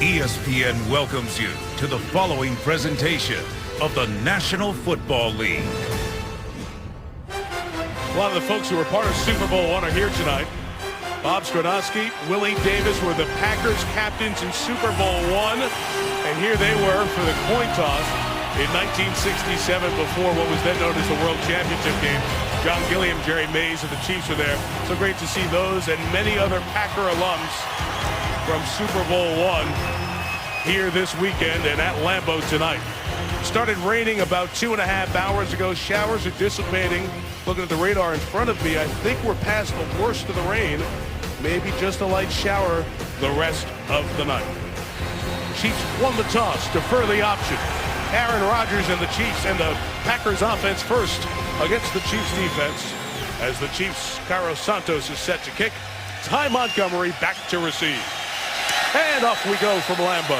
ESPN welcomes you to the following presentation of the National Football League. A lot of the folks who were part of Super Bowl I are here tonight. Bob Stronowski, Willie Davis were the Packers captains in Super Bowl I, and here they were for the coin toss in 1967 before what was then known as the World Championship game. John Gilliam, Jerry Mays of the Chiefs are there. So great to see those and many other Packer alums from Super Bowl I here this weekend and at Lambeau tonight. Started raining about 2.5 hours ago. Showers are dissipating. Looking at the radar in front of me, I think we're past the worst of the rain. Maybe just a light shower the rest of the night. Chiefs won the toss, defer the option. Aaron Rodgers and the Chiefs and the Packers offense first against the Chiefs defense as the Chiefs' Cairo Santos is set to kick. Ty Montgomery back to receive. And off we go from Lambeau.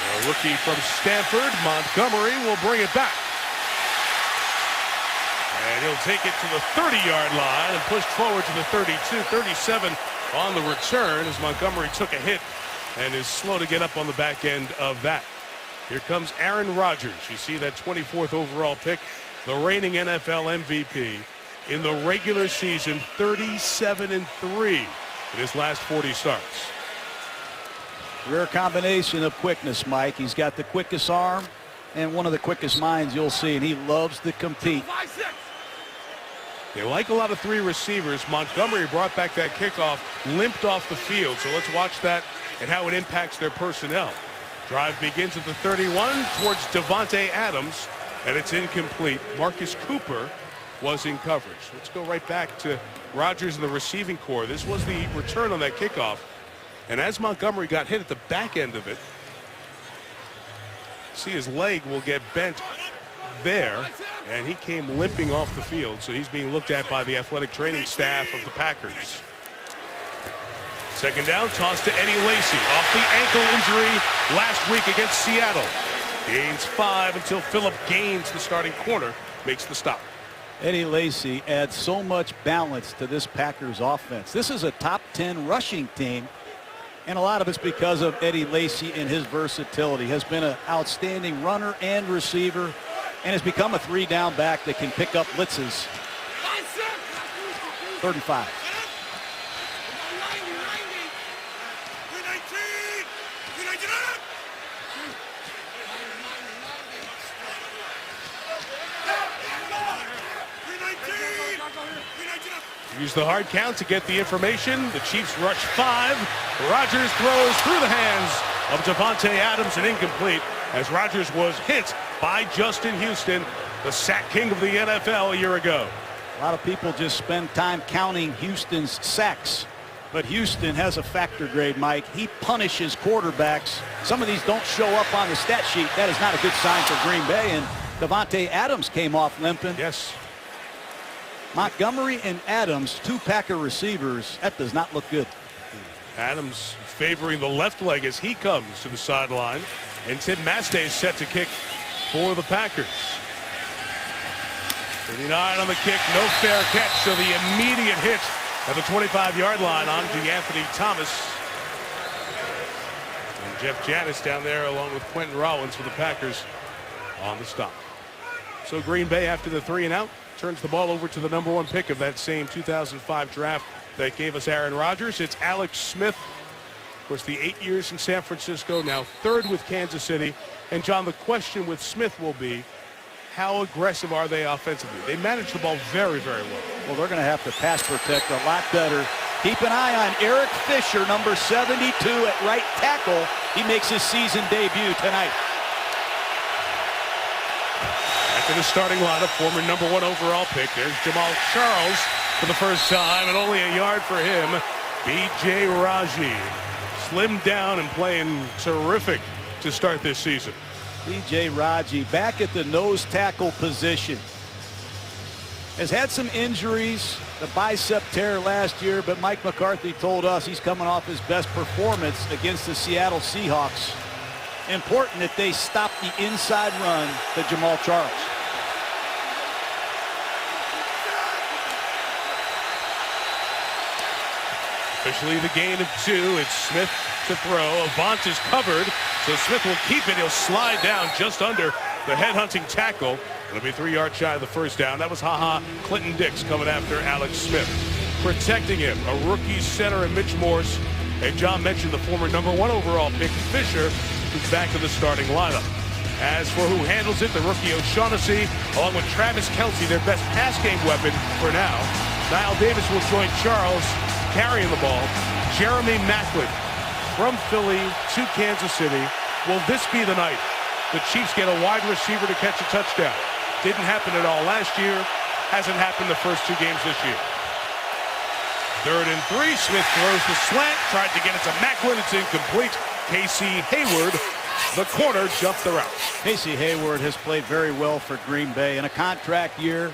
A rookie from Stanford, Montgomery, will bring it back. And he'll take it to the 30-yard line and push forward to the 32, 37 on the return as Montgomery took a hit and is slow to get up on the back end of that. Here comes Aaron Rodgers. You see that 24th overall pick, the reigning NFL MVP in the regular season, 37-3 in his last 40 starts. Rare combination of quickness, Mike. He's got the quickest arm and one of the quickest minds you'll see, and he loves to compete. They like a lot of three receivers. Montgomery brought back that kickoff, limped off the field. So let's watch that and how it impacts their personnel. Drive begins at the 31 towards Davante Adams, and it's incomplete. Marcus Cooper was in coverage. Let's go right back to Rodgers and the receiving core. This was the return on that kickoff. And as Montgomery got hit at the back end of it, see his leg will get bent there, and he came limping off the field. So he's being looked at by the athletic training staff of the Packers. Second down, toss to Eddie Lacy off the ankle injury last week against Seattle. Gains 5 until Philip Gaines, the starting corner, makes the stop. Eddie Lacy adds so much balance to this Packers offense. This is a top 10 rushing team, and a lot of it's because of Eddie Lacy and his versatility. Has been an outstanding runner and receiver, and has become a 3-down back that can pick up blitzes. 35. Use the hard count to get the information. The Chiefs rush 5. Rodgers throws through the hands of Davante Adams and incomplete as Rodgers was hit by Justin Houston, the sack king of the NFL a year ago. A lot of people just spend time counting Houston's sacks, but Houston has a factor grade, Mike. He punishes quarterbacks. Some of these don't show up on the stat sheet. That is not a good sign for Green Bay, and Davante Adams came off limping. Yes. Montgomery and Adams, two Packer receivers. That does not look good. Adams favoring the left leg as he comes to the sideline. And Tim Mastay is set to kick for the Packers. 39 on the kick, no fair catch. So the immediate hit at the 25-yard line on Anthony Thomas. And Jeff Janis down there along with Quentin Rollins for the Packers on the stop. So Green Bay, after the 3-and-out, turns the ball over to the number 1 pick of that same 2005 draft that gave us Aaron Rodgers. It's Alex Smith. Of course, the 8 years in San Francisco, now 3rd with Kansas City. And John, the question with Smith will be, how aggressive are they offensively? They manage the ball very, very well. Well, they're going to have to pass protect a lot better. Keep an eye on Eric Fisher, number 72 at right tackle. He makes his season debut tonight. In the starting lineup, former number 1 overall pick. There's Jamal Charles for the first time, and only a yard for him. B.J. Raji slimmed down and playing terrific to start this season. B.J. Raji back at the nose tackle position. Has had some injuries, the bicep tear last year, but Mike McCarthy told us he's coming off his best performance against the Seattle Seahawks. Important that they stop the inside run to Jamal Charles. Officially the gain of 2. It's Smith to throw. Avant is covered, so Smith will keep it. He'll slide down just under the headhunting tackle. It'll be 3 yards shy of the first down. That was Clinton Dix coming after Alex Smith. Protecting him, a rookie center in Mitch Morse. And John mentioned the former #1 overall pick, Fisher, who's back in the starting lineup. As for who handles it, the rookie O'Shaughnessy, along with Travis Kelce, their best pass game weapon for now. Niall Davis will join Charles carrying the ball. Jeremy Maclin from Philly to Kansas City. Will this be the night the Chiefs get a wide receiver to catch a touchdown? Didn't happen at all last year. Hasn't happened the first 2 games this year. 3rd and 3. Smith throws the slant. Tried to get it to Maclin. It's incomplete. Casey Hayward, the corner, jumped the route. Casey Hayward has played very well for Green Bay in a contract year.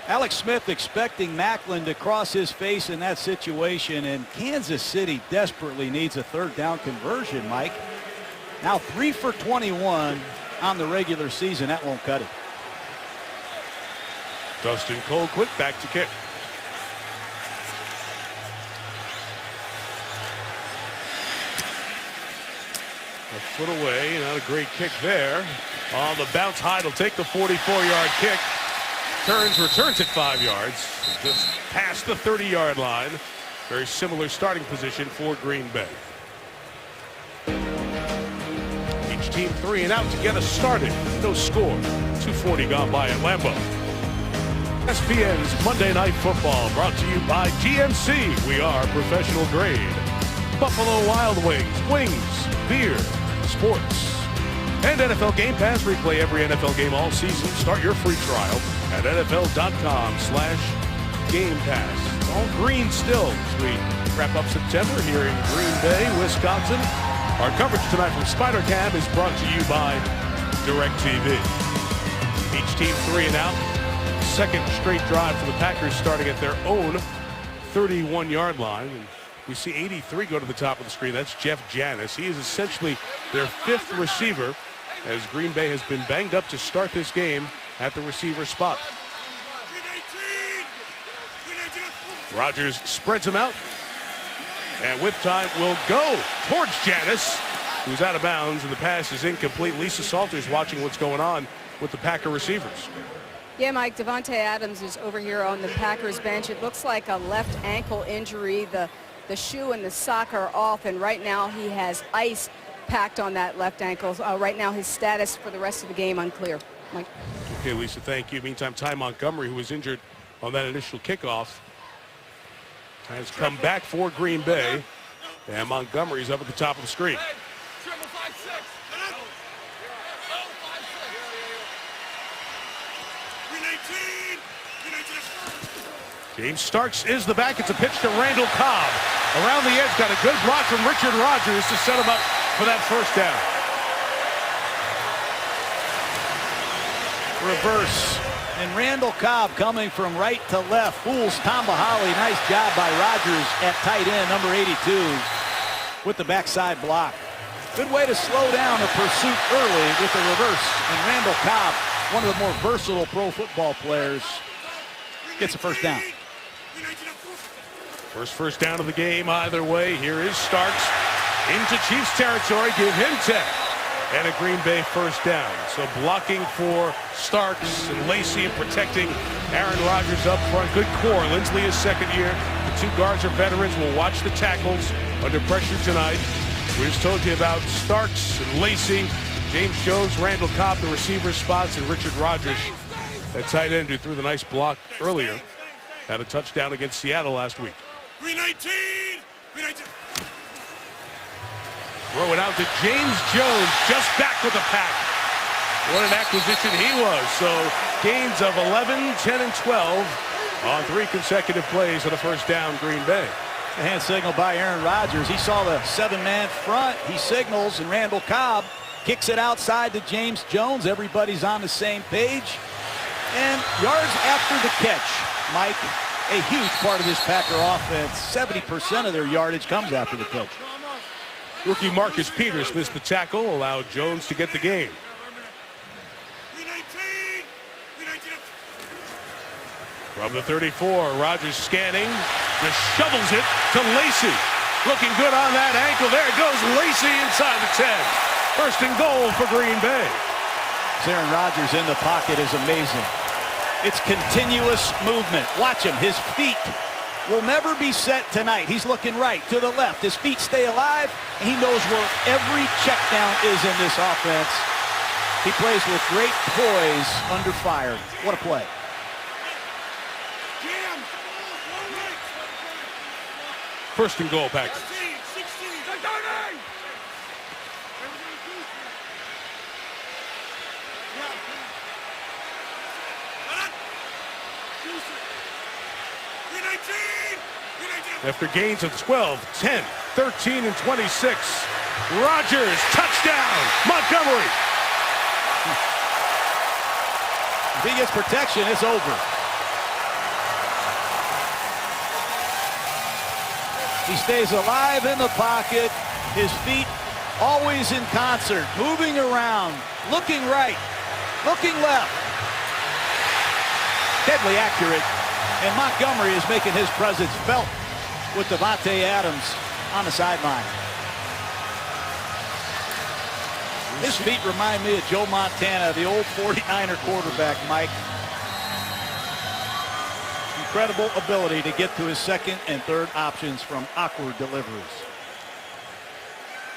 Alex Smith expecting Maclin to cross his face in that situation, and Kansas City desperately needs a 3rd down conversion, Mike. Now 3 for 21 on the regular season. That won't cut it. Dustin Colquitt back to kick. A foot away, not a great kick there. On the bounce, Hyde will take the 44-yard kick. Returns at 5 yards. Just past the 30-yard line. Very similar starting position for Green Bay. Each team 3 and out to get us started. No score. 2:40 gone by at Lambeau. ESPN's Monday Night Football brought to you by GMC. We are professional grade. Buffalo Wild Wings, wings, beer, sports, and NFL Game Pass. Replay every NFL game all season. Start your free trial at NFL.com/Game Pass. All green still as we wrap up September here in Green Bay, Wisconsin. Our coverage tonight from Spider Cam is brought to you by DirecTV. Each team 3 and out. 2nd straight drive for the Packers, starting at their own 31-yard line. And we see 83 go to the top of the screen. That's Jeff Janis. He is essentially their 5th receiver, as Green Bay has been banged up to start this game at the receiver spot. Rodgers spreads him out, and with time will go towards Janis, who's out of bounds, and the pass is incomplete. Lisa Salters watching what's going on with the Packer receivers. Yeah, Mike, Devontae Adams is over here on the Packers bench. It looks like a left ankle injury. The shoe and the sock are off, and right now he has ice packed on that left ankle. Right now his status for the rest of the game unclear. Mike. Okay, Lisa, thank you. Meantime, Ty Montgomery, who was injured on that initial kickoff, has come back for Green Bay, and Montgomery's up at the top of the screen. James Starks is the back. It's a pitch to Randall Cobb. Around the edge, got a good block from Richard Rodgers to set him up for that first down. Reverse. And Randall Cobb coming from right to left. Fools Tamba Hali. Nice job by Rodgers at tight end, number 82, with the backside block. Good way to slow down a pursuit early with the reverse. And Randall Cobb, one of the more versatile pro football players, gets a first down. First down of the game either way. Here is Starks into Chiefs territory. Give him 10. And a Green Bay first down. So blocking for Starks and Lacey and protecting Aaron Rodgers up front. Good core. Lindsley is 2nd year. The 2 guards are veterans. We'll watch the tackles under pressure tonight. We just told you about Starks and Lacey, James Jones, Randall Cobb, the receiver spots, and Richard Rodgers, that tight end who threw the nice block earlier. Had a touchdown against Seattle last week. 319. Throw it out to James Jones, just back with the pack. What an acquisition he was. So gains of 11, 10, and 12 on 3 consecutive plays on a first down, Green Bay. A hand signal by Aaron Rodgers. He saw the 7-man front. He signals, and Randall Cobb kicks it outside to James Jones. Everybody's on the same page. And yards after the catch, Mike, a huge part of this Packer offense. 70% of their yardage comes after the catch. Rookie Marcus Peters missed the tackle, allowed Jones to get the game. From the 34, Rogers scanning, just shovels it to Lacey. Looking good on that ankle. There it goes, Lacey inside the 10. First and goal for Green Bay. Aaron Rodgers in the pocket is amazing. It's continuous movement. Watch him. His feet will never be set tonight. He's looking right to the left. His feet stay alive, and he knows where every check down is in this offense. He plays with great poise under fire. What a play. First and goal, Packers. After gains of 12, 10, 13, and 26. Rogers, touchdown, Montgomery. If he gets protection, it's over. He stays alive in the pocket. His feet always in concert, moving around, looking right, looking left. Deadly accurate. And Montgomery is making his presence felt with Davante Adams on the sideline. His feet remind me of Joe Montana, the old 49er quarterback, Mike. Incredible ability to get to his second and third options from awkward deliveries.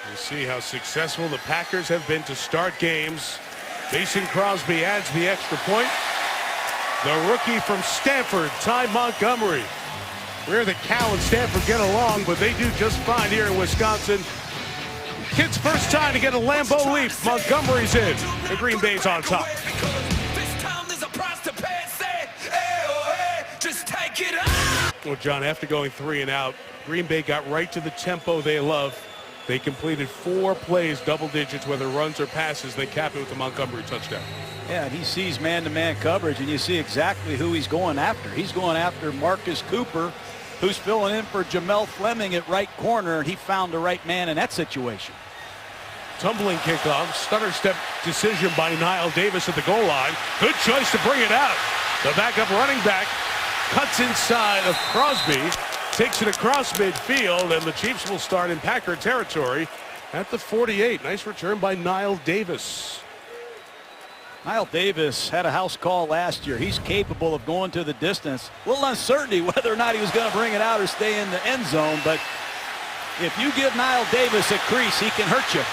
We'll see how successful the Packers have been to start games. Mason Crosby adds the extra point. The rookie from Stanford, Ty Montgomery. Where the Cal and Stanford get along, but they do just fine here in Wisconsin. Kid's first time to get a Lambeau Leap. Montgomery's in. The Green Bay's on top. Well, John, after going 3 and out, Green Bay got right to the tempo they love. They completed 4 plays, double digits, whether runs or passes. They capped it with the Montgomery touchdown. Yeah, and he sees man-to-man coverage, and you see exactly who he's going after. He's going after Marcus Cooper, who's filling in for Jamel Fleming at right corner, and he found the right man in that situation. Tumbling kickoff, stutter step decision by Niall Davis at the goal line. Good choice to bring it out. The backup running back cuts inside of Crosby, takes it across midfield, and the Chiefs will start in Packer territory at the 48. Nice return by Niall Davis. Niall Davis had a house call last year. He's capable of going to the distance. A little uncertainty whether or not he was going to bring it out or stay in the end zone, but if you give Niall Davis a crease, he can hurt you.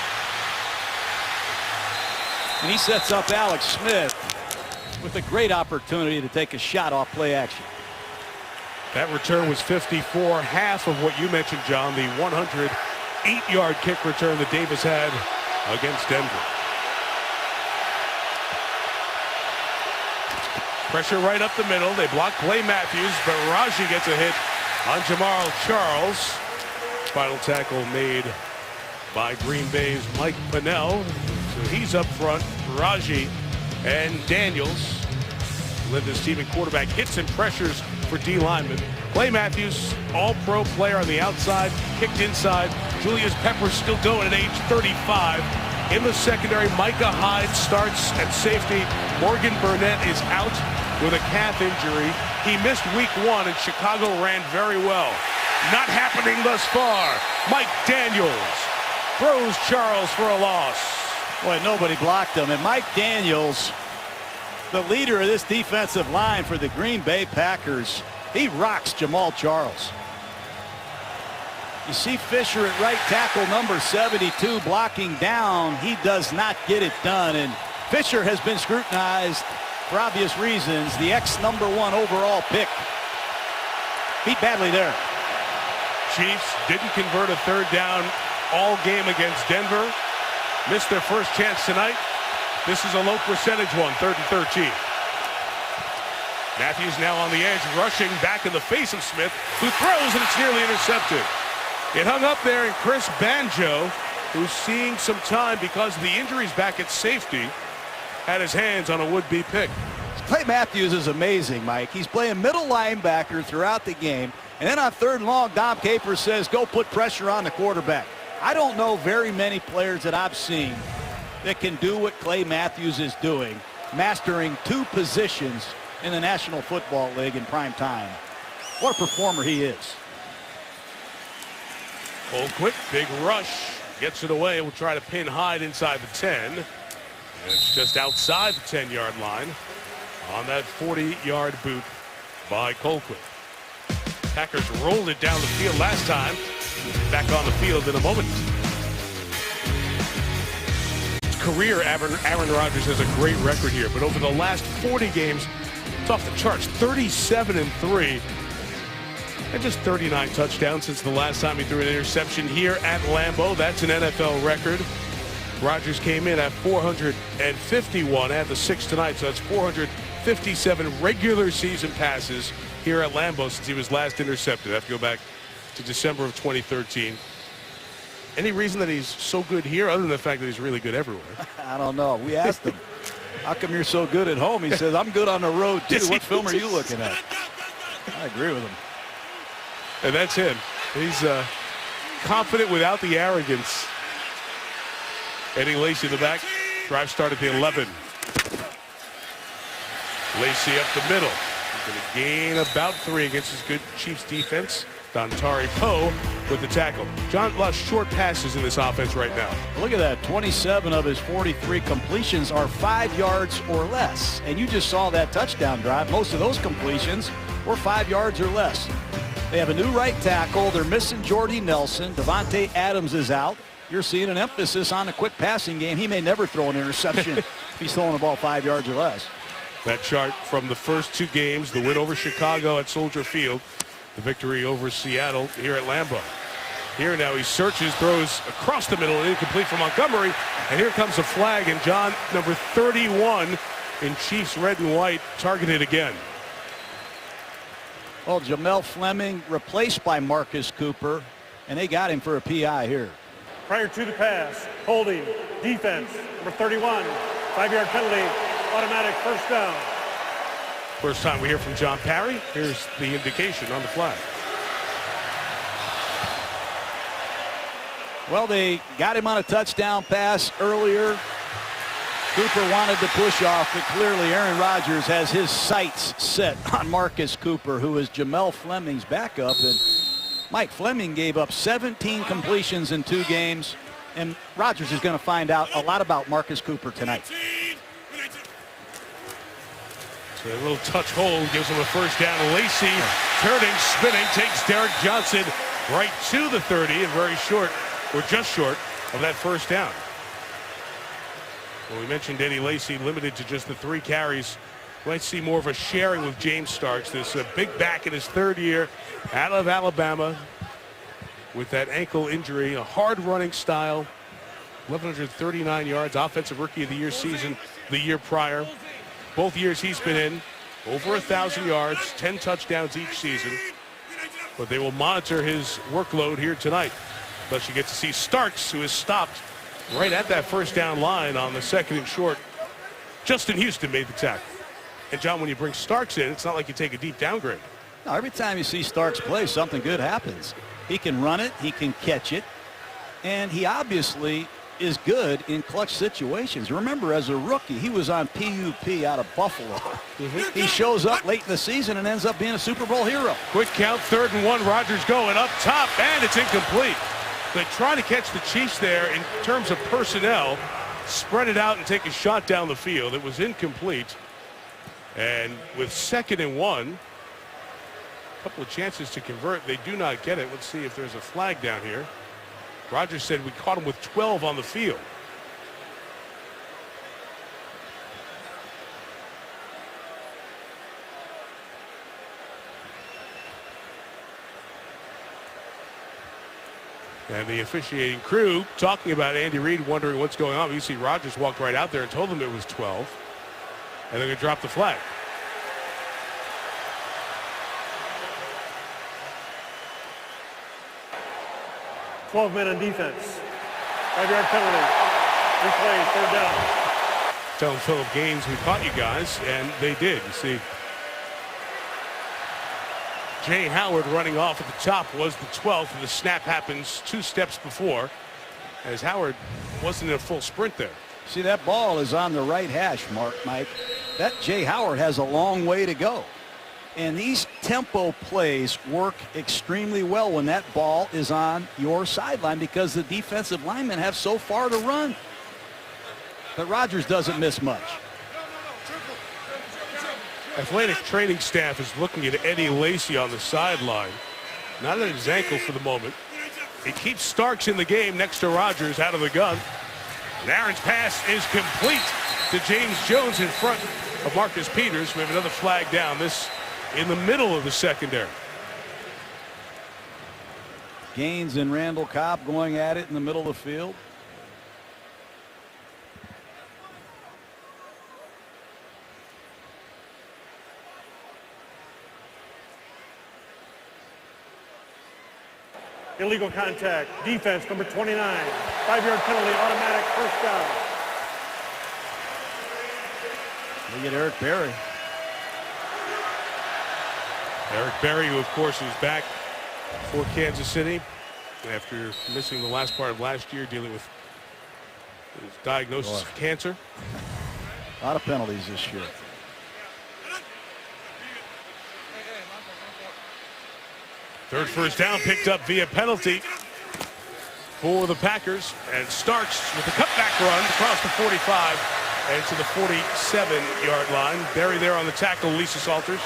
And he sets up Alex Smith with a great opportunity to take a shot off play action. That return was 54, half of what you mentioned, John, the 108-yard kick return that Davis had against Denver. Pressure right up the middle. They block Clay Matthews, but Raji gets a hit on Jamal Charles. Final tackle made by Green Bay's Mike Pennell. So he's up front. Raji and Daniels led this team in quarterback hits and pressures for D linemen. Clay Matthews, all-pro player on the outside, kicked inside. Julius Peppers still going at age 35. In the secondary, Micah Hyde starts at safety. Morgan Burnett is out with a calf injury. He missed week 1, and Chicago ran very well. Not happening thus far. Mike Daniels throws Charles for a loss. Boy, nobody blocked him. And Mike Daniels, the leader of this defensive line for the Green Bay Packers, he rocks Jamal Charles. You see Fisher at right tackle number 72 blocking down. He does not get it done, and Fisher has been scrutinized for obvious reasons. The number 1 overall pick. Beat badly there. Chiefs didn't convert a third down all game against Denver. Missed their first chance tonight. This is a low percentage one, 3rd and 13. Matthews now on the edge, rushing back in the face of Smith, who throws, and it's nearly intercepted. It hung up there, and Chris Banjo, who's seeing some time because of the injuries back at safety, had his hands on a would-be pick. Clay Matthews is amazing, Mike. He's playing middle linebacker throughout the game, and then on 3rd and long, Dom Capers says, go put pressure on the quarterback. I don't know very many players that I've seen that can do what Clay Matthews is doing, mastering 2 positions in the National Football League in prime time. What a performer he is. Colquitt, big rush. Gets it away. We'll try to pin Hyde inside the 10. And it's just outside the 10-yard line on that 40-yard boot by Colquitt. Packers rolled it down the field last time. Back on the field in a moment. Career, Aaron Rodgers has a great record here, but over the last 40 games, it's off the charts. 37-3. And just 39 touchdowns since the last time he threw an interception here at Lambeau. That's an NFL record. Rodgers came in at 451, had the 6 tonight, so that's 457 regular season passes here at Lambeau since he was last intercepted. I have to go back to December of 2013. Any reason that he's so good here other than the fact that he's really good everywhere? I don't know. We asked him, how come you're so good at home? He says, I'm good on the road too. What film are you looking at? I agree with him. And that's him. He's confident without the arrogance. Eddie Lacy in the back. Drive start at the 11. Lacy up the middle. He's going to gain about 3 against his good Chiefs defense. Dontari Poe with the tackle. John, a lot of short passes in this offense right now. Look at that. 27 of his 43 completions are 5 yards or less. And you just saw that touchdown drive. Most of those completions were 5 yards or less. They have a new right tackle. They're missing Jordy Nelson. Davante Adams is out. You're seeing an emphasis on a quick passing game. He may never throw an interception if he's throwing the ball 5 yards or less. That chart from the first 2 games, the win over Chicago at Soldier Field, the victory over Seattle here at Lambeau. Here now he searches, throws across the middle, incomplete for Montgomery, and here comes a flag, and John, number 31 in Chiefs red and white, targeted again. Well, Jamel Fleming replaced by Marcus Cooper, and they got him for a PI here. Prior to the pass, holding, defense, number 31, 5-yard penalty, automatic first down. First time we hear from John Parry. Here's the indication on the flag. Well, they got him on a touchdown pass earlier. Cooper wanted to push off, but clearly Aaron Rodgers has his sights set on Marcus Cooper, who is Jamel Fleming's backup. And Mike Fleming gave up 17 completions in 2 games, and Rodgers is going to find out a lot about Marcus Cooper tonight. So a little touch hold gives him a first down. Lacy turning, spinning, takes Derek Johnson right to the 30 and very short, or just short, of that first down. Well, we mentioned Eddie Lacy limited to just the 3 carries. We might see more of a sharing with James Starks, this big back in his 3rd year out of Alabama with that ankle injury, a hard running style, 1,139 yards, offensive rookie of the year season the year prior. Both years he's been in, over 1,000 yards, 10 touchdowns each season. But they will monitor his workload here tonight. Plus you get to see Starks, who is stopped right at that first down line on the 2nd and short. Justin Houston made the tackle. And John, when you bring Starks in, it's not like you take a deep downgrade. No, every time you see Starks play, something good happens. He can run it, he can catch it, and he obviously is good in clutch situations. Remember, as a rookie, he was on PUP out of Buffalo. He shows up late in the season and ends up being a Super Bowl hero. Quick count, 3rd and 1. Rodgers going up top, and it's incomplete. They try to catch the Chiefs there in terms of personnel, spread it out and take a shot down the field. It was incomplete. And with 2nd and 1, a couple of chances to convert. They do not get it. Let's see if there's a flag down here. Rodgers said we caught him with 12 on the field. And the officiating crew talking about Andy Reid, wondering what's going on. You see Rodgers walked right out there and told them it was 12. And they're going to drop the flag. $12 men on defense. 5-yard penalty. Replay, 3rd down. Telling Philip Gaines, we caught you guys, and they did. You see, Jay Howard running off at the top was the 12th, and the snap happens 2 steps before, as Howard wasn't in a full sprint there. See, that ball is on the right hash mark, Mike. that Jay Howard has a long way to go. And these tempo plays work extremely well when that ball is on your sideline because the defensive linemen have so far to run. But Rodgers doesn't miss much. Athletic training staff is looking at Eddie Lacy on the sideline. Not at his ankle for the moment. He keeps Starks in the game next to Rodgers out of the gun. And Aaron's pass is complete to James Jones in front of Marcus Peters. We have another flag down. This in the middle of the secondary. Gaines and Randall Cobb going at it in the middle of the field. Illegal contact. Defense, number 29. 5-yard penalty, automatic first down. Look at Eric Berry. Eric Berry, who of course is back for Kansas City after missing the last part of last year, dealing with his diagnosis of cancer. A lot of penalties this year. Third first down picked up via penalty for the Packers, and Starks with the cutback run across the 45 and to the 47-yard line. Berry there on the tackle, Lisa Salters.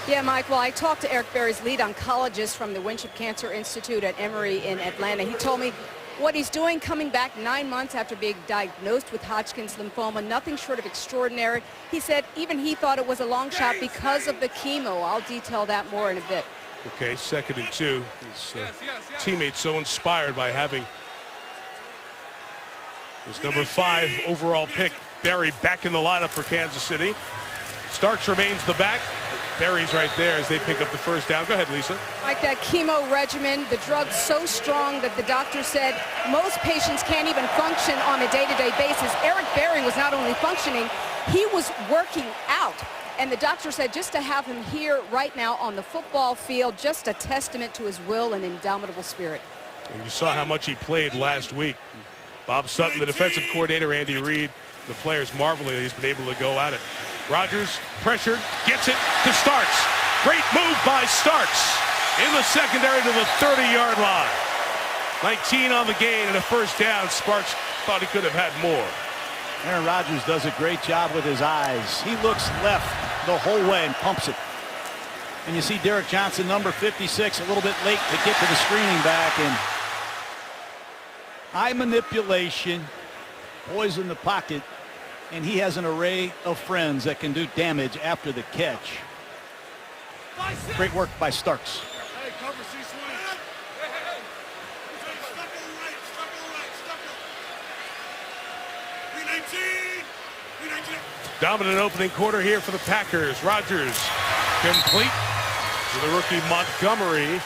Yeah, Mike, well, I talked to Eric Berry's lead oncologist from the Winship Cancer Institute at Emory in Atlanta. He told me what he's doing coming back 9 months after being diagnosed with Hodgkin's lymphoma, nothing short of extraordinary. He said even he thought it was a long shot because of the chemo. I'll detail that more in a bit. Okay, 2nd and 2. His teammates so inspired by having his number 5 overall pick, Berry, back in the lineup for Kansas City. Starks remains the back. Berry's right there as they pick up the first down. Go ahead, Lisa. Like that chemo regimen, the drug's so strong that the doctor said most patients can't even function on a day-to-day basis. Eric Berry was not only functioning, he was working out. And the doctor said just to have him here right now on the football field, just a testament to his will and indomitable spirit. And you saw how much he played last week. Bob Sutton, the defensive coordinator, Andy Reid, the players marveling that he's been able to go at it. Rodgers pressured, gets it to Starks. Great move by Starks in the secondary to the 30-yard line. 19 on the gain and a first down. Sparks thought he could have had more. Aaron Rodgers does a great job with his eyes. He looks left the whole way and pumps it. And you see Derek Johnson, number 56, a little bit late to get to the screening back. And eye manipulation, poise in the pocket, and he has an array of friends that can do damage after the catch. Great work by Starks. Hey, cover C-swing. Hey. Stuck on the right. 319. 319. Dominant opening quarter here for the Packers. Rodgers complete to the rookie Montgomery.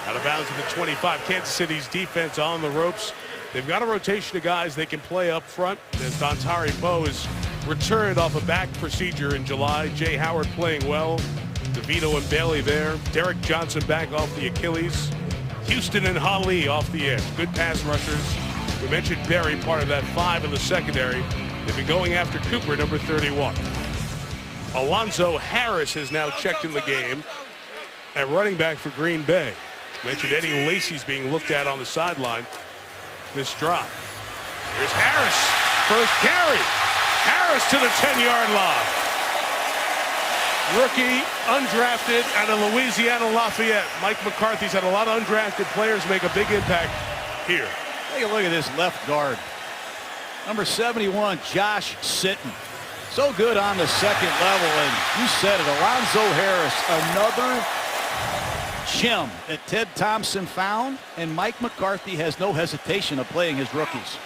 Out of bounds at the 25. Kansas City's defense on the ropes. They've got a rotation of guys they can play up front. As Dontari Poe is returned off a back procedure in July. Jay Howard playing well. DeVito and Bailey there. Derek Johnson back off the Achilles. Houston and Hali off the edge. Good pass rushers. We mentioned Berry, part of that 5 in the secondary. They've been going after Cooper, number 31. Alonzo Harris has now checked in the game at running back for Green Bay. Mentioned Eddie Lacy's being looked at on the sideline this drive. Here's Harris. First carry. Harris to the 10-yard line. Rookie, undrafted out of Louisiana Lafayette. Mike McCarthy's had a lot of undrafted players make a big impact here. Take a look at this left guard. Number 71, Josh Sitton. So good on the second level, and you said it, Alonzo Harris, another gem that Ted Thompson found, and Mike McCarthy has no hesitation of playing his rookies.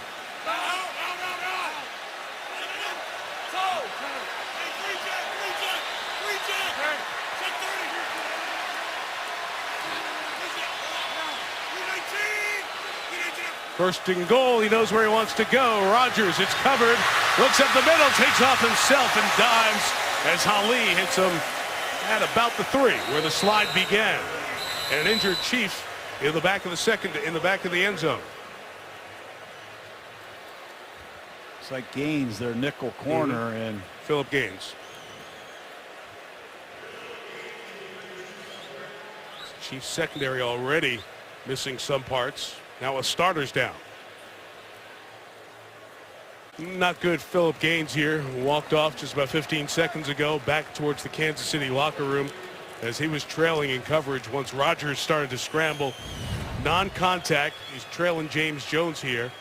First and goal, he knows where he wants to go. Rodgers, it's covered, looks up the middle, takes off himself and dives as Hali hits him at about the 3 where the slide began. And an injured Chief in the back of the end zone. It's like Gaines, their nickel corner, and Philip Gaines. Chiefs secondary already missing some parts. Now with starters down. Not good. Philip Gaines here walked off just about 15 seconds ago back towards the Kansas City locker room as he was trailing in coverage once Rodgers started to scramble. Non-contact. He's trailing James Jones here.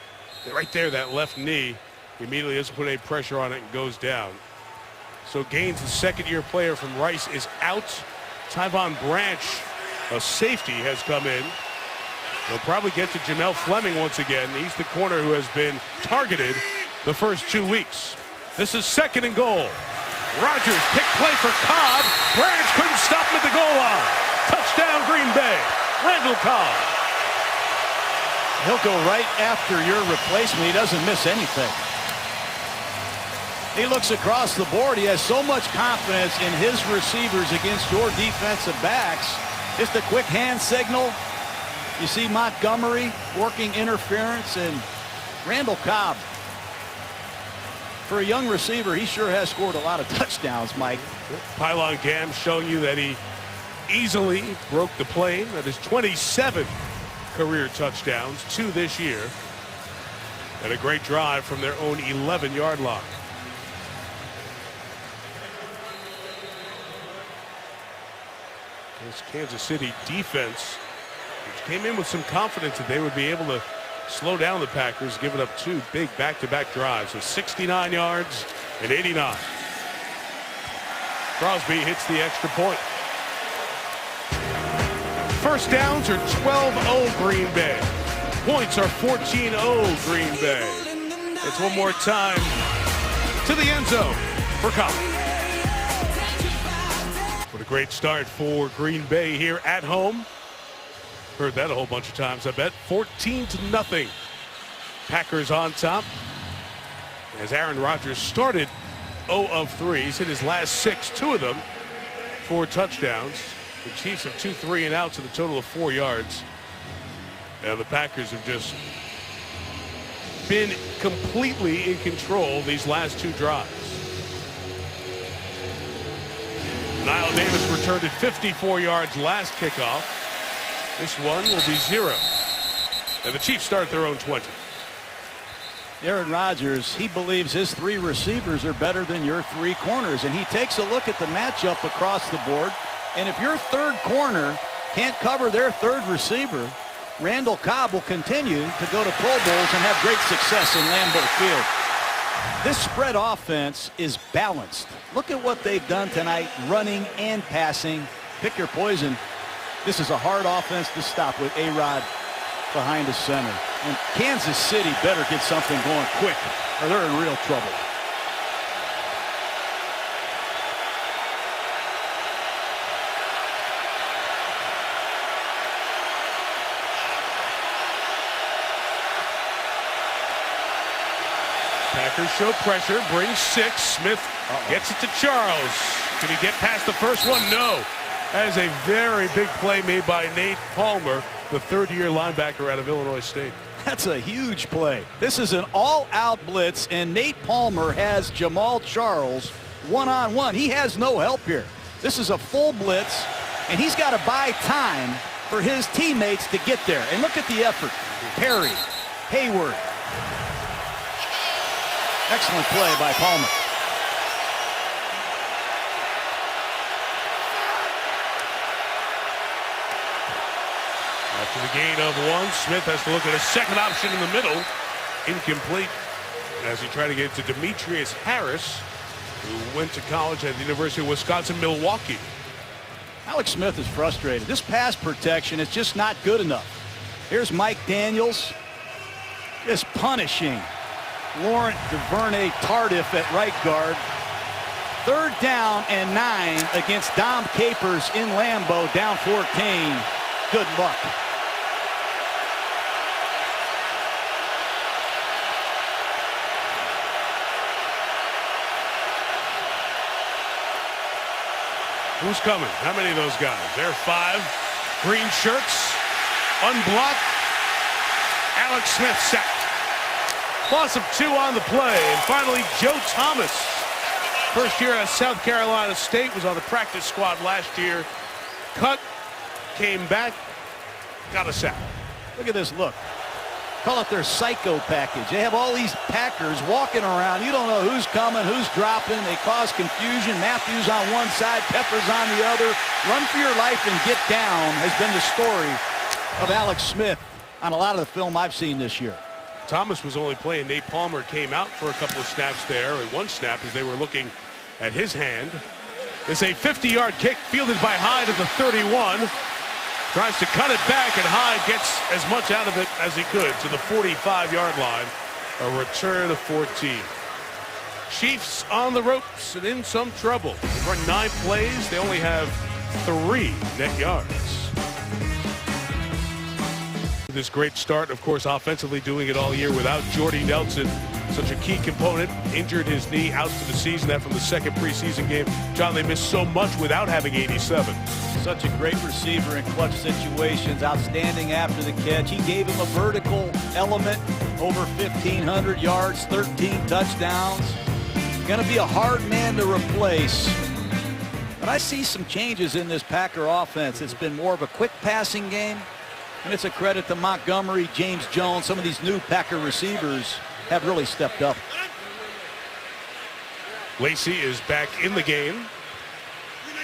Right there, that left knee. He immediately doesn't put any pressure on it and goes down. So Gaines, the second-year player from Rice, is out. Tyvon Branch, a safety, has come in. They'll probably get to Jamel Fleming once again. He's the corner who has been targeted the first 2 weeks. This is 2nd and goal. Rodgers, pick play for Cobb. Branch couldn't stop him at the goal line. Touchdown Green Bay. Randall Cobb. He'll go right after your replacement. He doesn't miss anything. He looks across the board. He has so much confidence in his receivers against your defensive backs. Just a quick hand signal. You see Montgomery working interference, and Randall Cobb, for a young receiver, he sure has scored a lot of touchdowns, Mike. Pylon Cam showing you that he easily broke the plane. That is 27 career touchdowns, 2 this year, and a great drive from their own 11-yard line. This Kansas City defense, which came in with some confidence that they would be able to slow down the Packers, giving up 2 big back-to-back drives of 69 yards and 89. Crosby hits the extra point. First downs are 12-0 Green Bay. Points are 14-0 Green Bay. It's one more time to the end zone for Collins. What a great start for Green Bay here at home. Heard that a whole bunch of times, I bet. 14-0. Packers on top. As Aaron Rodgers started 0 of 3. He's hit his last 6, 2 of them 4 touchdowns. The Chiefs have 2 3 and outs at a total of 4 yards. And the Packers have just been completely in control these last 2 drives. Knile Davis returned it 54 yards last kickoff. This one will be 0. And the Chiefs start at their own 20. Aaron Rodgers, he believes his 3 receivers are better than your 3 corners, and he takes a look at the matchup across the board. And if your 3rd corner can't cover their 3rd receiver, Randall Cobb will continue to go to Pro Bowls and have great success in Lambeau Field. This spread offense is balanced. Look at what they've done tonight, running and passing. Pick your poison. This is a hard offense to stop with A-Rod behind the center. And Kansas City better get something going quick, or they're in real trouble. Packers show pressure, brings 6. Smith gets it to Charles. Can he get past the first one? No. That is a very big play made by Nate Palmer, the 3rd-year linebacker out of Illinois State. That's a huge play. This is an all-out blitz, and Nate Palmer has Jamal Charles one-on-one. He has no help here. This is a full blitz, and he's got to buy time for his teammates to get there. And look at the effort. Perry, Hayward. Excellent play by Palmer. After the gain of 1, Smith has to look at a second option in the middle. Incomplete as he tried to get to Demetrius Harris, who went to college at the University of Wisconsin-Milwaukee. Alex Smith is frustrated. This pass protection is just not good enough. Here's Mike Daniels just punishing Laurent Duvernay-Tardif at right guard. 3rd down and 9 against Dom Capers in Lambeau, down 14. Good luck. Who's coming? How many of those guys? There are 5 green shirts, unblocked. Alex Smith sacked. Loss of 2 on the play. And finally, Joe Thomas. First year at South Carolina State, was on the practice squad last year. Cut came back, got a sack. Look at this look. Call it their psycho package. They have all these Packers walking around. You don't know who's coming, who's dropping. They cause confusion. Matthews on one side, Peppers on the other. Run for your life and get down has been the story of Alex Smith on a lot of the film I've seen this year. Thomas was only playing. Nate Palmer came out for a couple of snaps there, and one snap as they were looking at his hand. It's a 50-yard kick fielded by Hyde at the 31. Tries to cut it back, and Hyde gets as much out of it as he could to the 45-yard line. A return of 14. Chiefs on the ropes and in some trouble. They've run 9 plays. They only have 3 net yards. This great start, of course, offensively doing it all year without Jordy Nelson, such a key component. Injured his knee, out for the season. That from the second preseason game. John, they missed so much without having 87. Such a great receiver in clutch situations. Outstanding after the catch. He gave him a vertical element. Over 1,500 yards, 13 touchdowns. Going to be a hard man to replace. But I see some changes in this Packer offense. It's been more of a quick passing game. And it's a credit to Montgomery, James Jones. Some of these new Packer receivers have really stepped up. Lacey is back in the game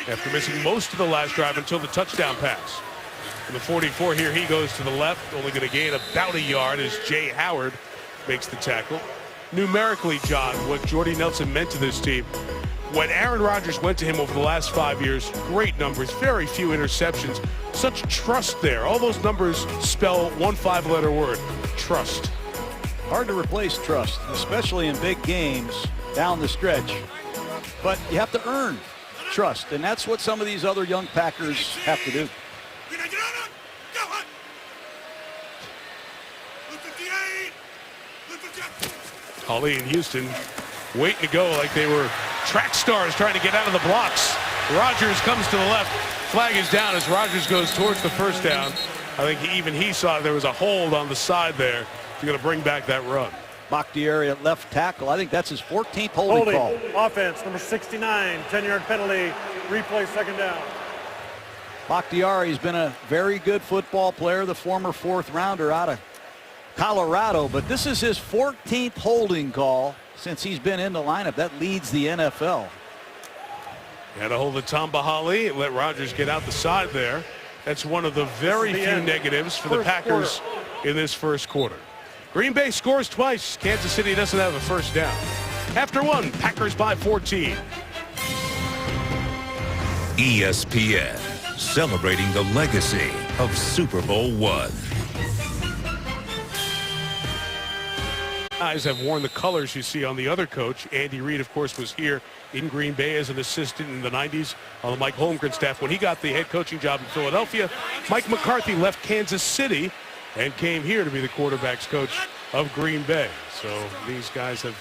after missing most of the last drive until the touchdown pass. From the 44 here, he goes to the left, only going to gain about a yard as Jay Howard makes the tackle. Numerically, John, what Jordy Nelson meant to this team. When Aaron Rodgers went to him over the last 5 years, great numbers, very few interceptions, such trust there. All those numbers spell one 5-letter word, trust. Hard to replace trust, especially in big games down the stretch. But you have to earn trust, and that's what some of these other young Packers have to do. Hawley and Houston waiting to go like they were track stars trying to get out of the blocks. Rodgers comes to the left. Flag is down as Rodgers goes towards the first down. I think even he saw there was a hold on the side there. He's going to bring back that run. Bakhtiari at left tackle. I think that's his 14th holding call. Offense, number 69, 10-yard penalty. Replay, second down. Bakhtiari's been a very good football player, the former 4th rounder out of Colorado, but this is his 14th holding call since he's been in the lineup. That leads the NFL. Had a hold of Tamba Hali, let Rodgers get out the side there. That's one of the very few negatives for the Packers in this first quarter. Green Bay scores twice. Kansas City doesn't have a first down. After 1, Packers by 14. ESPN, celebrating the legacy of Super Bowl I. Guys have worn the colors you see on the other coach. Andy Reid, of course, was here in Green Bay as an assistant in the 90s on the Mike Holmgren staff. When he got the head coaching job in Philadelphia, Mike McCarthy left Kansas City and came here to be the quarterback's coach of Green Bay. So these guys have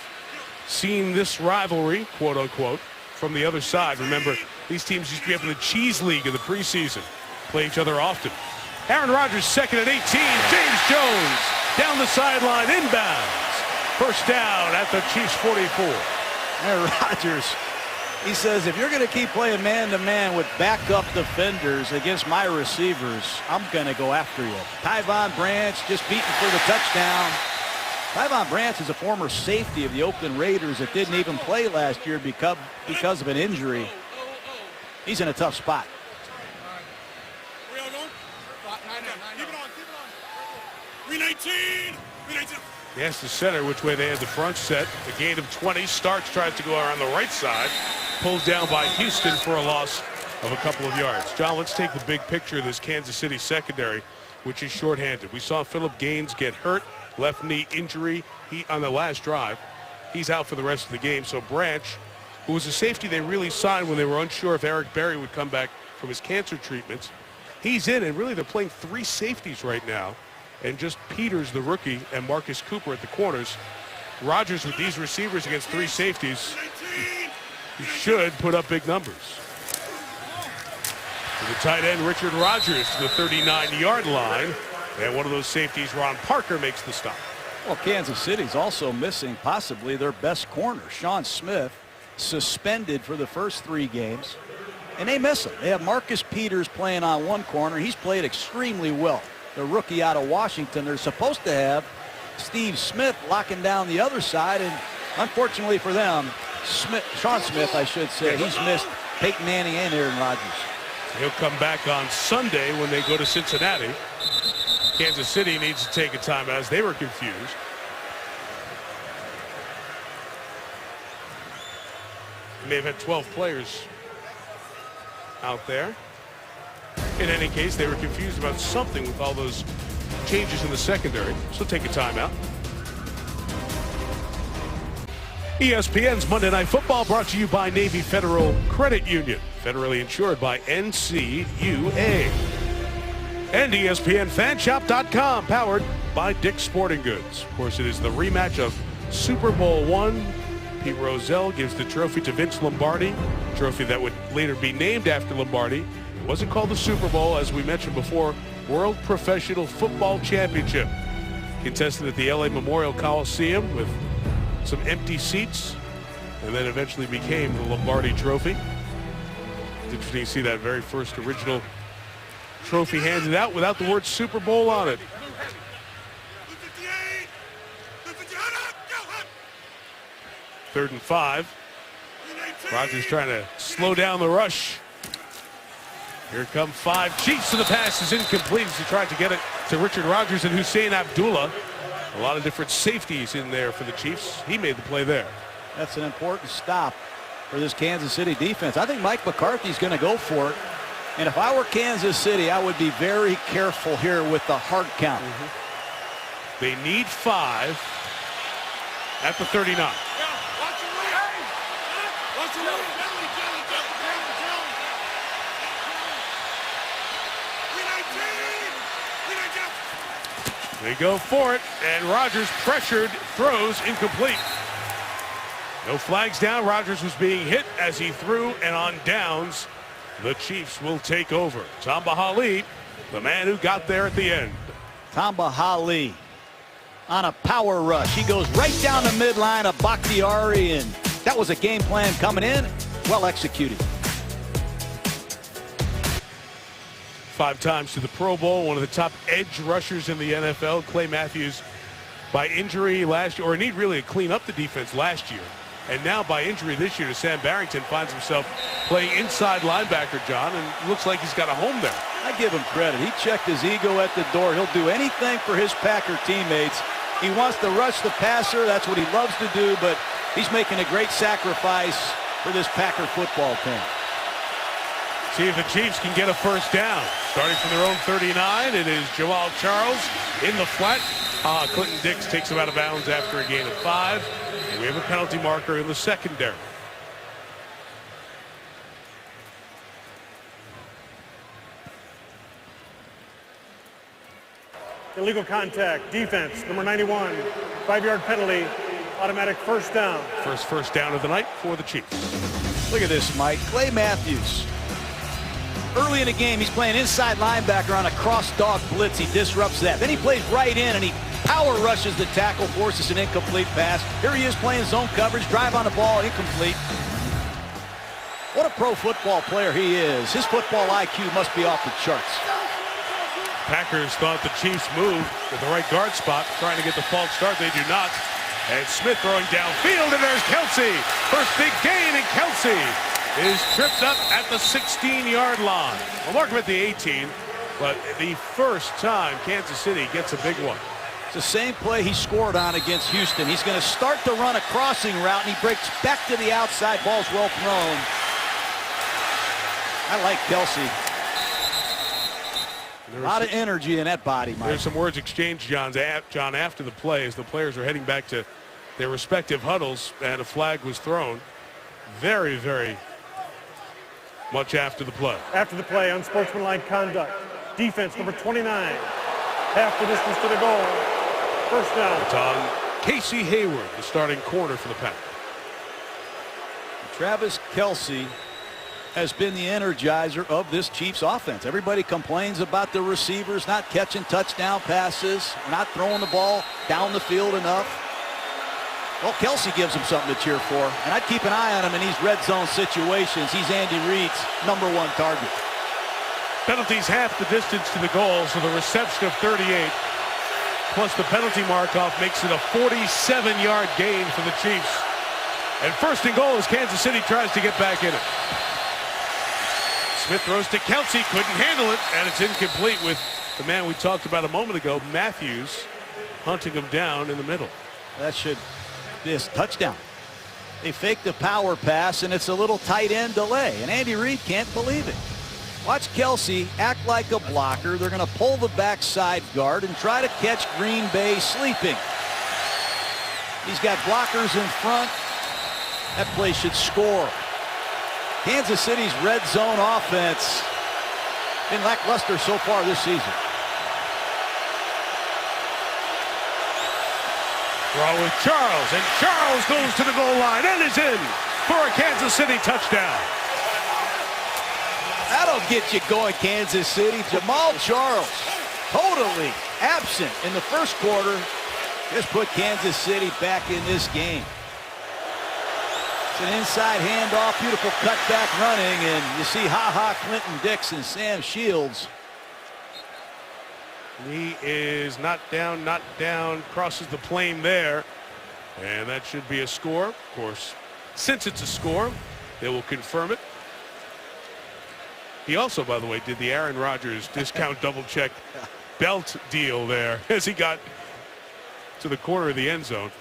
seen this rivalry, quote unquote, from the other side. Remember, these teams used to be up in the Cheese League in the preseason, play each other often. Aaron Rodgers, 2nd and 18. James Jones down the sideline, inbounds. First down at the Chiefs 44. Aaron Rodgers, he says, if you're going to keep playing man-to-man with backup defenders against my receivers, I'm going to go after you. Tyvon Branch just beaten for the touchdown. Tyvon Branch is a former safety of the Oakland Raiders that didn't even play last year because of an injury. He's in a tough spot. Where y'all going? Keep it on. 319. 319. Yes, the center, which way they had the front set. The gain of 20. Starks tries to go around the right side. Pulled down by Houston for a loss of a couple of yards. John, let's take the big picture of this Kansas City secondary, which is shorthanded. We saw Philip Gaines get hurt, left knee injury on the last drive. He's out for the rest of the game. So Branch, who was a safety they really signed when they were unsure if Eric Berry would come back from his cancer treatments, he's in, and really they're playing 3 safeties right now. And just Peters, the rookie, and Marcus Cooper at the corners. Rodgers with these receivers against 3 safeties, he should put up big numbers. To the tight end, Richard Rodgers to the 39-yard line. And one of those safeties, Ron Parker, makes the stop. Well, Kansas City's also missing possibly their best corner. Sean Smith suspended for the first 3 games. and they miss him. They have Marcus Peters playing on one corner. He's played extremely well. The rookie out of Washington. They're supposed to have Steve Smith locking down the other side, and unfortunately for them, Sean Smith, I should say, he's missed Peyton Manning and Aaron Rodgers. He'll come back on Sunday when they go to Cincinnati. Kansas City needs to take a timeout as they were confused. They may have had 12 players out there. In any case, they were confused about something with all those changes in the secondary. So take a timeout. ESPN's Monday Night Football brought to you by Navy Federal Credit Union, federally insured by NCUA. And ESPNFanshop.com, powered by Dick's Sporting Goods. Of course, it is the rematch of Super Bowl I. Pete Rozelle gives the trophy to Vince Lombardi, a trophy that would later be named after Lombardi. It wasn't called the Super Bowl, as we mentioned before, World Professional Football Championship. Contested at the LA Memorial Coliseum with some empty seats, and then eventually became the Lombardi Trophy. It's interesting to see that very first original trophy handed out without the word Super Bowl on it. 3rd and 5. Rodgers trying to slow down the rush. Here come 5 Chiefs, and the pass is incomplete as he tried to get it to Richard Rodgers and Hussein Abdullah. A lot of different safeties in there for the Chiefs. He made the play there. That's an important stop for this Kansas City defense. I think Mike McCarthy's going to go for it. And if I were Kansas City, I would be very careful here with the hard count. They need 5 at the 39. They go for it, and Rodgers pressured, throws incomplete. No flags down. Rodgers was being hit as he threw, and on downs, the Chiefs will take over. Tamba Hali, the man who got there at the end. Tamba Hali on a power rush. He goes right down the midline of Bakhtiari, and that was a game plan coming in, well executed. 5 times to the Pro Bowl, one of the top edge rushers in the NFL. Clay Matthews, by injury last year, or need really to clean up the defense last year, and now by injury this year to Sam Barrington, finds himself playing inside linebacker, John, and looks like he's got a home there. I give him credit. He checked his ego at the door. He'll do anything for his Packer teammates. He wants to rush the passer. That's what he loves to do, but he's making a great sacrifice for this Packer football team. See if the Chiefs can get a first down. Starting from their own 39, it is Joel Charles in the flat. Clinton Dix takes him out of bounds after a gain of 5. And we have a penalty marker in the secondary. Illegal contact, defense, number 91, 5-yard penalty, automatic first down. First down of the night for the Chiefs. Look at this, Mike. Clay Matthews. Early in the game, he's playing inside linebacker on a cross-dog blitz. He disrupts that. Then he plays right in, and he power rushes the tackle, forces an incomplete pass. Here he is playing zone coverage, drive on the ball, incomplete. What a pro football player he is. His football IQ must be off the charts. Packers thought the Chiefs moved with the right guard spot, trying to get the false start. They do not. And Smith throwing downfield, and there's Kelsey. First big gain, and Kelsey is tripped up at the 16-yard line. We'll mark him at the 18, but the first time Kansas City gets a big one. It's the same play he scored on against Houston. He's going to start to run a crossing route, and he breaks back to the outside. Ball's well thrown. I like Kelsey. A lot of energy in that body, Mike. There's some words exchanged, John, after the play as the players are heading back to their respective huddles, and a flag was thrown very, very much after the play. After the play, unsportsmanlike conduct. Defense, number 29, half the distance to the goal. First down. It's on Casey Hayward, the starting corner for the Packers. Travis Kelsey has been the energizer of this Chiefs offense. Everybody complains about the receivers not catching touchdown passes, not throwing the ball down the field enough. Well, Kelsey gives him something to cheer for, and I'd keep an eye on him in these red zone situations. He's Andy Reid's #1 target. Penalties half the distance to the goal, so the reception of 38 plus the penalty mark-off makes it a 47-yard gain for the Chiefs. And first and goal as Kansas City tries to get back in it. Smith throws to Kelsey, couldn't handle it, and it's incomplete with the man we talked about a moment ago, Matthews, hunting him down in the middle. That should be a touchdown. They fake the power pass, and it's a little tight end delay, and Andy Reid can't believe it. Watch Kelsey act like a blocker. They're going to pull the backside guard and try to catch Green Bay sleeping. He's got blockers in front. That play should score. Kansas City's red zone offense been lackluster so far this season. Throw with Charles, and Charles goes to the goal line and is in for a Kansas City touchdown. That'll get you going, Kansas City. Jamal Charles, totally absent in the first quarter, just put Kansas City back in this game. It's an inside handoff, beautiful cutback running, and you see Clinton Dixon, Sam Shields. He is not down, crosses the plane there, and that should be a score. Of course, since it's a score, they will confirm it. He also, by the way, did the Aaron Rodgers discount double check belt deal there as he got to the corner of the end zone.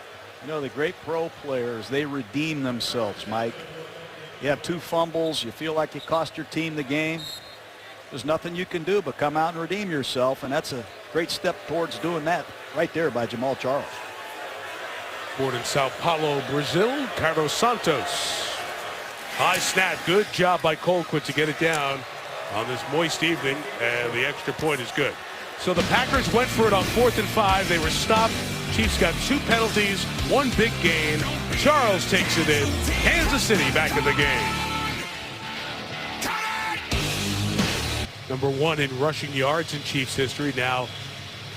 You know, the great pro players, they redeem themselves, Mike. You have 2 fumbles, you feel like you cost your team the game. There's nothing you can do but come out and redeem yourself, and that's a great step towards doing that right there by Jamal Charles. Born in Sao Paulo, Brazil, Carlos Santos. High snap, good job by Colquitt to get it down on this moist evening, and the extra point is good. So the Packers went for it on 4th and 5. They were stopped. Chiefs got 2 penalties, 1 big gain. Charles takes it in. Kansas City back in the game. #1 in rushing yards in Chiefs history, now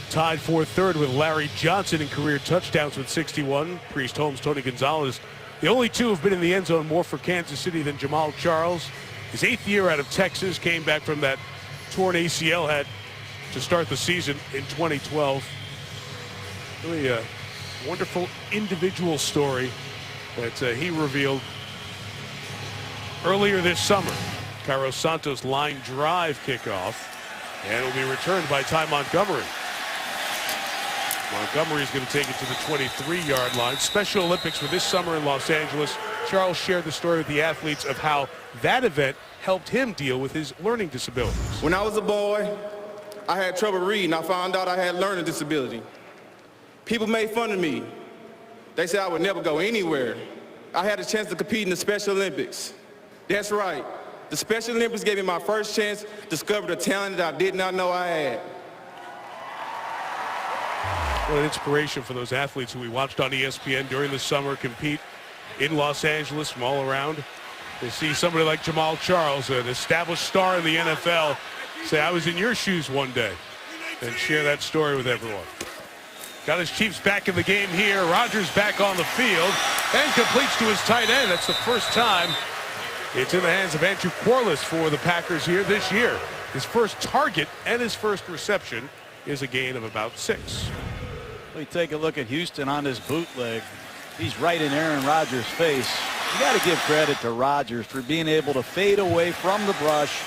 tied for 3rd with Larry Johnson in career touchdowns with 61. Priest Holmes, Tony Gonzalez. The only 2 have been in the end zone more for Kansas City than Jamal Charles. His 8th year out of Texas, came back from that torn ACL, had to start the season in 2012. Really a wonderful individual story that he revealed earlier this summer. Carlos Santos line drive kickoff, and it will be returned by Ty Montgomery. Montgomery is going to take it to the 23-yard line. Special Olympics for this summer in Los Angeles. Charles shared the story with the athletes of how that event helped him deal with his learning disabilities. When I was a boy, I had trouble reading. I found out I had learning disability. People made fun of me. They said I would never go anywhere. I had a chance to compete in the Special Olympics. That's right. The Special Olympics gave me my first chance to discover the talent that I did not know I had. What an inspiration for those athletes who we watched on ESPN during the summer compete in Los Angeles from all around. They see somebody like Jamal Charles, an established star in the NFL, say, I was in your shoes one day, and share that story with everyone. Got his Chiefs back in the game here. Rodgers back on the field and completes to his tight end. That's the first time it's in the hands of Andrew Quarless for the Packers here this year. His first target and his first reception is a gain of about 6. We take a look at Houston on this bootleg. He's right in Aaron Rodgers' face. You got to give credit to Rodgers for being able to fade away from the brush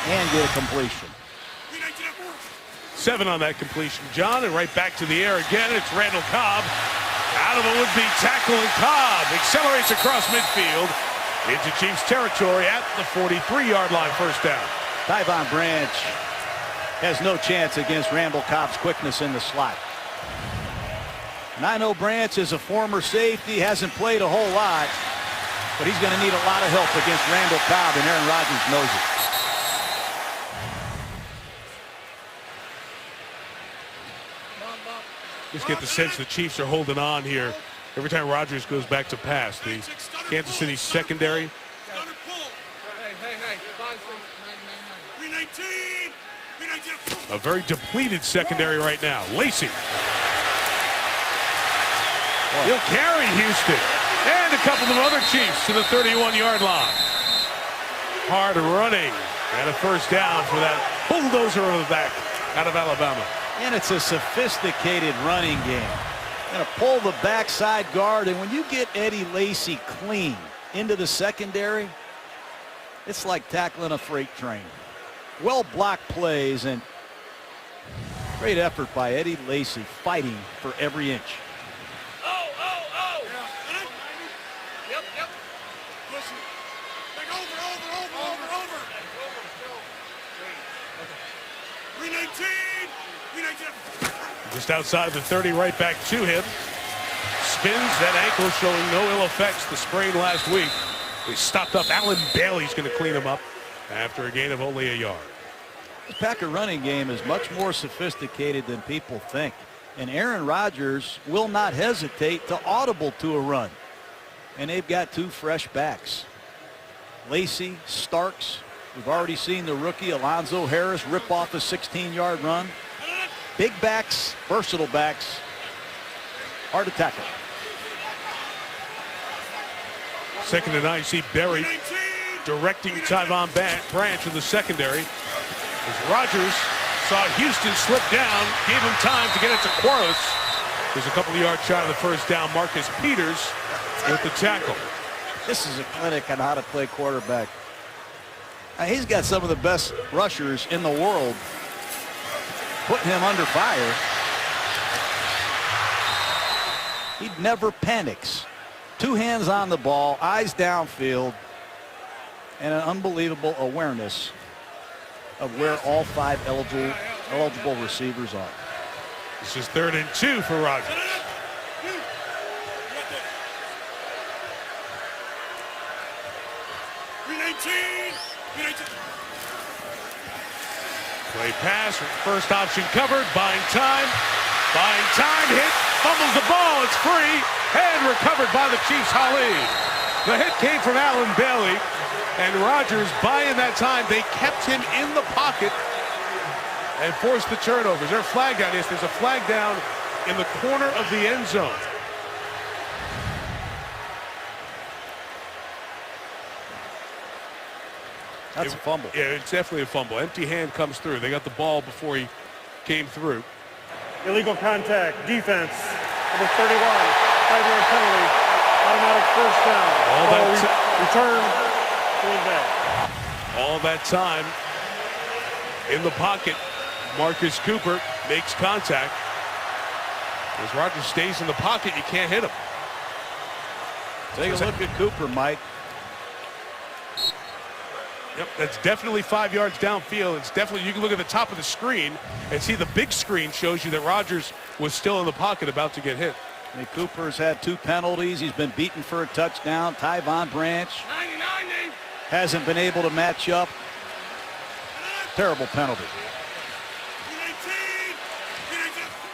and get a completion. 7 on that completion, John, and right back to the air again. It's Randall Cobb. Out of a would-be tackle, and Cobb accelerates across midfield into Chiefs territory at the 43-yard line. First down. Tyvon Branch has no chance against Randall Cobb's quickness in the slot. And I know Branch is a former safety, hasn't played a whole lot, but he's going to need a lot of help against Randall Cobb, and Aaron Rodgers knows it. Just get the sense the Chiefs are holding on here every time Rodgers goes back to pass. The Kansas City secondary. A very depleted secondary right now. Lacey. He'll carry Houston and a couple of other Chiefs to the 31-yard line. Hard running and a first down for that bulldozer on the back out of Alabama. And it's a sophisticated running game. Going to pull the backside guard, and when you get Eddie Lacy clean into the secondary, it's like tackling a freight train. Well blocked plays and great effort by Eddie Lacy, fighting for every inch. Yep. Listen. Back over. 319. Just outside the 30, right back to him. Spins that ankle, showing no ill effects. The sprain last week. They stopped up. Alan Bailey's going to clean him up after a gain of only a yard. The Packer running game is much more sophisticated than people think. And Aaron Rodgers will not hesitate to audible to a run. And they've got two fresh backs. Lacy, Starks. We've already seen the rookie Alonzo Harris rip off a 16-yard run. Big backs, versatile backs. Hard to tackle. Second and 9, see Berry directing Tyvon Branch in the secondary. As Rodgers saw Houston slip down, gave him time to get it to Quarles. There's a couple of yards shy of the first down. Marcus Peters with the tackle. This is a clinic on how to play quarterback. He's got some of the best rushers in the world, putting him under fire. He never panics. Two hands on the ball, eyes downfield, and an unbelievable awareness of where all five eligible receivers are. This is 3rd and 2 for Rodgers. Play pass, first option covered, buying time, hit, fumbles the ball, it's free, and recovered by the Chiefs, Holly. The hit came from Alan Bailey, and Rodgers, buying that time, they kept him in the pocket and forced the turnovers. There's a flag down, yes, there's a flag down in the corner of the end zone. That's a fumble. Yeah, it's definitely a fumble. Empty hand comes through. They got the ball before he came through. Illegal contact, defense, number 31, 5-yard penalty, automatic first down. Return, Green Bay. All that time in the pocket, Marcus Cooper makes contact. As Rodgers stays in the pocket, you can't hit him. Take a look at Cooper, Mike. Yep, that's definitely 5 yards downfield. It's definitely, you can look at the top of the screen and see the big screen shows you that Rodgers was still in the pocket about to get hit. And Cooper's had 2 penalties. He's been beaten for a touchdown. Tyvon Branch hasn't been able to match up. Terrible penalty.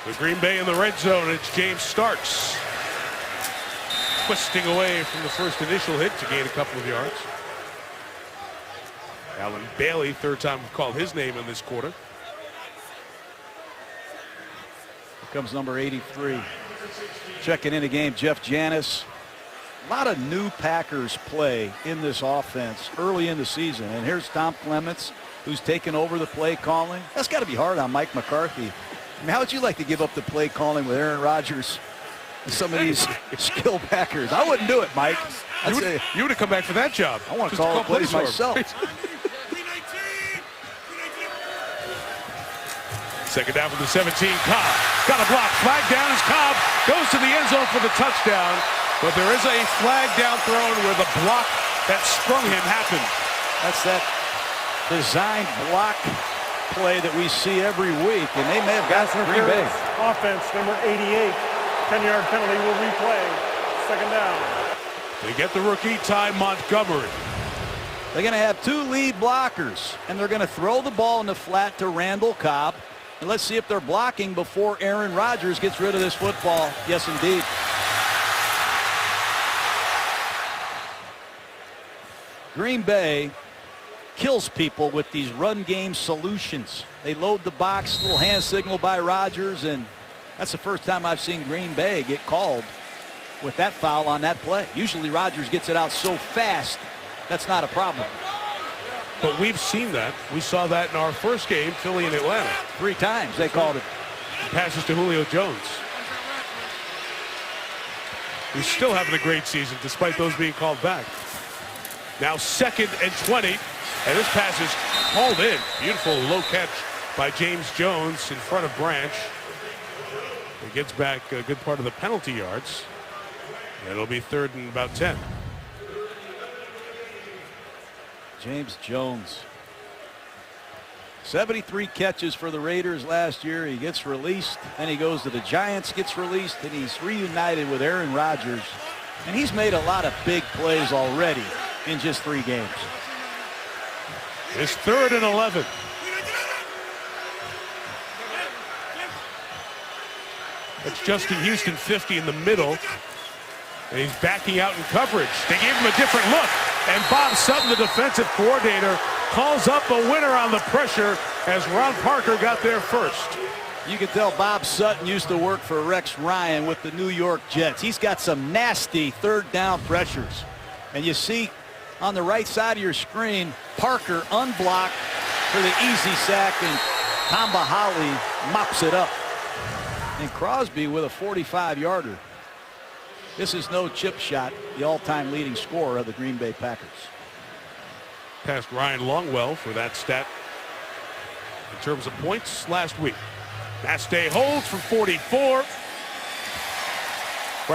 The Green Bay in the red zone, it's James Starks twisting away from the first initial hit to gain a couple of yards. Alan Bailey, third time we've called his name in this quarter. Here comes number 83. Checking in the game, Jeff Janis. A lot of new Packers play in this offense early in the season. And here's Tom Clements, who's taken over the play calling. That's got to be hard on Mike McCarthy. I mean, how would you like to give up the play calling with Aaron Rodgers and some of these skilled Packers? I wouldn't do it, Mike. You would have come back for that job. I want to call plays myself. Second down from the 17, Cobb. Got a block. Flag down as Cobb goes to the end zone for the touchdown. But there is a flag down thrown where the block that sprung him happened. That's that designed block play that we see every week. And they may have got Green Bay. Offense, number 88. 10-yard penalty will replay. Second down. They get the rookie, Ty Montgomery. They're going to have 2 lead blockers. And they're going to throw the ball in the flat to Randall Cobb. And let's see if they're blocking before Aaron Rodgers gets rid of this football. Yes, indeed. Green Bay kills people with these run game solutions. They load the box, little hand signal by Rodgers, and that's the first time I've seen Green Bay get called with that foul on that play. Usually Rodgers gets it out so fast, that's not a problem. But we've seen that. We saw that in our first game, Philly and Atlanta. 3 times they called it. Passes to Julio Jones. He's still having a great season despite those being called back. Now 2nd and 20, and this pass is hauled in. Beautiful low catch by James Jones in front of Branch. He gets back a good part of the penalty yards. And it'll be 3rd and about 10. James Jones. 73 catches for the Raiders last year. He gets released, then he goes to the Giants, gets released, and he's reunited with Aaron Rodgers. And he's made a lot of big plays already in just 3 games. It's 3rd and 11. That's Justin Houston, 50 in the middle. And he's backing out in coverage. They gave him a different look. And Bob Sutton, the defensive coordinator, calls up a winner on the pressure as Ron Parker got there first. You can tell Bob Sutton used to work for Rex Ryan with the New York Jets. He's got some nasty 3rd down pressures. And you see on the right side of your screen, Parker unblocked for the easy sack, and Tamba Hali mops it up. And Crosby with a 45-yarder. This is no chip shot, the all-time leading scorer of the Green Bay Packers. Passed Ryan Longwell for that stat in terms of points last week. Nastay holds from 44.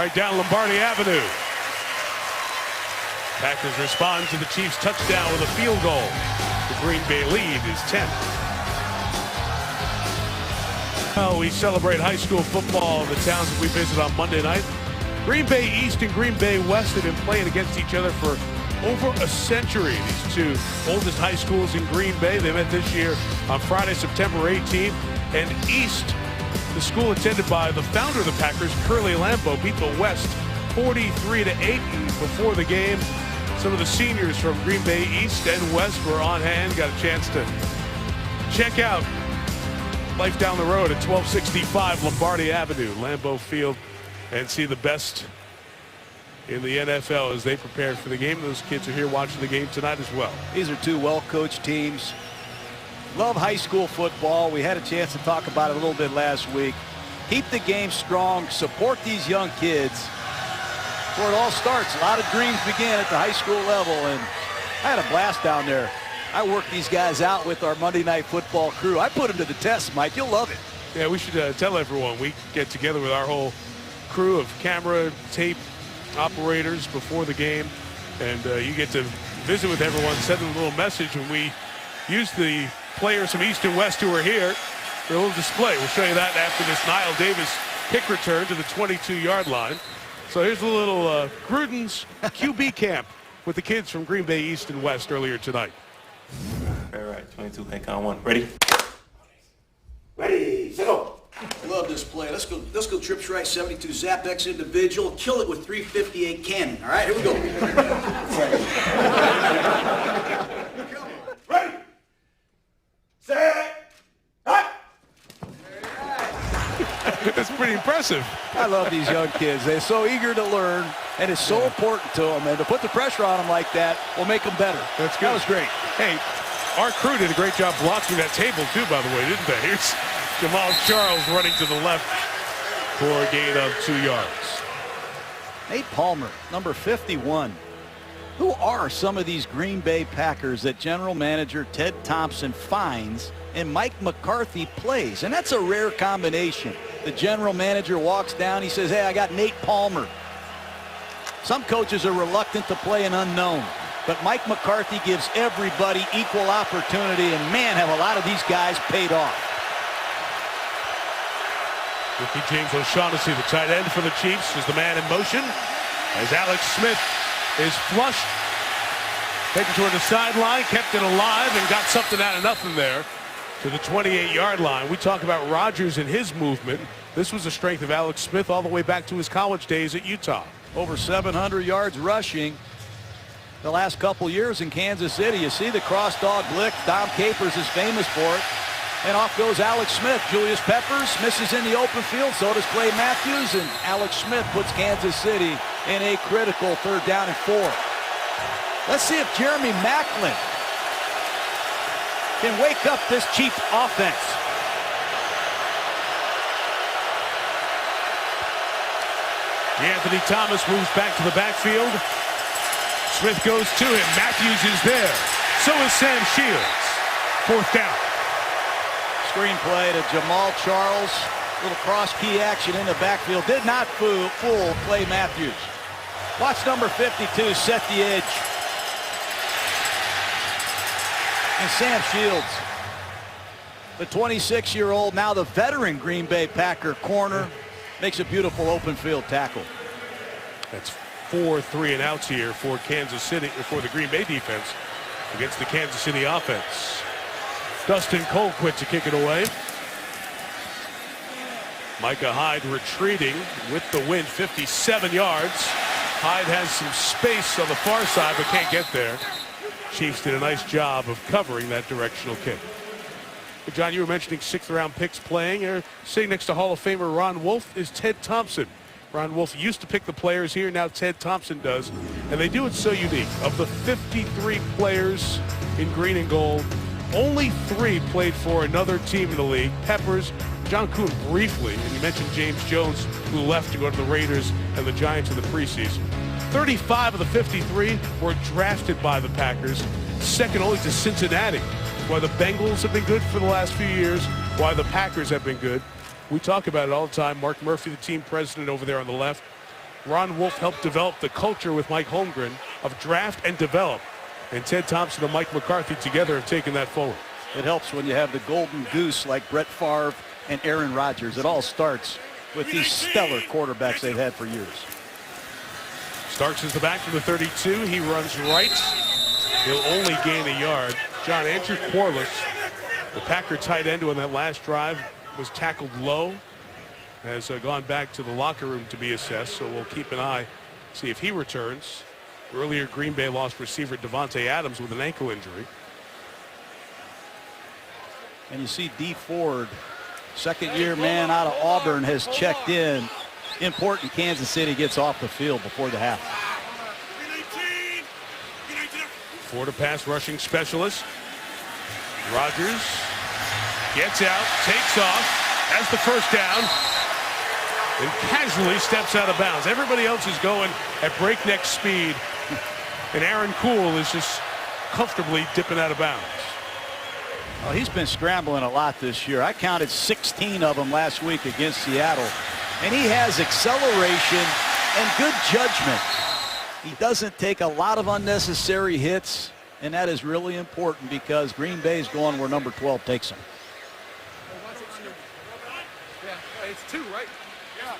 Right down Lombardi Avenue. Packers respond to the Chiefs' touchdown with a field goal. The Green Bay lead is 10. Well, we celebrate high school football in the towns that we visit on Monday night. Green Bay East and Green Bay West have been playing against each other for over a century. These 2 oldest high schools in Green Bay. They met this year on Friday, September 18th. And East, the school attended by the founder of the Packers, Curly Lambeau, beat the West 43-8. And before the game, some of the seniors from Green Bay East and West were on hand. Got a chance to check out life down the road at 1265 Lombardi Avenue, Lambeau Field, and see the best in the NFL as they prepare for the game. Those kids are here watching the game tonight as well. These are 2 well-coached teams. Love high school football. We had a chance to talk about it a little bit last week. Keep the game strong. Support these young kids. Where it all starts. A lot of dreams begin at the high school level, and I had a blast down there. I worked these guys out with our Monday Night Football crew. I put them to the test, Mike. You'll love it. Yeah, we should tell everyone. We get together with our whole crew of camera, tape operators before the game, and you get to visit with everyone, send them a little message, and we use the players from East and West who are here for a little display. We'll show you that after this Niall Davis kick return to the 22-yard line. So here's a little Gruden's QB camp with the kids from Green Bay East and West earlier tonight. All right, 22, hey, count 1. Ready? Ready, set go. Love this play. Let's go trips right 72 Zap X individual. Kill it with 358 cannon. All right, here we go. Ready, set, hot. That's pretty impressive. I love these young kids. They're so eager to learn, and it's so important to them. And to put the pressure on them like that will make them better. That's good. That was great. Hey, our crew did a great job blocking that table too, by the way, didn't they? Here's Jamal Charles running to the left for a gain of 2 yards. Nate Palmer, number 51. Who are some of these Green Bay Packers that general manager Ted Thompson finds and Mike McCarthy plays? And that's a rare combination. The general manager walks down, he says, hey, I got Nate Palmer. Some coaches are reluctant to play an unknown, but Mike McCarthy gives everybody equal opportunity, and man, have a lot of these guys paid off. Ricky James O'Shaughnessy, the tight end for the Chiefs, is the man in motion as Alex Smith is flushed, taken toward the sideline, kept it alive, and got something out of nothing there to the 28-yard line. We talk about Rodgers and his movement. This was the strength of Alex Smith all the way back to his college days at Utah. Over 700 yards rushing the last couple years in Kansas City. You see the cross dog blitz. Dom Capers is famous for it. And off goes Alex Smith. Julius Peppers misses in the open field. So does Clay Matthews. And Alex Smith puts Kansas City in a critical 3rd down and 4. Let's see if Jeremy Maclin can wake up this Chief offense. Anthony Thomas moves back to the backfield. Smith goes to him. Matthews is there. So is Sam Shields. 4th down. Screenplay to Jamal Charles. Little cross key action in the backfield. Did not fool Clay Matthews. Watch number 52 set the edge. And Sam Shields, the 26-year-old, now the veteran Green Bay Packer corner, makes a beautiful open field tackle. That's 4 3-and-outs here for Kansas City, for the Green Bay defense against the Kansas City offense. Dustin Colquitt to kick it away. Micah Hyde retreating with the wind, 57 yards. Hyde has some space on the far side but can't get there. Chiefs did a nice job of covering that directional kick. But John, you were mentioning 6th-round picks playing. Sitting next to Hall of Famer Ron Wolf is Ted Thompson. Ron Wolf used to pick the players here. Now Ted Thompson does. And they do it so unique. Of the 53 players in green and gold, only 3 played for another team in the league. Peppers, John Kuhn briefly, and you mentioned James Jones, who left to go to the Raiders and the Giants in the preseason. 35 of the 53 were drafted by the Packers, second only to Cincinnati. Why the Bengals have been good for the last few years, why the Packers have been good. We talk about it all the time. Mark Murphy, the team president over there on the left. Ron Wolf helped develop the culture with Mike Holmgren of draft and develop. And Ted Thompson and Mike McCarthy together have taken that forward. It helps when you have the golden goose like Brett Favre and Aaron Rodgers. It all starts with these stellar quarterbacks they've had for years. Starks is the back from the 32. He runs right. He'll only gain a yard. John, Andrew Quarles, the Packer tight end who on that last drive was tackled low, has gone back to the locker room to be assessed. So we'll keep an eye, see if he returns. Earlier, Green Bay lost receiver Devontae Adams with an ankle injury. And you see Dee Ford, second-year man out of Auburn, has checked in. Important Kansas City gets off the field before the half. Ford, a pass rushing specialist. Rodgers gets out, takes off, has the 1st down, and casually steps out of bounds. Everybody else is going at breakneck speed, and Aaron Cool is just comfortably dipping out of bounds. Well, he's been scrambling a lot this year. I counted 16 of them last week against Seattle. And he has acceleration and good judgment. He doesn't take a lot of unnecessary hits, and that is really important because Green Bay is going where number 12 takes him. Yeah, it's 2, right? Yeah.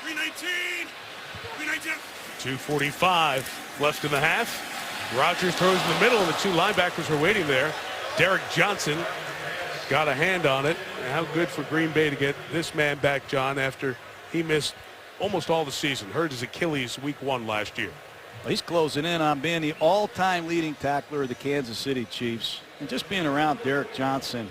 319. 319. 2:45 left in the half. Rodgers throws in the middle, and the 2 linebackers are waiting there. Derek Johnson got a hand on it. And how good for Green Bay to get this man back, John, after he missed almost all the season. Hurt his Achilles week 1 last year. Well, he's closing in on being the all-time leading tackler of the Kansas City Chiefs. And just being around Derek Johnson,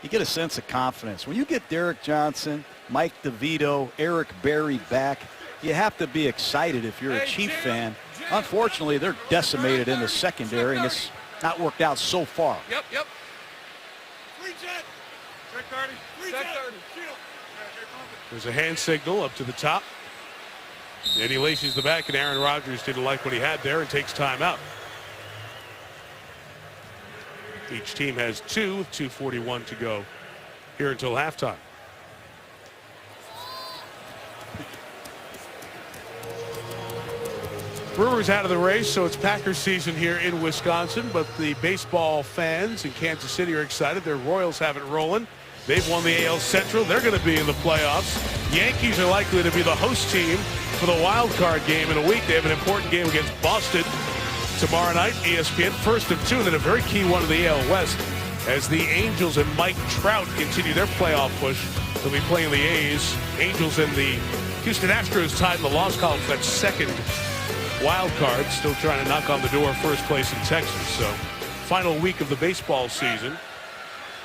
you get a sense of confidence. When you get Derek Johnson, Mike DeVito, Eric Berry back, you have to be excited if you're a Chief fan. Unfortunately, they're decimated in the secondary, and it's not worked out so far. Yep. Check 30. Check 30. There's a hand signal up to the top. And he laces the back, and Aaron Rodgers didn't like what he had there and takes time out. Each team has 2 with 2:41 to go here until halftime. Brewers out of the race, so it's Packers season here in Wisconsin, but the baseball fans in Kansas City are excited. Their Royals have it rolling. They've won the AL Central. They're going to be in the playoffs. Yankees are likely to be the host team for the wild card game in a week. They have an important game against Boston tomorrow night. ESPN, first of 2, and then a very key one in the AL West as the Angels and Mike Trout continue their playoff push. They'll be playing the A's. Angels and the Houston Astros tied in the loss column for that second wild card, still trying to knock on the door first place in Texas. So final week of the baseball season.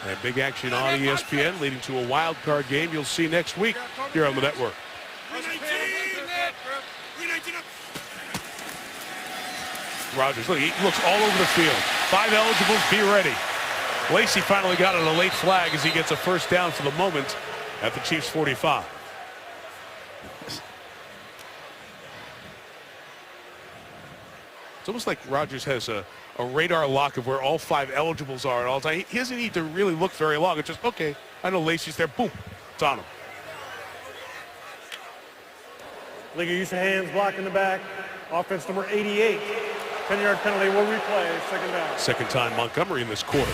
And big action on ESPN leading to a wild card game you'll see next week here on the network. Rogers, look, he looks all over the field. 5 eligibles, be ready. Lacy finally got on a late flag as he gets a first down for the moment at the Chiefs' 45. It's almost like Rogers has a radar lock of where all 5 eligibles are at all time. He doesn't need to really look very long. It's just, okay, I know Lacy's there. Boom, it's on him. League of use of hands, block in the back. Offense number 88. 10-yard penalty will replay, second down. Second time Montgomery in this quarter.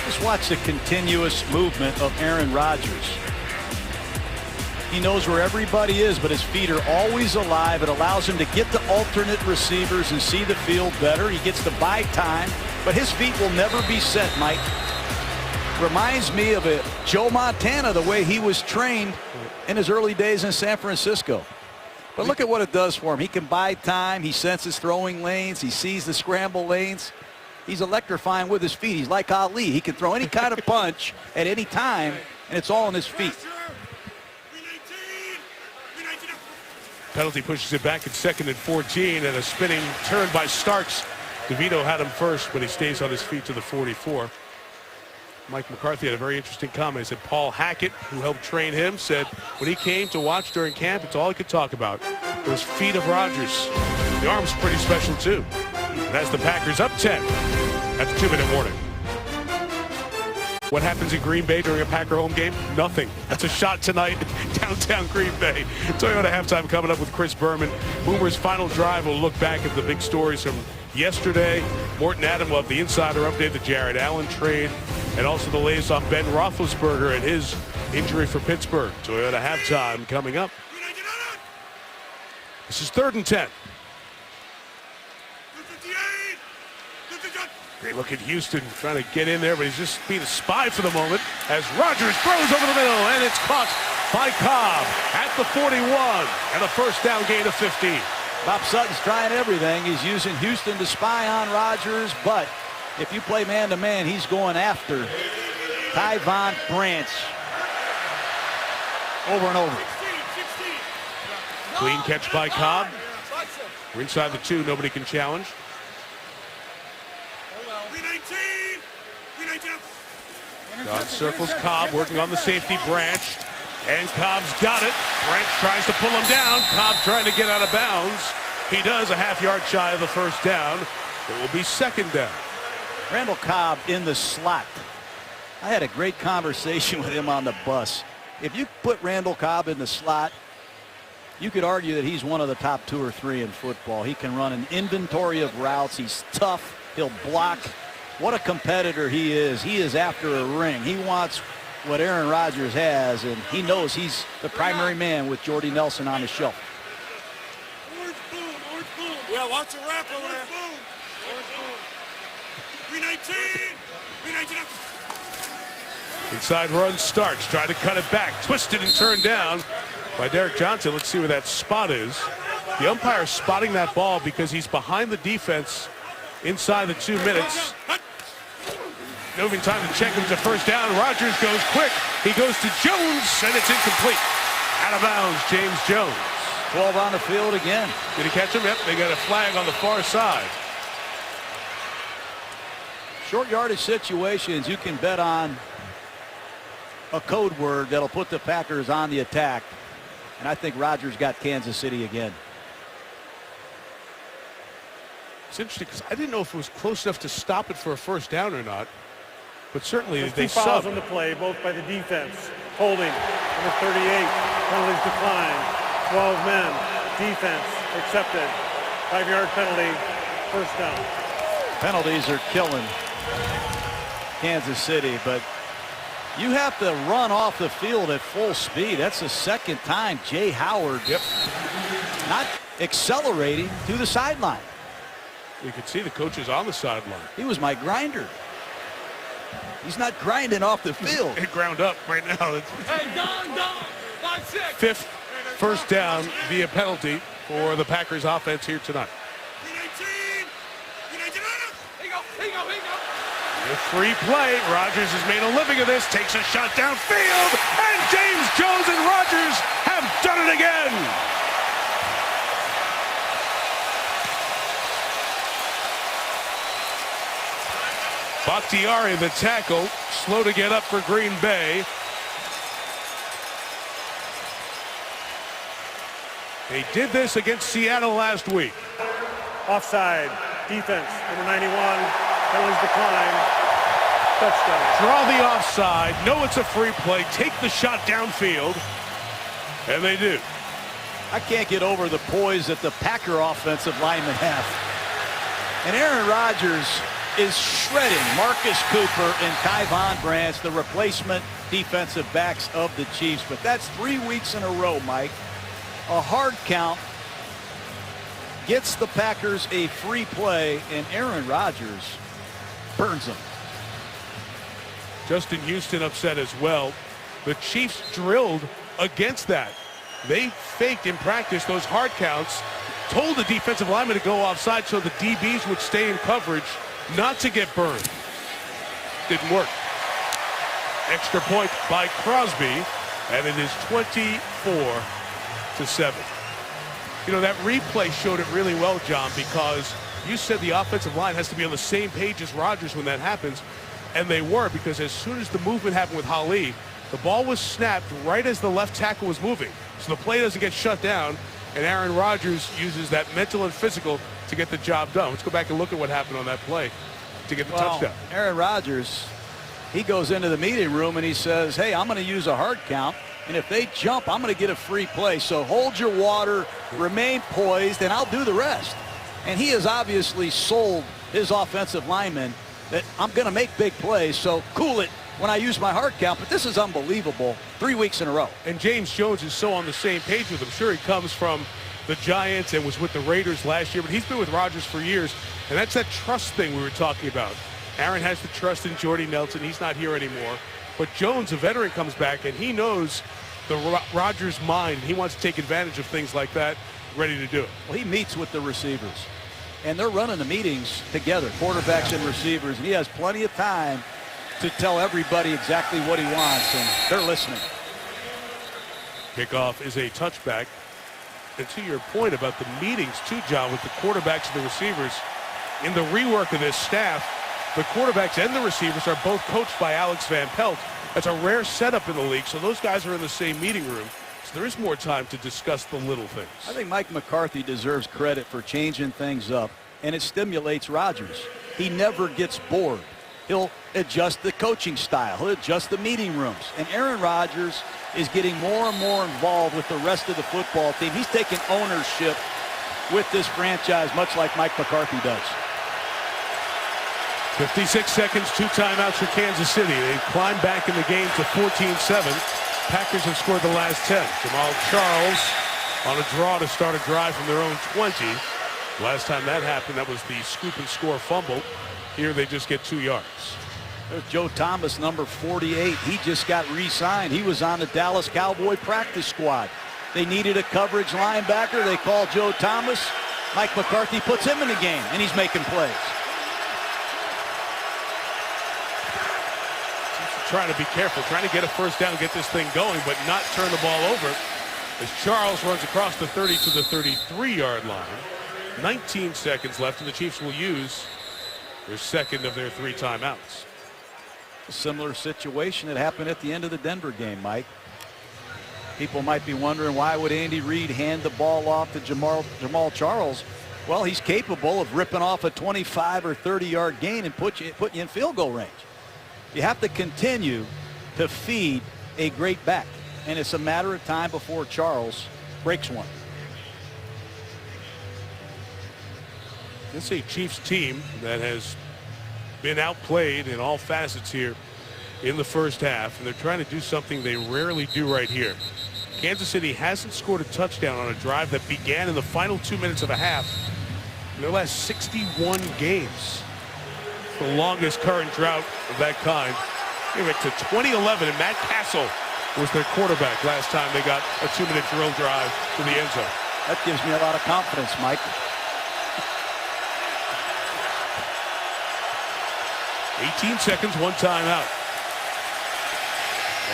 Just watch the continuous movement of Aaron Rodgers. He knows where everybody is, but his feet are always alive. It allows him to get to alternate receivers and see the field better. He gets to buy time, but his feet will never be set, Mike. Reminds me of a Joe Montana, the way he was trained in his early days in San Francisco. But look at what it does for him. He can buy time. He senses throwing lanes. He sees the scramble lanes. He's electrifying with his feet. He's like Ali. He can throw any kind of punch at any time, and it's all in his feet. Penalty pushes it back at 2nd and 14, and a spinning turn by Starks. DeVito had him first, but he stays on his feet to the 44. Mike McCarthy had a very interesting comment. He said Paul Hackett, who helped train him, said when he came to watch during camp, it's all he could talk about. Those feet of Rodgers. The arm's pretty special, too. And as the Packers up 10 at the 2-minute warning. What happens in Green Bay during a Packer home game? Nothing. That's a shot tonight, downtown Green Bay. Toyota halftime coming up with Chris Berman. Boomer's final drive will look back at the big stories from yesterday. Morton Adam will have the insider update, the Jared Allen trade, and also the latest on Ben Roethlisberger and his injury for Pittsburgh. Toyota halftime coming up. This is 3rd and 10. Great look at Houston trying to get in there, but he's just being a spy for the moment as Rodgers throws over the middle, and it's caught by Cobb at the 41, and a first down gain of 15. Bob Sutton's trying everything. He's using Houston to spy on Rodgers, but if you play man-to-man, he's going after Tyvon Branch over and over. Clean catch by Cobb. We're inside the 2, nobody can challenge. God circles Cobb, working on the safety. Branch, and Cobb's got it. Branch tries to pull him down. Cobb trying to get out of bounds. He does, a half-yard shy of the first down. It will be 2nd down. Randall Cobb in the slot. I had a great conversation with him on the bus. If you put Randall Cobb in the slot, you could argue that he's one of the top 2 or 3 in football. He can run an inventory of routes. He's tough. He'll block. What a competitor he is. He is after a ring. He wants what Aaron Rodgers has, and he knows he's the primary man with Jordy Nelson on his shelf. Orange boom. Yeah, watch the wrap over there. Orange boom. 319. 319. Inside run Starks, trying to cut it back. Twisted and turned down by Derek Johnson. Let's see where that spot is. The umpire spotting that ball because he's behind the defense inside the 2 minutes. Moving time to check him to first down. Rodgers goes quick. He goes to Jones, and it's incomplete. Out of bounds, James Jones. 12 on the field again. Did he catch him? Yep, they got a flag on the far side. Short yardage situations, you can bet on a code word that'll put the Packers on the attack. And I think Rodgers got Kansas City again. It's interesting because I didn't know if it was close enough to stop it for a first down or not. But certainly There's they 2 fouls subbed. on the play, both by the defense. Holding, number 38. Penalties declined. 12 men. Defense accepted. 5-yard penalty. First down. Penalties are killing Kansas City, but you have to run off the field at full speed. That's the 2nd time Jay Howard not accelerating to the sideline. You can see the coaches on the sideline. He was my grinder. He's not grinding off the field. It ground up right now. Hey, Don. 5-6. 5th first down via penalty for the Packers offense here tonight. 319. 319. Here you go. The free play. Rodgers has made a living of this. Takes a shot downfield. And James Jones and Rodgers have done it again. Bakhtiari, the tackle, slow to get up for Green Bay. They did this against Seattle last week. Offside. Defense. Number 91. Penalties decline. Touchdown. Draw the offside. Know it's a free play. Take the shot downfield. And they do. I can't get over the poise that the Packer offensive linemen have. And Aaron Rodgers is shredding Marcus Cooper and Kai Von Branch, the replacement defensive backs of the Chiefs. But that's 3 weeks in a row, Mike. A hard count gets the Packers a free play, and Aaron Rodgers burns them. Justin Houston upset as well. The Chiefs drilled against that. They faked in practice those hard counts, told the defensive lineman to go offside so the DBs would stay in coverage, not to get burned. Didn't work. Extra point by Crosby, and it is 24-7. You know, that replay showed it really well, John, because you said the offensive line has to be on the same page as Rodgers when that happens, and they were, because as soon as the movement happened with Ali, the ball was snapped right as the left tackle was moving. So the play doesn't get shut down, and Aaron Rodgers uses that mental and physical to get the job done. Let's go back and look at what happened on that play to get the touchdown. Aaron Rodgers, he goes into the meeting room and he says, hey, I'm going to use a hard count, and if they jump, I'm going to get a free play. So hold your water, remain poised, and I'll do the rest. And he has obviously sold his offensive linemen that I'm going to make big plays, so cool it when I use my hard count. But this is unbelievable. 3 weeks in a row. And James Jones is so on the same page with him. Sure, he comes from the Giants and was with the Raiders last year, but he's been with Rodgers for years, and that's that trust thing we were talking about. Aaron has the trust in Jordy Nelson. He's not here anymore. But Jones, a veteran, comes back, and he knows the Rodgers mind. He wants to take advantage of things like that, ready to do it. Well, he meets with the receivers, and they're running the meetings together, quarterbacks and receivers, and he has plenty of time to tell everybody exactly what he wants, and they're listening. Kickoff is a touchback. And to your point about the meetings, too, John, with the quarterbacks and the receivers, in the rework of this staff, the quarterbacks and the receivers are both coached by Alex Van Pelt. That's a rare setup in the league, so those guys are in the same meeting room. So there is more time to discuss the little things. I think Mike McCarthy deserves credit for changing things up, and it stimulates Rodgers. He never gets bored. He'll adjust the coaching style. He'll adjust the meeting rooms. And Aaron Rodgers is getting more and more involved with the rest of the football team. He's taking ownership with this franchise, much like Mike McCarthy does. 56 seconds, 2 timeouts for Kansas City. They climb back in the game to 14-7. Packers have scored the last 10. Jamal Charles on a draw to start a drive from their own 20. Last time that happened, that was the scoop and score fumble. Here they just get 2 yards. There's Joe Thomas, number 48. He just got re-signed. He was on the Dallas Cowboy practice squad. They needed a coverage linebacker. They called Joe Thomas. Mike McCarthy puts him in the game, and he's making plays. Trying to be careful, trying to get a first down, get this thing going, but not turn the ball over as Charles runs across the 30 to the 33-yard line. 19 seconds left, and the Chiefs will use their second of their 3 timeouts. A similar situation that happened at the end of the Denver game, Mike. People might be wondering, why would Andy Reid hand the ball off to Jamal Charles? Well, he's capable of ripping off a 25 or 30-yard gain and put you in field goal range. You have to continue to feed a great back, and it's a matter of time before Charles breaks one. It's a Chiefs team that has been outplayed in all facets here in the first half, and they're trying to do something they rarely do right here. Kansas City hasn't scored a touchdown on a drive that began in the final 2 minutes of a half in their last 61 games. The longest current drought of that kind. Give it to 2011, and Matt Castle was their quarterback last time they got a 2-minute drill drive to the end zone. That gives me a lot of confidence, Mike. 18 seconds, one timeout.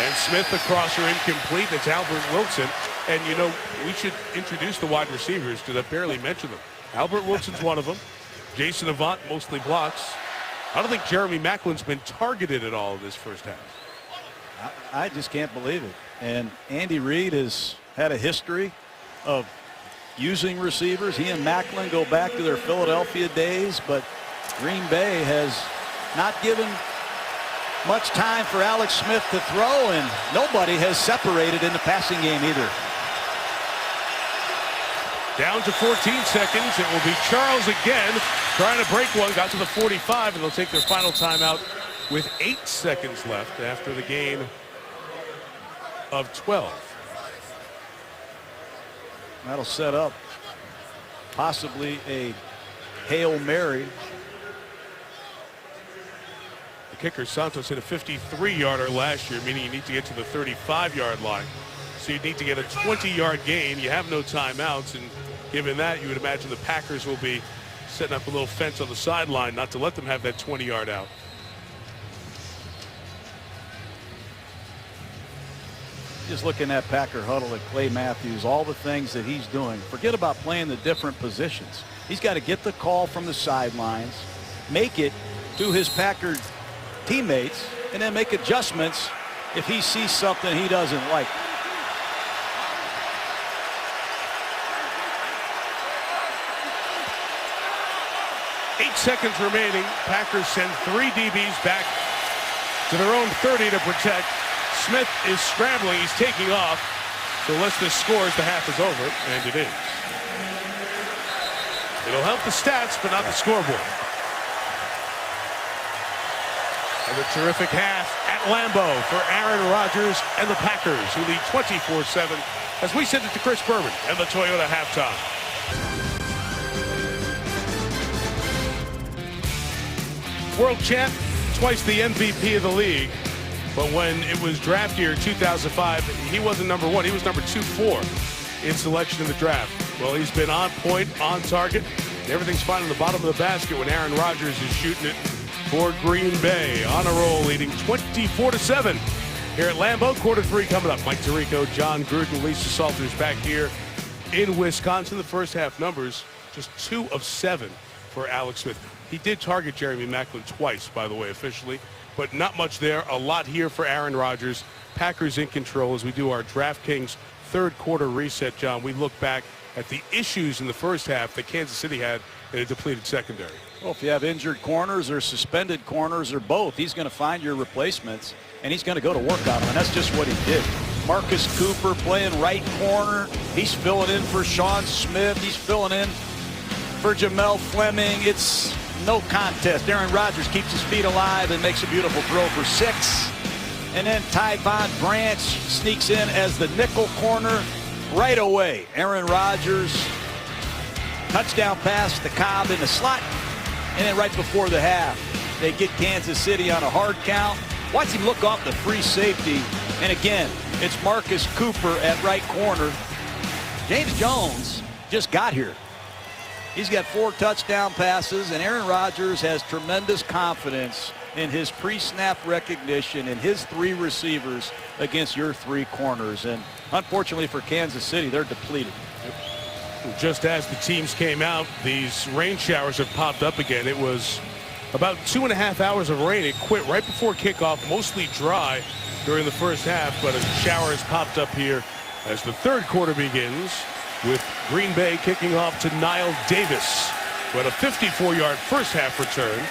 And Smith, the crosser, incomplete. That's Albert Wilson. And, you know, we should introduce the wide receivers because I barely mentioned them. Albert Wilson's one of them. Jason Avant mostly blocks. I don't think Jeremy Maclin's been targeted at all in this first half. I just can't believe it. And Andy Reid has had a history of using receivers. He and Maclin go back to their Philadelphia days, but Green Bay has not given much time for Alex Smith to throw, and nobody has separated in the passing game either. Down to 14 seconds. It will be Charles again trying to break one. Got to the 45, and they'll take their final timeout with 8 seconds left after the gain of 12. That'll set up possibly a Hail Mary. The kicker, Santos, hit a 53-yarder last year, meaning you need to get to the 35-yard line. So you need to get a 20-yard gain. You have no timeouts, and given that, you would imagine the Packers will be setting up a little fence on the sideline not to let them have that 20-yard out. Just looking at Packer huddle at Clay Matthews, all the things that he's doing. Forget about playing the different positions. He's got to get the call from the sidelines, make it to his Packer teammates, and then make adjustments if he sees something he doesn't like. Eight seconds remaining. Packers send 3 DBs back to their own 30 to protect. Smith is scrambling. He's taking off. So unless this scores, the half is over, and it is. It'll help the stats, but not the scoreboard. And a terrific half at Lambeau for Aaron Rodgers and the Packers, who lead 24-7 as we send it to Chris Berman and the Toyota halftime. World champ, twice the MVP of the league. But when it was draft year 2005, he wasn't number 1. He was number 2-4 in selection in the draft. Well, he's been on point, on target. Everything's fine on the bottom of the basket when Aaron Rodgers is shooting it for Green Bay. On a roll, leading 24-7 here at Lambeau. Quarter 3 coming up. Mike Tirico, John Gruden, Lisa Salters back here in Wisconsin. The first half numbers, just 2 of 7 for Alex Smith. He did target Jeremy Maclin twice, by the way, officially. But not much there. A lot here for Aaron Rodgers. Packers in control as we do our DraftKings third quarter reset, John. We look back at the issues in the first half that Kansas City had in a depleted secondary. Well, if you have injured corners or suspended corners or both, he's going to find your replacements, and he's going to go to work on them, and that's just what he did. Marcus Cooper playing right corner. He's filling in for Sean Smith. He's filling in for Jamel Fleming. It's no contest. Aaron Rodgers keeps his feet alive and makes a beautiful throw for 6. And then Tyvon Branch sneaks in as the nickel corner right away. Aaron Rodgers, touchdown pass to Cobb in the slot. And then right before the half, they get Kansas City on a hard count. Watch him look off the free safety. And again, it's Marcus Cooper at right corner. James Jones just got here. He's got 4 touchdown passes, and Aaron Rodgers has tremendous confidence in his pre-snap recognition and his 3 receivers against your 3 corners. And unfortunately for Kansas City, they're depleted. Just as the teams came out, these rain showers have popped up again. It was about 2.5 hours of rain. It quit right before kickoff, mostly dry during the first half, but a shower has popped up here as the third quarter begins, with Green Bay kicking off to Niall Davis, who had a 54-yard first half return.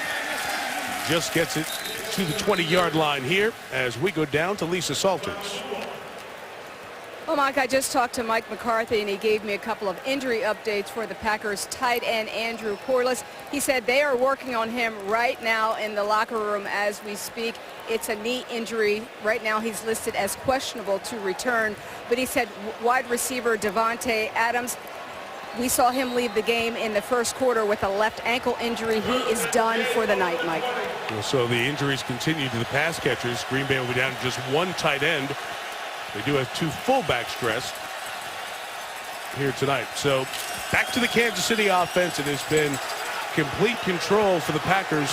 Just gets it to the 20-yard line here as we go down to Lisa Salters. Well, Mike, I just talked to Mike McCarthy, and he gave me a couple of injury updates for the Packers tight end Andrew Corliss. He said they are working on him right now in the locker room as we speak. It's a knee injury. Right now he's listed as questionable to return. But he said wide receiver Davante Adams, we saw him leave the game in the first quarter with a left ankle injury. He is done for the night, Mike. Well, so the injuries continue to the pass catchers. Green Bay will be down to just 1 tight end. They do have 2 fullbacks dressed here tonight. So back to the Kansas City offense. It has been complete control for the Packers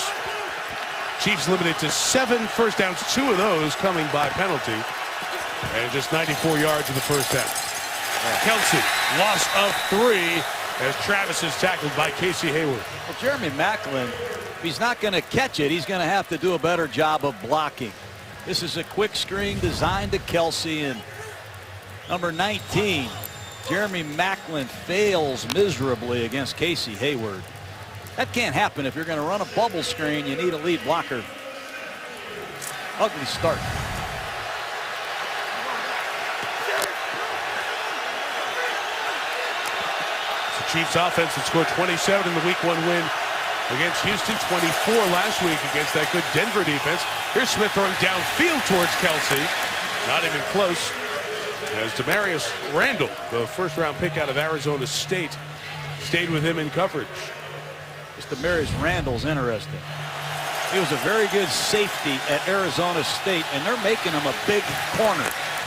Chiefs limited to 7 first downs, 2 of those coming by penalty, and just 94 yards in the first half. Kelsey, loss of 3 as Travis is tackled by Casey Hayward. Well, Jeremy Maclin, if he's not going to catch it, he's going to have to do a better job of blocking. This is a quick screen designed to Kelsey, and number 19, Jeremy Maclin, fails miserably against Casey Hayward. That can't happen. If you're going to run a bubble screen, you need a lead blocker. Ugly start. The Chiefs offense had scored 27 in the Week 1 win against Houston, 24 last week against that good Denver defense. Here's Smith throwing downfield towards Kelsey. Not even close. As Demarius Randall, the first-round pick out of Arizona State, stayed with him in coverage. This Demarius Randall's interesting. He was a very good safety at Arizona State, and they're making him a big corner.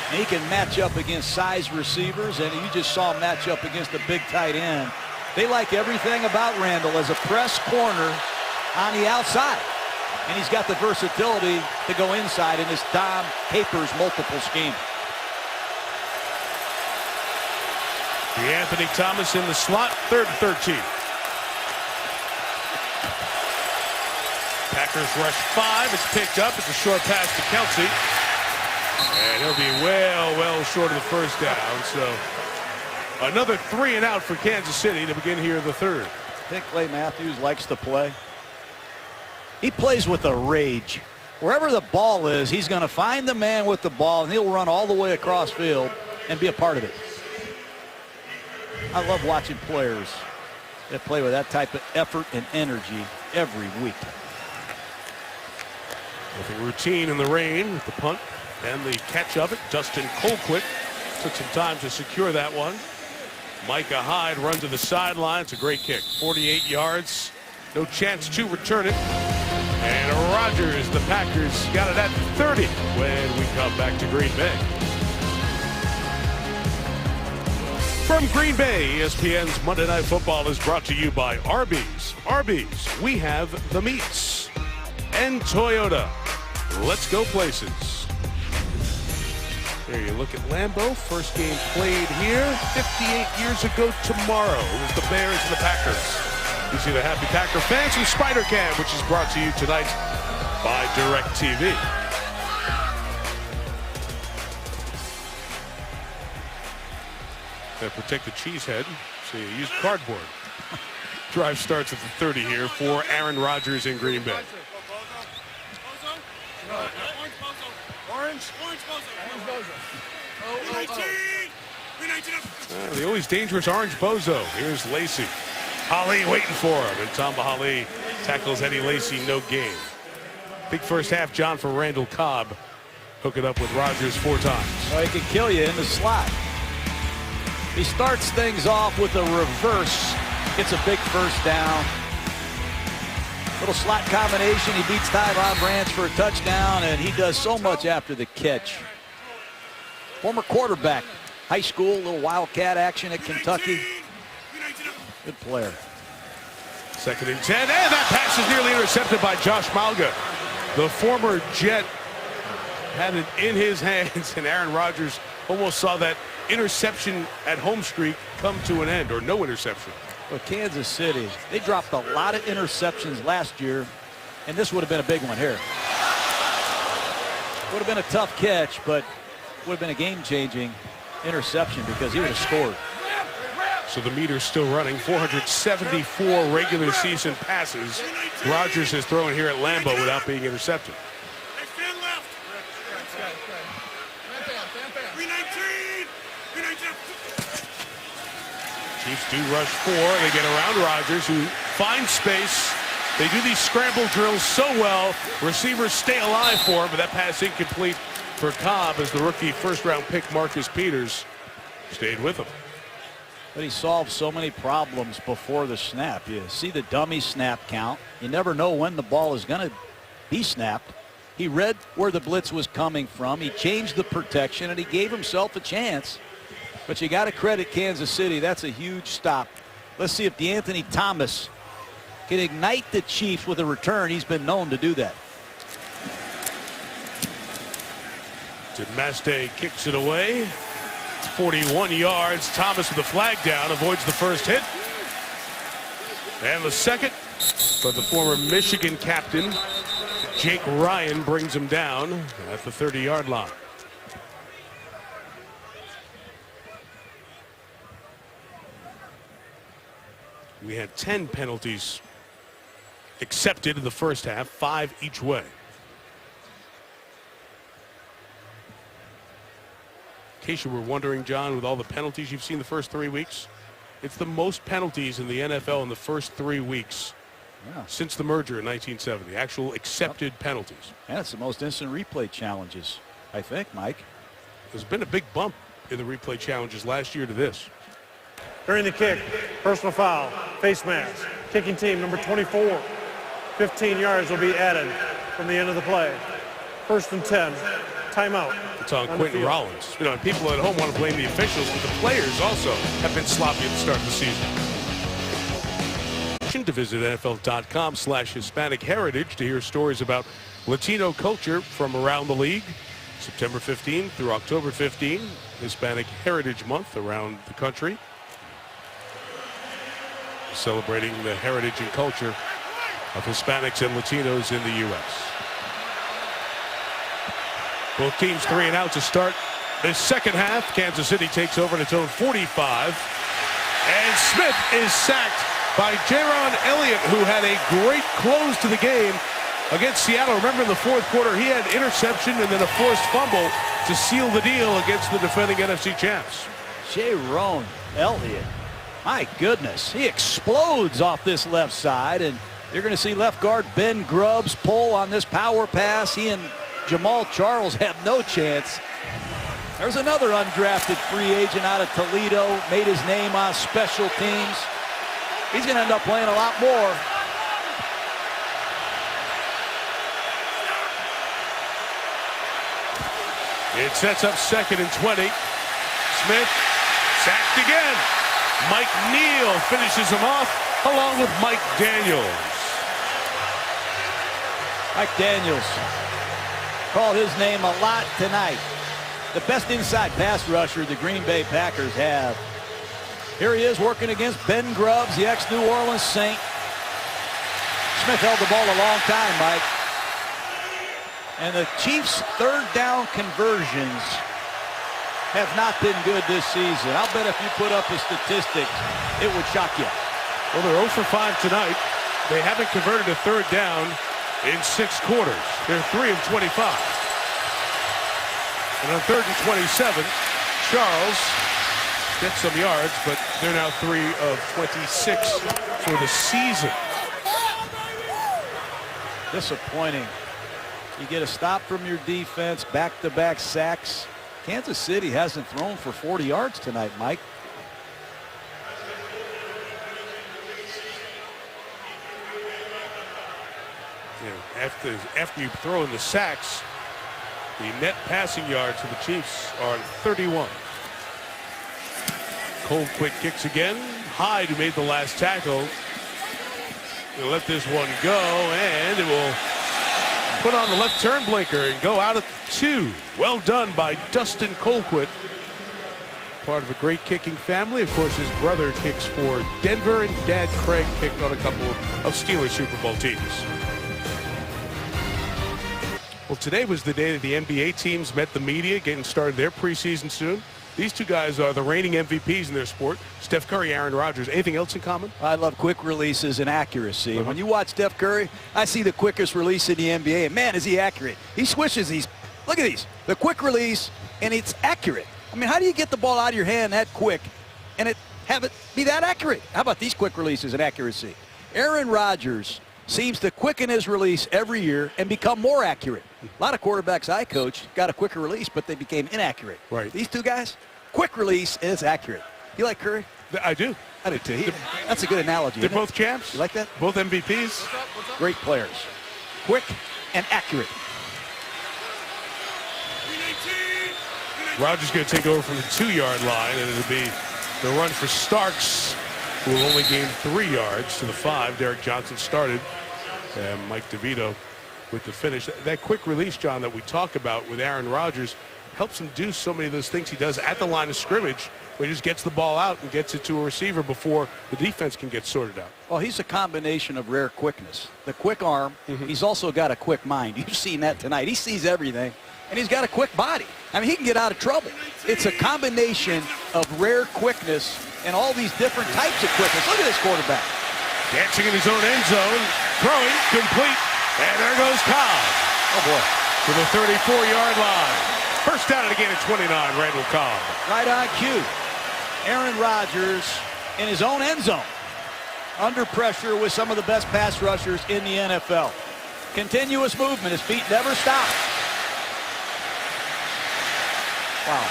And he can match up against size receivers, and you just saw him match up against a big tight end. They like everything about Randall as a press corner on the outside. And he's got the versatility to go inside in this Dom Capers multiple scheme. Anthony Thomas in the slot, 3rd and 13. Packers rush 5. It's picked up. It's a short pass to Kelsey. And he'll be well short of the first down. So another 3 and out for Kansas City to begin here the 3rd. I think Clay Matthews likes to play. He plays with a rage. Wherever the ball is, he's going to find the man with the ball, and he'll run all the way across field and be a part of it. I love watching players that play with that type of effort and energy every week. Nothing routine in the rain with the punt and the catch of it. Justin Colquitt took some time to secure that one. Micah Hyde runs to the sideline. It's a great kick. 48 yards. No chance to return it. And Rodgers, the Packers, got it at 30 when we come back to Green Bay. From Green Bay, ESPN's Monday Night Football is brought to you by Arby's. Arby's, we have the meats. And Toyota, let's go places. There you look at Lambeau. First game played here 58 years ago tomorrow. It was the Bears and the Packers. You see the happy Packer fans from Spider Cam, which is brought to you tonight by DirecTV. They protect the cheese head, so you use cardboard. Drive starts at the 30 here for Aaron Rodgers in Green Bay. The always dangerous Orange Bozo. Here's Lacy. Holly waiting for him, and Tamba Hali tackles Eddie Lacy, no gain. Big first half, John, for Randall Cobb. Hook it up with Rodgers 4 times. Well, he can kill you in the slot. He starts things off with a reverse. Gets a big first down. Little slot combination. He beats Tyron Branch for a touchdown, and he does so much after the catch. Former quarterback, high school, little Wildcat action at Kentucky. Good player. 2nd and 10, and that pass is nearly intercepted by Josh Malga. The former Jet had it in his hands, and Aaron Rodgers almost saw that interception at home streak come to an end, or no interception. Well, Kansas City, they dropped a lot of interceptions last year, and this would have been a big one here. Would have been a tough catch, but would have been a game-changing interception because he would have scored. So the meter's still running. 474 regular season passes Rodgers has thrown here at Lambeau without being intercepted. Chiefs do rush 4. They get around Rodgers, who finds space. They do these scramble drills so well. Receivers stay alive for him, but that pass incomplete for Cobb as the rookie first-round pick Marcus Peters stayed with him. But he solved so many problems before the snap. You see the dummy snap count. You never know when the ball is going to be snapped. He read where the blitz was coming from. He changed the protection, and he gave himself a chance. But you got to credit Kansas City. That's a huge stop. Let's see if DeAnthony Thomas can ignite the Chiefs with a return. He's been known to do that. Maste kicks it away. It's 41 yards. Thomas with the flag down, avoids the first hit. And the second, but the former Michigan captain, Jake Ryan, brings him down at the 30-yard line. We had 10 penalties accepted in the first half, 5 each way. In case you were wondering, John, with all the penalties you've seen the first 3 weeks, it's the most penalties in the NFL in the first 3 weeks since the merger in 1970. Actual accepted penalties. And it's the most instant replay challenges, I think, Mike. There's been a big bump in the replay challenges last year to this. During the kick, personal foul, face mask, kicking team number 24. 15 yards will be added from the end of the play. 1st and 10, timeout. It's on Quentin Rollins. You know, people at home want to blame the officials, but the players also have been sloppy at the start of the season. To visit NFL.com/Hispanic Heritage to hear stories about Latino culture from around the league. September 15 through October 15, Hispanic Heritage Month around the country. Celebrating the heritage and culture of Hispanics and Latinos in the U.S. Both teams 3 and out to start this second half. Kansas City takes over at its own 45. And Smith is sacked by Jaron Elliott, who had a great close to the game against Seattle. Remember, in the fourth quarter, he had interception and then a forced fumble to seal the deal against the defending NFC champs. Jaron Elliott, my goodness, he explodes off this left side, and you're going to see left guard Ben Grubbs pull on this power pass. He and Jamal Charles have no chance. There's another undrafted free agent out of Toledo, made his name on special teams. He's going to end up playing a lot more. It sets up 2nd and 20. Smith sacked again. Mike Neal finishes him off along with Mike Daniels. Mike Daniels called his name a lot tonight. The best inside pass rusher the Green Bay Packers have. Here he is working against Ben Grubbs, the ex-New Orleans Saint. Smith held the ball a long time, Mike. And the Chiefs' third down conversions have not been good this season. I'll bet if you put up a statistic, it would shock you. Well, they're 0 for 5 tonight. They haven't converted a third down in 6 quarters. They're 3 of 25. And on 3rd and 27, Charles gets some yards, but they're now 3 of 26 for the season. Disappointing. You get a stop from your defense, back-to-back sacks. Kansas City hasn't thrown for 40 yards tonight, Mike. Yeah, after you throw in the sacks, the net passing yards for the Chiefs are 31. Colquitt kicks again. Hyde, who made the last tackle, will let this one go, and it will put on the left turn blinker and go out at 2. Well done by Dustin Colquitt. Part of a great kicking family. Of course, his brother kicks for Denver, and Dad Craig kicked on a couple of Steelers Super Bowl teams. Well, today was the day that the NBA teams met the media, getting started their preseason soon. These two guys are the reigning MVPs in their sport. Steph Curry, Aaron Rodgers. Anything else in common? I love quick releases and accuracy. And when you watch Steph Curry, I see the quickest release in the NBA. And man, is he accurate. He swishes these. Look at these. The quick release, and it's accurate. I mean, how do you get the ball out of your hand that quick and have it be that accurate? How about these quick releases and accuracy? Aaron Rodgers seems to quicken his release every year and become more accurate. A lot of quarterbacks I coached got a quicker release, but they became inaccurate. Right. These two guys, quick release is accurate. You like Curry? I do. I do too. That's a good analogy. They're both champs. You like that? Both MVPs. Great players. Quick and accurate. Rodgers going to take over from the 2-yard line, and it'll be the run for Starks, who will only gain 3 yards to the 5. Derek Johnson started. And Mike DeVito with the finish. That quick release, John, that we talk about with Aaron Rodgers helps him do so many of those things he does at the line of scrimmage, where he just gets the ball out and gets it to a receiver before the defense can get sorted out. Well, he's a combination of rare quickness. The quick arm, he's also got a quick mind. You've seen that tonight. He sees everything, and he's got a quick body. I mean, he can get out of trouble. It's a combination of rare quickness and all these different types of quickness. Look at this quarterback. Dancing in his own end zone, throwing, complete, and there goes Cobb. Oh, boy. To the 34-yard line. First down and again at 29, Randall Cobb. Right on cue. Aaron Rodgers in his own end zone. Under pressure with some of the best pass rushers in the NFL. Continuous movement. His feet never stop. Wow.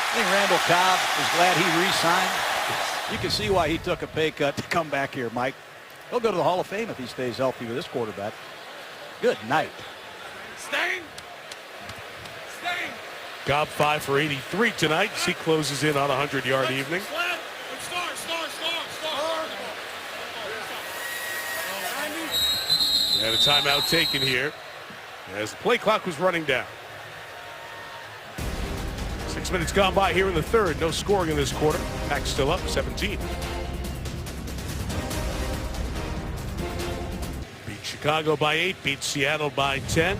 I think Randall Cobb is glad he re-signed. You can see why he took a pay cut to come back here, Mike. He'll go to the Hall of Fame if he stays healthy with this quarterback. Good night. Stain. Cobb 5 for 83 tonight. He closes in on a 100-yard evening. And a timeout taken here as the play clock was running down. 6 minutes gone by here in the third. No scoring in this quarter. Packers still up 17. Beat Chicago by 8. Beat Seattle by 10.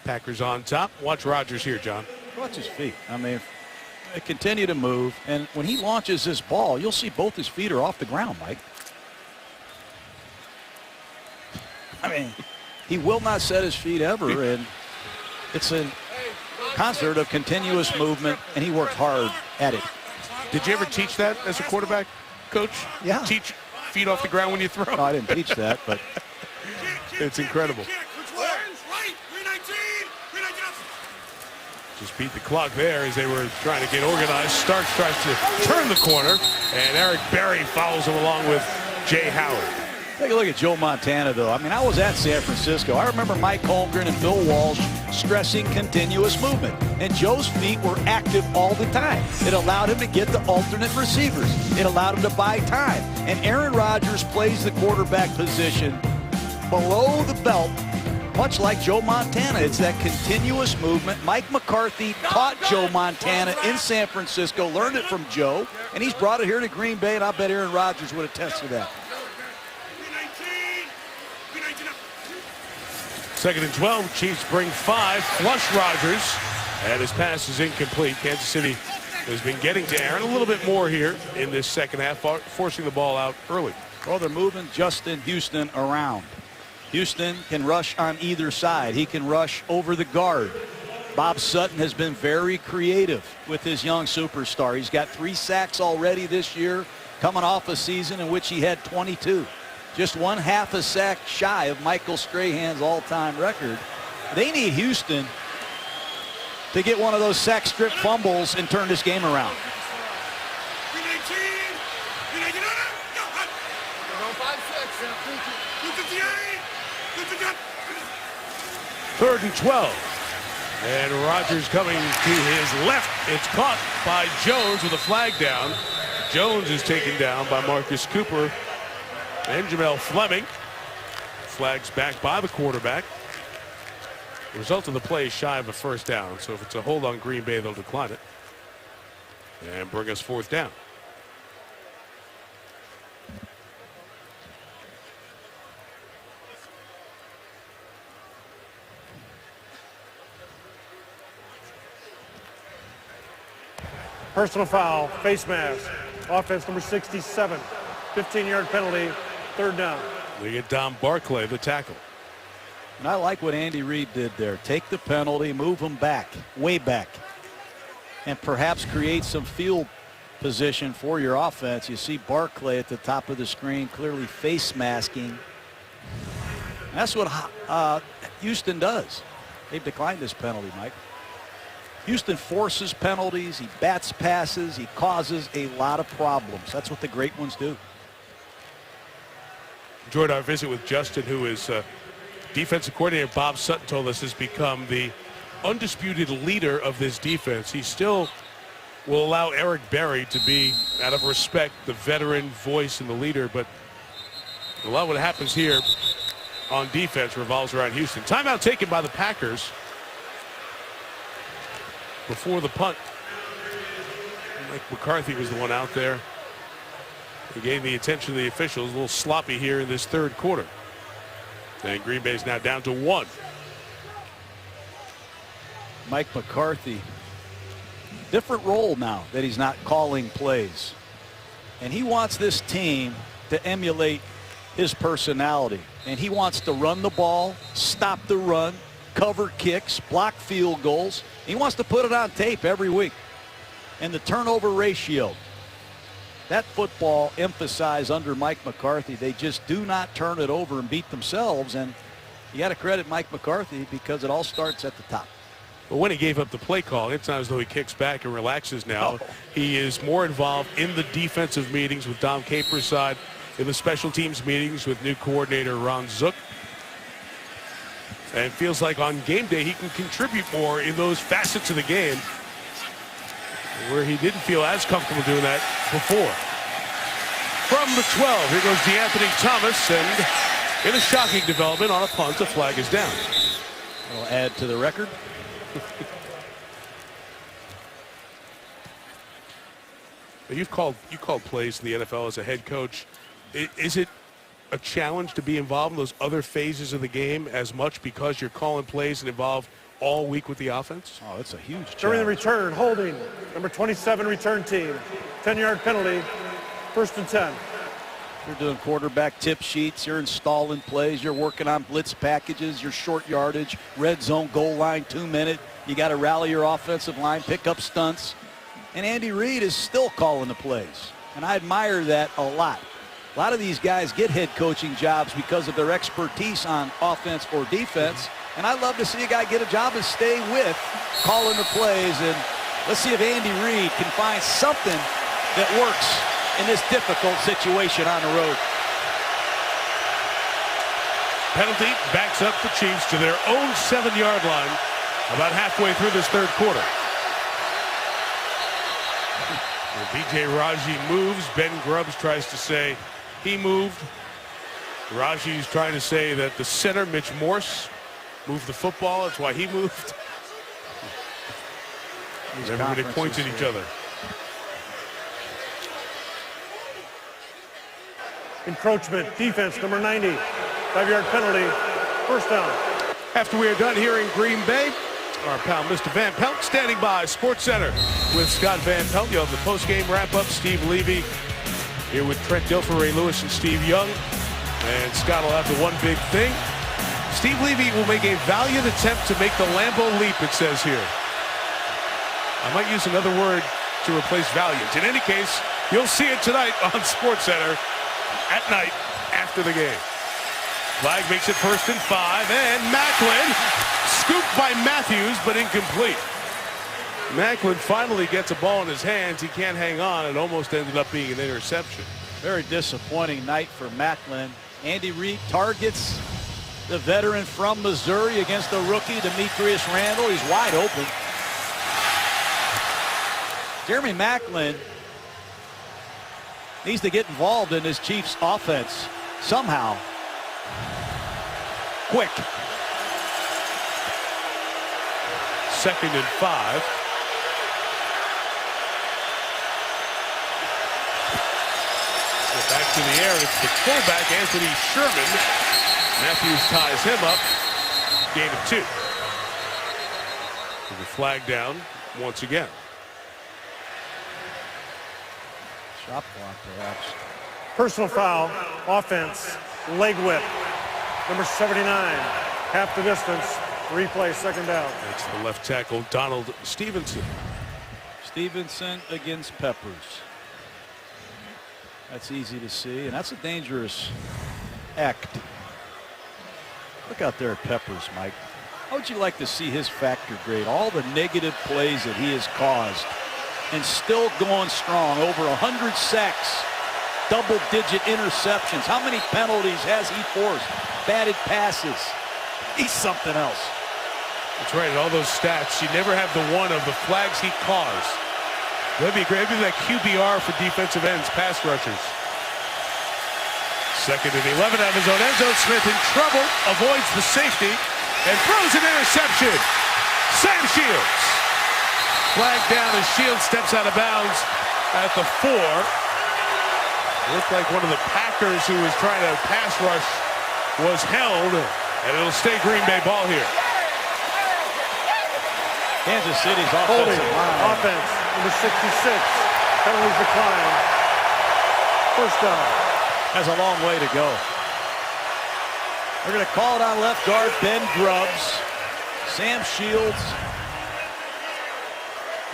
Packers on top. Watch Rodgers here, John. Watch his feet. I mean, they continue to move, and when he launches this ball, you'll see both his feet are off the ground, Mike. I mean, he will not set his feet ever, and it's a concert of continuous movement, and he works hard at it. Did you ever teach that as a quarterback, Coach? Yeah. Teach feet off the ground when you throw? No, I didn't teach that, but it's incredible. Just beat the clock there as they were trying to get organized. Starks tries to turn the corner, and Eric Berry follows him along with Jay Howard. Take a look at Joe Montana, though. I mean, I was at San Francisco. I remember Mike Holmgren and Bill Walsh stressing continuous movement, and Joe's feet were active all the time. It allowed him to get the alternate receivers. It allowed him to buy time. And Aaron Rodgers plays the quarterback position below the belt, much like Joe Montana. It's that continuous movement. Mike McCarthy taught Joe Montana in San Francisco, learned it from Joe, and he's brought it here to Green Bay, and I bet Aaron Rodgers would attest to that. 2nd and 12. Chiefs bring 5. Flush Rodgers, and his pass is incomplete. Kansas City has been getting to Aaron a little bit more here in this second half, forcing the ball out early. Well, they're moving Justin Houston around. Houston can rush on either side. He can rush over the guard. Bob Sutton has been very creative with his young superstar. He's got 3 sacks already this year, coming off a season in which he had 22. Just 1/2 a sack shy of Michael Strahan's all-time record. They need Houston to get one of those sack strip fumbles and turn this game around. 3rd and 12. And Rodgers coming to his left. It's caught by Jones with a flag down. Jones is taken down by Marcus Cooper and Jamel Fleming. Flags back by the quarterback. The result of the play is shy of a first down. So if it's a hold on Green Bay, they'll decline it. And bring us 4th down. Personal foul, face mask. Offense number 67. 15-yard penalty, 3rd down. They get Don Barclay, the tackle. And I like what Andy Reid did there. Take the penalty, move them back, way back, and perhaps create some field position for your offense. You see Barclay at the top of the screen, clearly face masking. And that's what Houston does. They've declined this penalty, Mike. Houston forces penalties, he bats passes, he causes a lot of problems. That's what the great ones do. Enjoyed our visit with Justin, who is defensive coordinator. Bob Sutton told us has become the undisputed leader of this defense. He still will allow Eric Berry to be, out of respect, the veteran voice and the leader, but a lot of what happens here on defense revolves around Houston. Timeout taken by the Packers. before the punt. Mike McCarthy was the one out there. He gave the attention to the officials. A little sloppy here in this third quarter. And Green Bay's now down to 1. Mike McCarthy, different role now that he's not calling plays. And he wants this team to emulate his personality. And he wants to run the ball, stop the run, cover kicks, block field goals. He wants to put it on tape every week. And the turnover ratio, that football emphasized under Mike McCarthy. They just do not turn it over and beat themselves. And you got to credit Mike McCarthy because it all starts at the top. But when he gave up the play call, it's not as though he kicks back and relaxes now. He is more involved in the defensive meetings with Dom Capers' side, in the special teams meetings with new coordinator Ron Zook. And feels like on game day he can contribute more in those facets of the game where he didn't feel as comfortable doing that before. From the 12, here goes DeAnthony Thomas, and in a shocking development on a punt, the flag is down. It'll add to the record. You called plays in the NFL as a head coach. Is it a challenge to be involved in those other phases of the game as much because you're calling plays and involved all week with the offense? Oh, it's a huge challenge. During the return, holding, number 27 return team. 10-yard penalty, 1st and 10. You're doing quarterback tip sheets, you're installing plays, you're working on blitz packages, your short yardage, red zone, goal line, 2 minute. You got to rally your offensive line, pick up stunts. And Andy Reid is still calling the plays. And I admire that a lot. A lot of these guys get head coaching jobs because of their expertise on offense or defense. And I love to see a guy get a job and stay with calling the plays. And let's see if Andy Reid can find something that works in this difficult situation on the road. Penalty backs up the Chiefs to their own 7-yard line about halfway through this third quarter. B.J. Raji moves. Ben Grubbs tries to say he moved. Raji's trying to say that the center, Mitch Morse, moved the football. That's why he moved. Everybody points at each other. Encroachment, defense, number 90. 5-yard penalty, 1st down. After we are done here in Green Bay, our pal Mr. Van Pelt standing by Sports Center with Scott Van Pelt. You'll have the post-game wrap-up. Steve Levy here with Trent Dilfer, Ray Lewis, and Steve Young. And Scott will have the one big thing. Steve Levy will make a valiant attempt to make the Lambeau leap, it says here. I might use another word to replace valiant. In any case, you'll see it tonight on Sports Center at night after the game. Flag makes it 1st and 5, and Macklin scooped by Matthews, but incomplete. Macklin finally gets a ball in his hands. He can't hang on. It almost ended up being an interception. Very disappointing night for Macklin. Andy Reid targets the veteran from Missouri against the rookie, Demetrius Randall. He's wide open. Jeremy Macklin needs to get involved in this Chiefs offense somehow. Quick. 2nd and 5. So back to the air. It's the fullback, Anthony Sherman. Matthews ties him up. Gain of 2. With the flag down once again. Shot block, perhaps. Personal foul, offense, leg whip. Number 79, half the distance, replay, 2nd down. That's the left tackle, Donald Stevenson. Stevenson against Peppers. That's easy to see, and that's a dangerous act. Look out there at Peppers, Mike. How would you like to see his factor grade? All the negative plays that he has caused, and still going strong. Over 100 sacks, double-digit interceptions. How many penalties has he forced? Batted passes. He's something else. That's right, all those stats. You never have the one of the flags he caused. That'd be great. That'd be like QBR for defensive ends, pass rushers. 2nd and 11 out of his own end zone. Smith in trouble, avoids the safety, and throws an interception. Sam Shields. flag down as Shields steps out of bounds at the 4. Looked like one of the Packers who was trying to pass rush was held, and it'll stay Green Bay ball here. Kansas City's Holding. offensive line. Offense. Number 66. Penalties decline. First down. Has a long way to go. They're going to call it on left guard Ben Grubbs. Sam Shields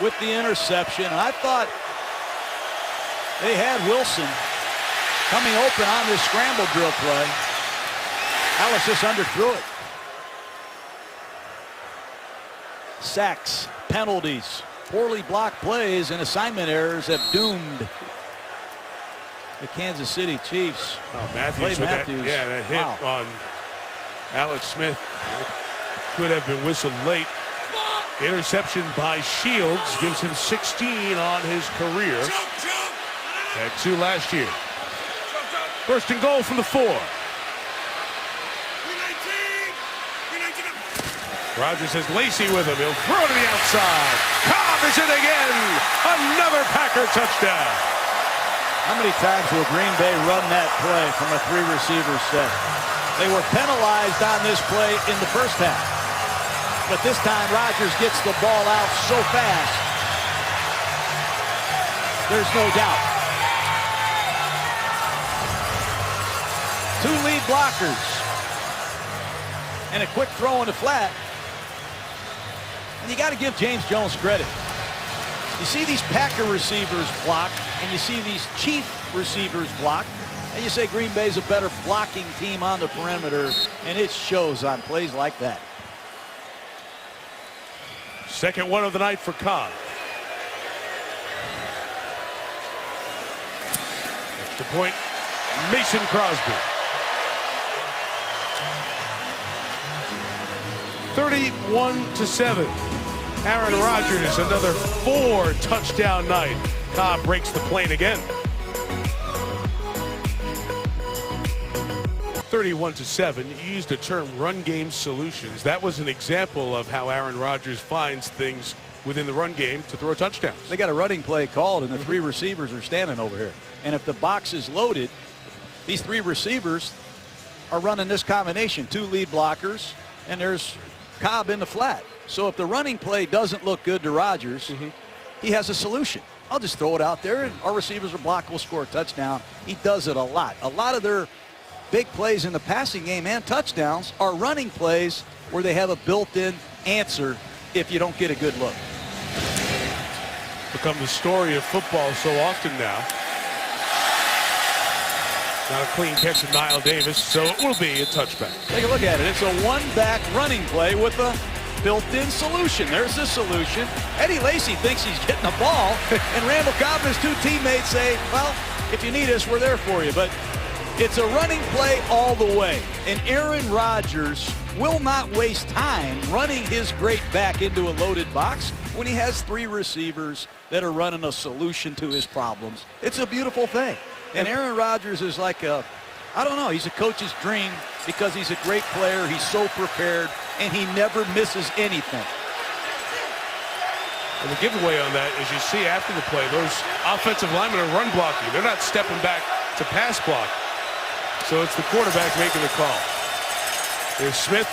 with the interception. And I thought they had Wilson coming open on this scramble drill play. Alice just underthrew it. Sacks, penalties, poorly blocked plays, and assignment errors have doomed the Kansas City Chiefs. Oh, Matthews, with that hit on Alex Smith could have been whistled late. Interception by Shields gives him 16 on his career. Had 2 last year. First and goal from the 4. Rodgers has Lacy with him. He'll throw to the outside. Cobb is in again. Another Packer touchdown. How many times will Green Bay run that play from a 3-receiver set? They were penalized on this play in the first half. But this time Rodgers gets the ball out so fast, there's no doubt. 2 lead blockers and a quick throw in the flat. And you got to give James Jones credit. You see these Packer receivers block, and you see these Chief receivers block, and you say Green Bay's a better blocking team on the perimeter, and it shows on plays like that. Second one of the night for Cobb. Extra point, Mason Crosby. 31-7. Aaron Rodgers, another 4-touchdown night. Cobb breaks the plane again. 31-7. You used the term run game solutions. That was an example of how Aaron Rodgers finds things within the run game to throw touchdowns. They got a running play called, and the 3 receivers are standing over here. And if the box is loaded, these 3 receivers are running this combination. 2 lead blockers, and there's Cobb in the flat. So if the running play doesn't look good to Rodgers, he has a solution. I'll just throw it out there, and our receivers are blocked. We'll score a touchdown. He does it a lot. A lot of their big plays in the passing game and touchdowns are running plays where they have a built-in answer if you don't get a good look. Become the story of football so often now. Not a clean catch of Niall Davis, so it will be a touchback. Take a look at it. It's a one-back running play with a built-in solution. There's the solution. Eddie Lacy thinks he's getting the ball, and Randall Cobb and his 2 teammates say, well, if you need us, we're there for you. But it's a running play all the way. And Aaron Rodgers will not waste time running his great back into a loaded box when he has 3 receivers that are running a solution to his problems. It's a beautiful thing. And Aaron Rodgers is like a, I don't know, he's a coach's dream because he's a great player. He's so prepared, and he never misses anything. And the giveaway on that, as you see after the play, those offensive linemen are run blocking. They're not stepping back to pass block. So it's the quarterback making the call. There's Smith,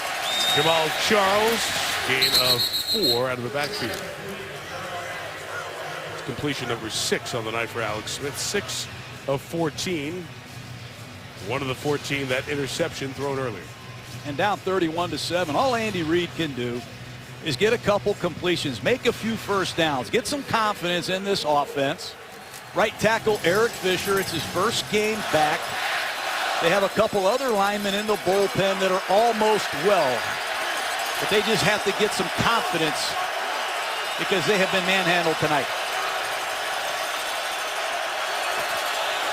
Jamal Charles, gain of 4 out of the backfield. It's completion number 6 on the night for Alex Smith. 6 of 14. One of the 14, that interception thrown earlier. And down 31-7. All Andy Reid can do is get a couple completions, make a few first downs, get some confidence in this offense. Right tackle Eric Fisher, it's his first game back. They have a couple other linemen in the bullpen that are almost well, but they just have to get some confidence because they have been manhandled tonight.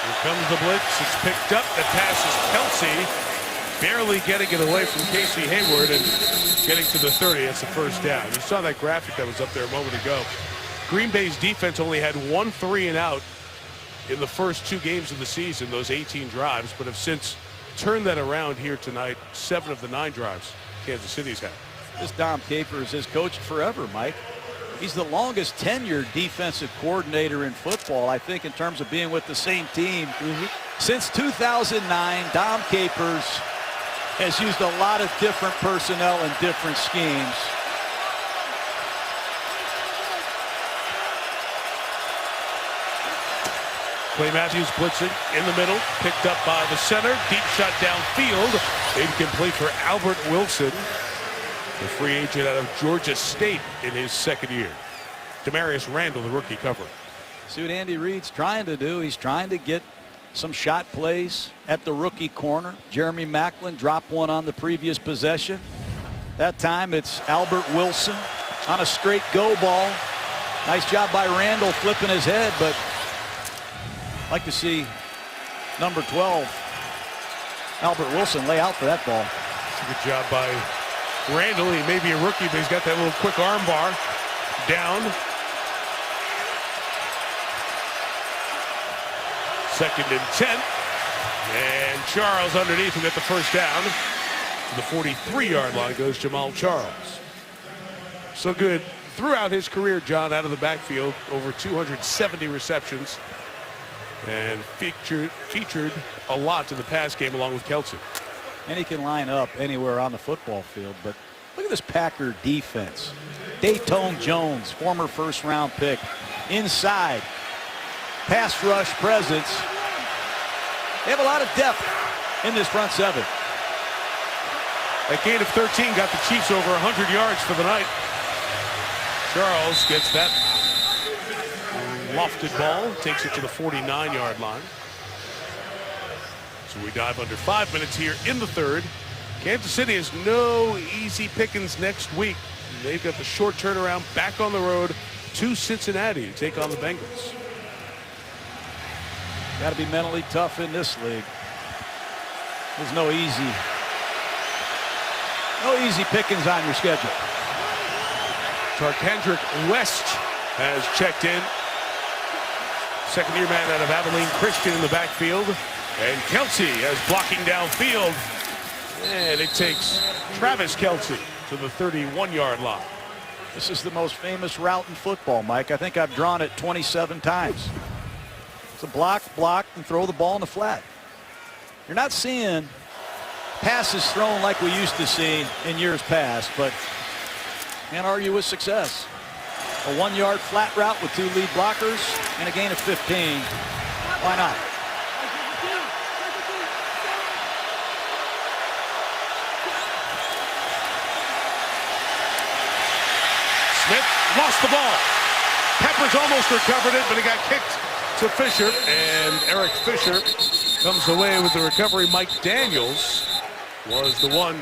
Here comes the blitz. It's picked up. The pass is Kelsey, barely getting it away from Casey Hayward and getting to the 30. That's the first down. You saw that graphic that was up there a moment ago. Green Bay's defense only had 1 3-and-out in the first 2 games of the season, those 18 drives, but have since turned that around here tonight. 7 of the 9 drives Kansas City's had. This Dom Capers has coached forever, Mike. He's the longest tenured defensive coordinator in football, I think, in terms of being with the same team. Since 2009, Dom Capers has used a lot of different personnel and different schemes. Clay Matthews blitzing in the middle, picked up by the center, deep shot downfield, incomplete for Albert Wilson, the free agent out of Georgia State in his second year. Demarius Randall, the rookie, covering. See what Andy Reid's trying to do. He's trying to get some shot plays at the rookie corner. Jeremy Maclin dropped one on the previous possession. That time it's Albert Wilson on a straight go ball. Nice job by Randall flipping his head, but I'd like to see number 12, Albert Wilson, lay out for that ball. Good job by Randall. He may be a rookie, but he's got that little quick arm bar down. Second and 10. And Charles underneath him at the first down. To the 43-yard line goes Jamal Charles. So good throughout his career, John, out of the backfield. Over 270 receptions. And featured a lot in the pass game along with Kelce. And he can line up anywhere on the football field. But look at this Packer defense. Dayton Jones, former first-round pick, inside. Pass rush presence. They have a lot of depth in this front seven. A gain of 13 got the Chiefs over 100 yards for the night. Charles gets that lofted ball, takes it to the 49-yard line. So we dive under 5 minutes here in the third. Kansas City has no easy pickings next week. They've got the short turnaround back on the road to Cincinnati to take on the Bengals. Got to be mentally tough in this league. There's no easy pickings on your schedule. Tarkandrick West has checked in. Second-year man out of Abilene Christian in the backfield. And Kelce as blocking downfield. And it takes Travis Kelce to the 31-yard line. This is the most famous route in football, Mike. I think I've drawn it 27 times. It's a block, and throw the ball in the flat. You're not seeing passes thrown like we used to see in years past, but can't argue with success. A 1-yard flat route with 2 lead blockers and a gain of 15. Why not? Smith lost the ball. Peppers almost recovered it, but he got kicked to Fisher, and Eric Fisher comes away with the recovery. Mike Daniels was the one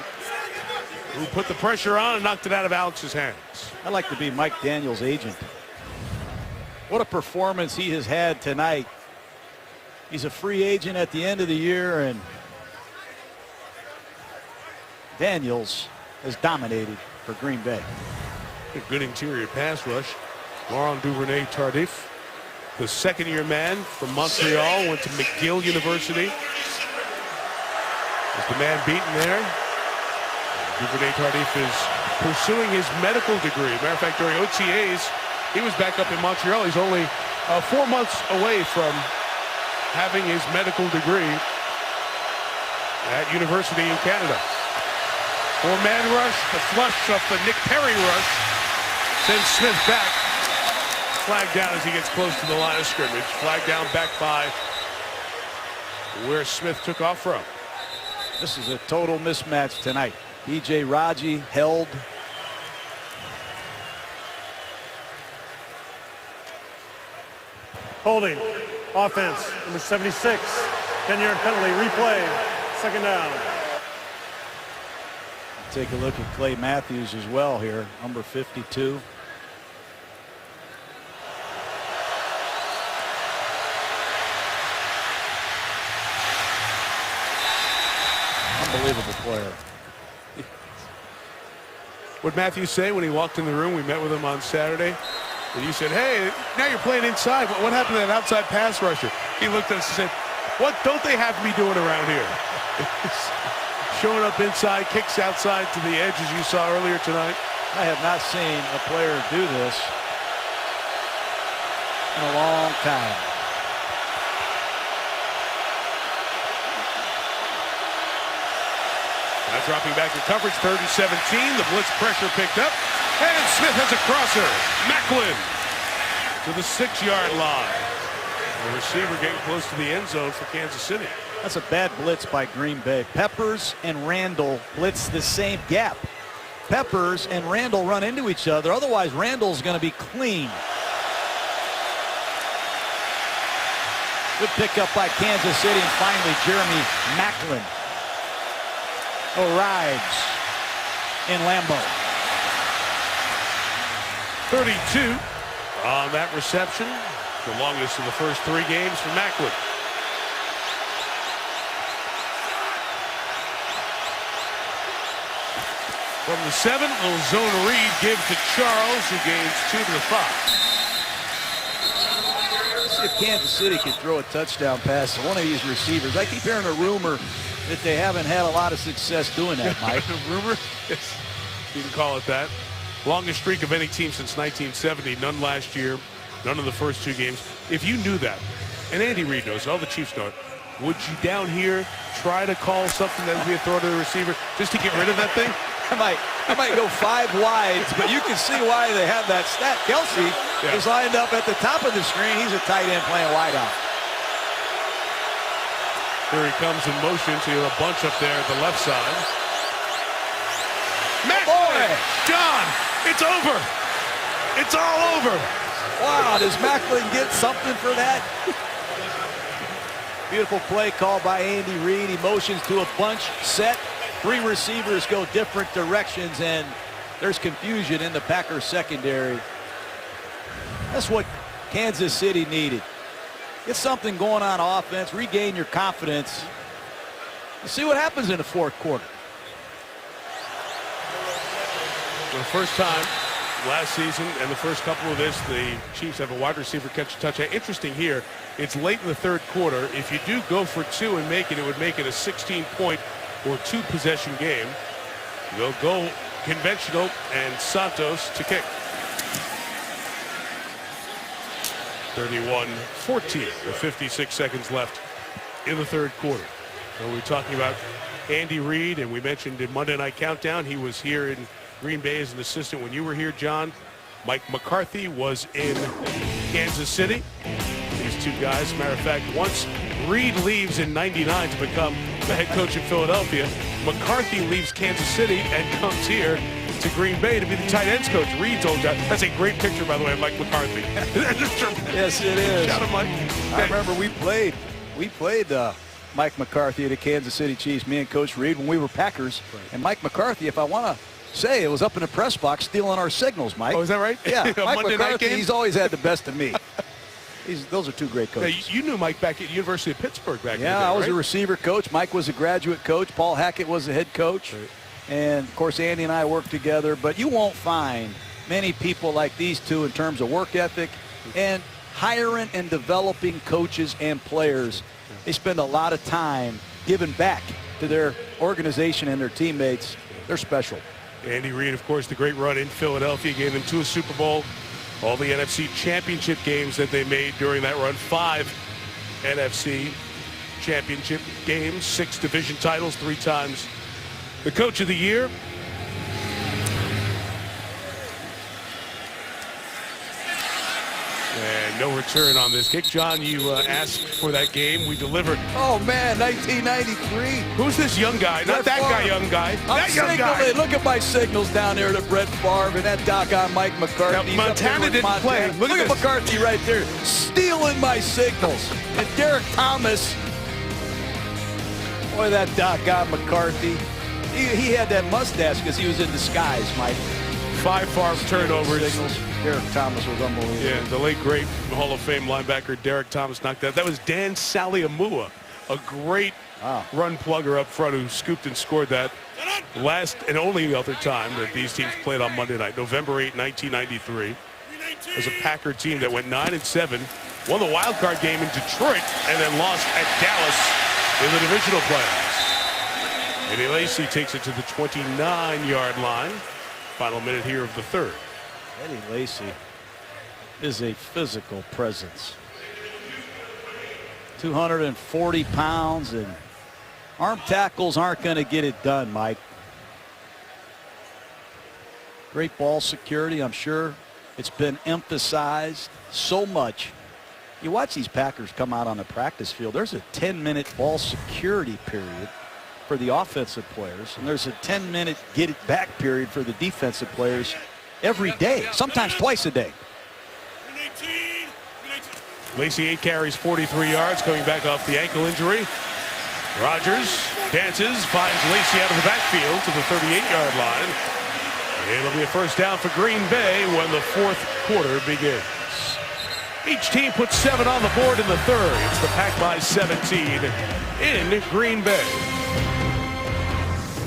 who put the pressure on and knocked it out of Alex's hands. I'd like to be Mike Daniels' agent. What a performance he has had tonight. He's a free agent at the end of the year, and Daniels has dominated for Green Bay. A good interior pass rush. Laurent Duvernay-Tardif, the second-year man from Montreal, went to McGill University. Is the man beaten there? Duvernay-Tardif is pursuing his medical degree. Matter of fact, during OTAs, he was back up in Montreal. He's only 4 months away from having his medical degree at University in Canada. 4-man rush, the flush of the Nick Perry rush sends Smith back. Flag down as he gets close to the line of scrimmage. Flag down back by where Smith took off from. This is a total mismatch tonight. B.J. Raji held. Holding. Offense. Number 76. 10-yard penalty. Replay. Second down. Take a look at Clay Matthews as well here. Number 52. Unbelievable player. What Matthews say when he walked in the room? We met with him on Saturday. And you said, hey, now you're playing inside. What happened to that outside pass rusher? He looked at us and said, what don't they have me doing around here? Showing up inside, kicks outside to the edge as you saw earlier tonight. I have not seen a player do this in a long time. Now dropping back in coverage, 3rd and 17. The blitz pressure picked up. And Smith has a crosser. Macklin to the 6-yard line. The receiver getting close to the end zone for Kansas City. That's a bad blitz by Green Bay. Peppers and Randall blitz the same gap. Peppers and Randall run into each other. Otherwise, Randall's going to be clean. Good pickup by Kansas City. And finally, Jeremy Macklin arrives in Lambeau. 32 on that reception. The longest of the first 3 games for Macklin. From the 7, little zone read give to Charles, who gains 2 to the 5. Let's see if Kansas City can throw a touchdown pass to one of these receivers. I keep hearing a rumor that they haven't had a lot of success doing that, Mike. Rumor? Yes. You can call it that. Longest streak of any team since 1970. None last year. None of the first 2 games. If you knew that, and Andy Reid knows, all the Chiefs know it, would you down here try to call something that would be a throw to the receiver just to get rid of that thing? I might go 5 wides, but you can see why they have that stat. Kelsey is lined up at the top of the screen. He's a tight end playing wide out. Here he comes in motion to a bunch up there at the left side. Macklin! John, it's over. It's all over. Wow, does Macklin get something for that? Beautiful play called by Andy Reid. He motions to a bunch set. 3 receivers go different directions, and there's confusion in the Packers secondary. That's what Kansas City needed. Get something going on offense, regain your confidence. Let's see what happens in the 4th quarter. For the first time last season and the first couple of this, the Chiefs have a wide receiver catch a touchdown. Interesting here, it's late in the 3rd quarter. If you do go for 2 and make it, it would make it a 16-point or 2-possession game. They'll go conventional and Santos to kick. 31-14 with 56 seconds left in the 3rd quarter. So we're talking about Andy Reid, and we mentioned in Monday Night Countdown, he was here in Green Bay as an assistant when you were here, John. Mike McCarthy was in Kansas City. These 2 guys, matter of fact, once Reid leaves in '99 to become the head coach in Philadelphia, McCarthy leaves Kansas City and comes here to Green Bay to be the tight ends coach. Reid's old guy. That's a great picture, by the way, of Mike McCarthy. Yes, it is. Shout out, Mike. I remember we played Mike McCarthy at the Kansas City Chiefs, me and Coach Reid, when we were Packers. Right. And Mike McCarthy, if I want to say, it was up in the press box stealing our signals, Mike. Oh, is that right? Yeah, Mike Monday McCarthy, he's always had the best of me. Those are 2 great coaches. Now, you knew Mike back at University of Pittsburgh back in the day, I was right? a receiver coach. Mike was a graduate coach. Paul Hackett was the head coach. Right. And, of course, Andy and I worked together. But you won't find many people like these 2 in terms of work ethic and hiring and developing coaches and players. They spend a lot of time giving back to their organization and their teammates. They're special. Andy Reid, of course, the great run in Philadelphia gave them to a Super Bowl. All the NFC championship games that they made during that run. 5 NFC championship games, 6 division titles, 3 times the coach of the year. And no return on this kick. John, you asked for that game. We delivered. Oh, man, 1993. Who's this young guy? Not that guy, young guy. That young guy. Look at my signals down there to Brett Favre and that doggone Mike McCarthy. Now, Montana didn't play. Look at McCarthy right there, stealing my signals. And Derek Thomas. Boy, that doggone McCarthy. He had that mustache because he was in disguise, Mike. 5 Favre turnovers. Signals. Derek Thomas was unbelievable. Yeah, the late, great Hall of Fame linebacker Derek Thomas knocked that. That was Dan Saliamua, a great run plugger up front who scooped and scored that last and only other time that these teams played on Monday night, November 8, 1993. It was a Packer team that went 9-7, won the wild card game in Detroit, and then lost at Dallas in the divisional playoffs. Eddie Lacy takes it to the 29-yard line. Final minute here of the 3rd. Eddie Lacy. is a physical presence. 240 pounds, and arm tackles aren't going to get it done, Mike. Great ball security, I'm sure. It's been emphasized so much. You watch these Packers come out on the practice field, there's a 10-minute ball security period for the offensive players, and there's a 10-minute get-it-back period for the defensive players every day, sometimes twice a day. Lacy 8 carries, 43 yards, coming back off the ankle injury. Rodgers dances, finds Lacy out of the backfield to the 38-yard line. It'll be a first down for Green Bay when the fourth quarter begins. Each team puts 7 on the board in the third. It's the Pack by 17 in Green Bay.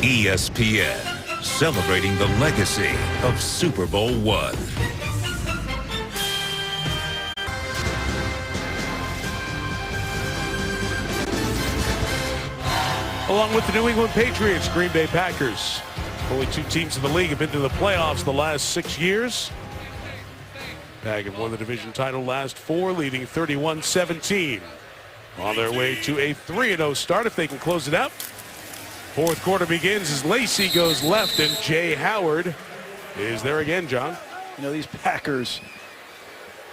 ESPN, celebrating the legacy of Super Bowl I. Along with the New England Patriots, Green Bay Packers. Only 2 teams in the league have been to the playoffs the last 6 years. Packers won the division title last 4, leading 31-17. On their way to a 3-0 start if they can close it out. Fourth quarter begins as Lacy goes left and Jay Howard is there again, John. You know, these Packers,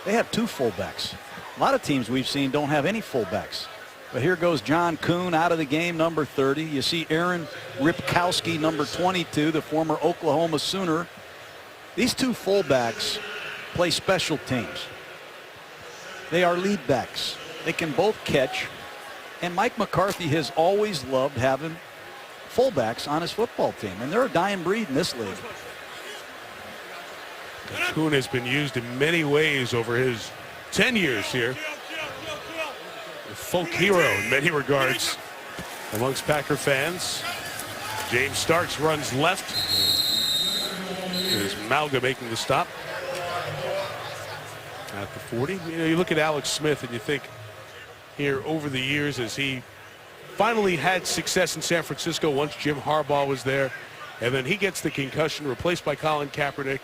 they have 2 fullbacks. A lot of teams we've seen don't have any fullbacks. But here goes John Kuhn out of the game, number 30. You see Aaron Ripkowski, number 22, the former Oklahoma Sooner. These 2 fullbacks play special teams. They are lead backs. They can both catch. And Mike McCarthy has always loved having fullbacks on his football team. And they're a dying breed in this league. Kuhn has been used in many ways over his 10 years here. Folk hero in many regards amongst Packer fans. James Starks runs left. There's Malga making the stop at the 40. You know, you look at Alex Smith and you think here over the years as he finally had success in San Francisco once Jim Harbaugh was there, and then he gets the concussion, replaced by Colin Kaepernick,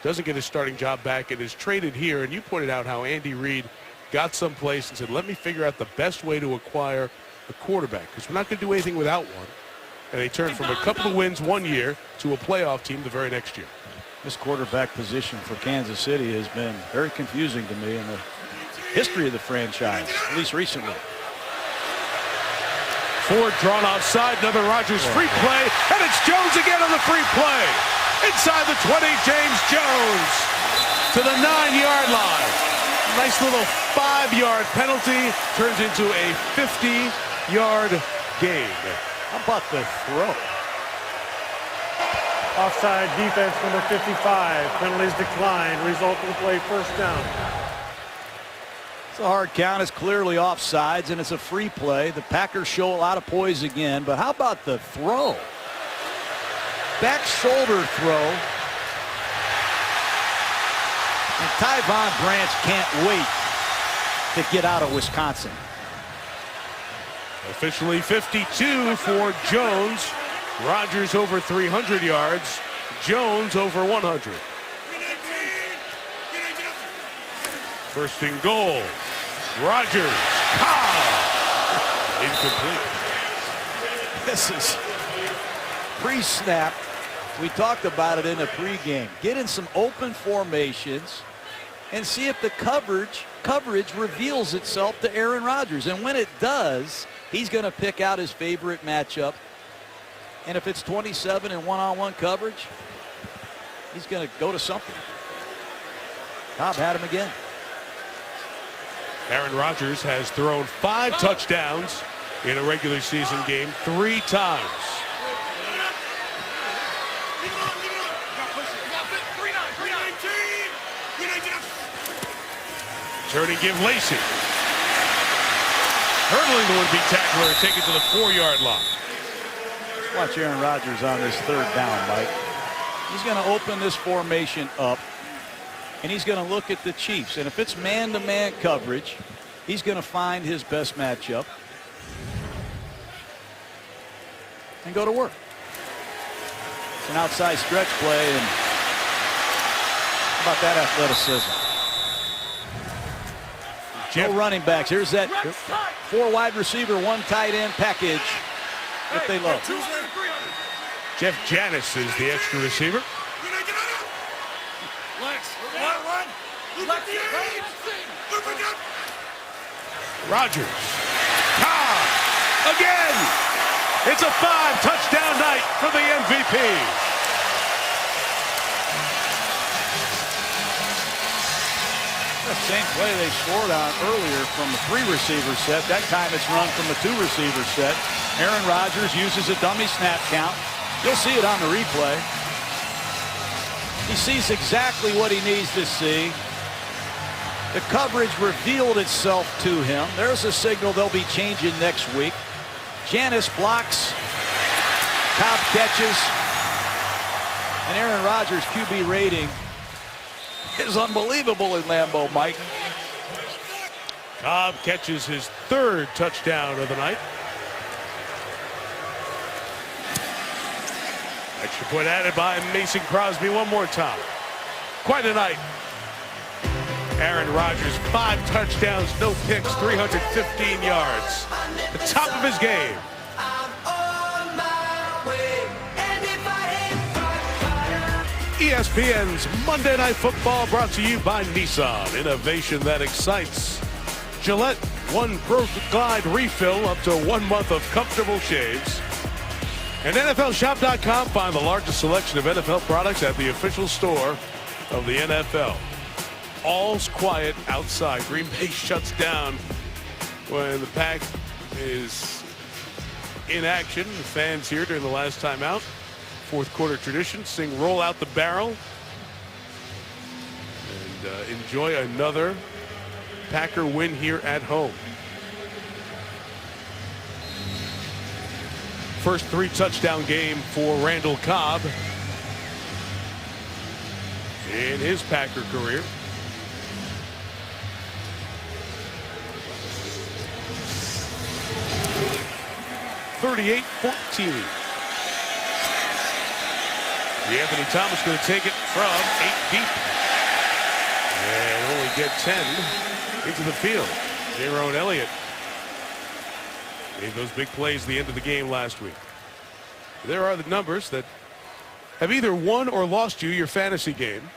doesn't get his starting job back, and is traded here. And you pointed out how Andy Reid got someplace and said, let me figure out the best way to acquire a quarterback, because we're not going to do anything without one. And they turned from a couple of wins one year to a playoff team the very next year. This quarterback position for Kansas City has been very confusing to me in the history of the franchise, at least recently. Ford drawn offside, another Rodgers free play, and it's Jones again on the free play. Inside the 20, James Jones to the 9-yard line. Nice little 5-yard penalty turns into a 50-yard gain. How about the throw? Offside defense number 55. Penalties declined. Result of the play, first down. It's a hard count. It's clearly offsides, and it's a free play. The Packers show a lot of poise again, but how about the throw? Back shoulder throw. And Tyvon Branch can't wait to get out of Wisconsin. Officially 52 for Jones. Rodgers over 300 yards. Jones over 100. First and goal. Rodgers. Incomplete. This is pre-snap. We talked about it in the pregame. Get in some open formations and see if the coverage reveals itself to Aaron Rodgers. And when it does, he's going to pick out his favorite matchup. And if it's 27 and one-on-one coverage, he's going to go to something. Cobb had him again. Aaron Rodgers has thrown 5 touchdowns in a regular season game 3 times. Turning, give Lacy. Hurdling the would-be tackler and take it to the 4-yard line. Watch Aaron Rodgers on this third down, Mike. He's going to open this formation up, and he's going to look at the Chiefs. And if it's man-to-man coverage, he's going to find his best matchup and go to work. It's an outside stretch play, and how about that athleticism? No running backs. Here's that 4 wide receiver, 1 tight end package that they love. Jeff Janis is the extra receiver. Rogers. Again! It's a 5-touchdown night for the MVP. That same play they scored on earlier from a 3-receiver set. That time it's run from a 2-receiver set. Aaron Rodgers uses a dummy snap count. You'll see it on the replay. He sees exactly what he needs to see. The coverage revealed itself to him. There's a signal they'll be changing next week. Janis blocks. Cobb catches. And Aaron Rodgers' QB rating is unbelievable in Lambeau, Mike. Cobb catches his 3rd touchdown of the night. Extra point added by Mason Crosby one more time. Quite a night. Aaron Rodgers, 5 touchdowns, no picks, 315 yards. The top of his game. ESPN's Monday Night Football brought to you by Nissan. Innovation that excites. Gillette, 1 Pro Glide refill up to 1 month of comfortable shaves. And NFLShop.com, find the largest selection of NFL products at the official store of the NFL. All's quiet outside. Green Bay shuts down when the Pack is in action. The fans here during the last time out. 4th quarter tradition. Sing Roll Out the Barrel. And enjoy another Packer win here at home. First 3-touchdown game for Randall Cobb in his Packer career. (38-14). Anthony Thomas going to take it from 8 deep and only get 10 into the field. Jaron Elliott made those big plays at the end of the game last week. There are the numbers that have either won or lost you your fantasy game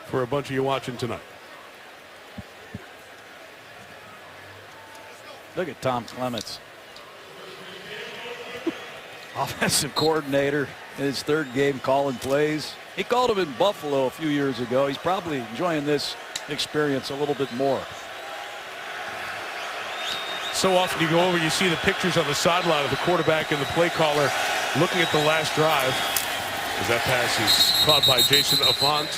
for a bunch of you watching tonight. Look at Tom Clements. Offensive coordinator in his 3rd game calling plays. He called him in Buffalo a few years ago. He's probably enjoying this experience a little bit more. So often you go over, you see the pictures on the sideline of the quarterback and the play caller looking at the last drive. As that pass is caught by Jason Avant,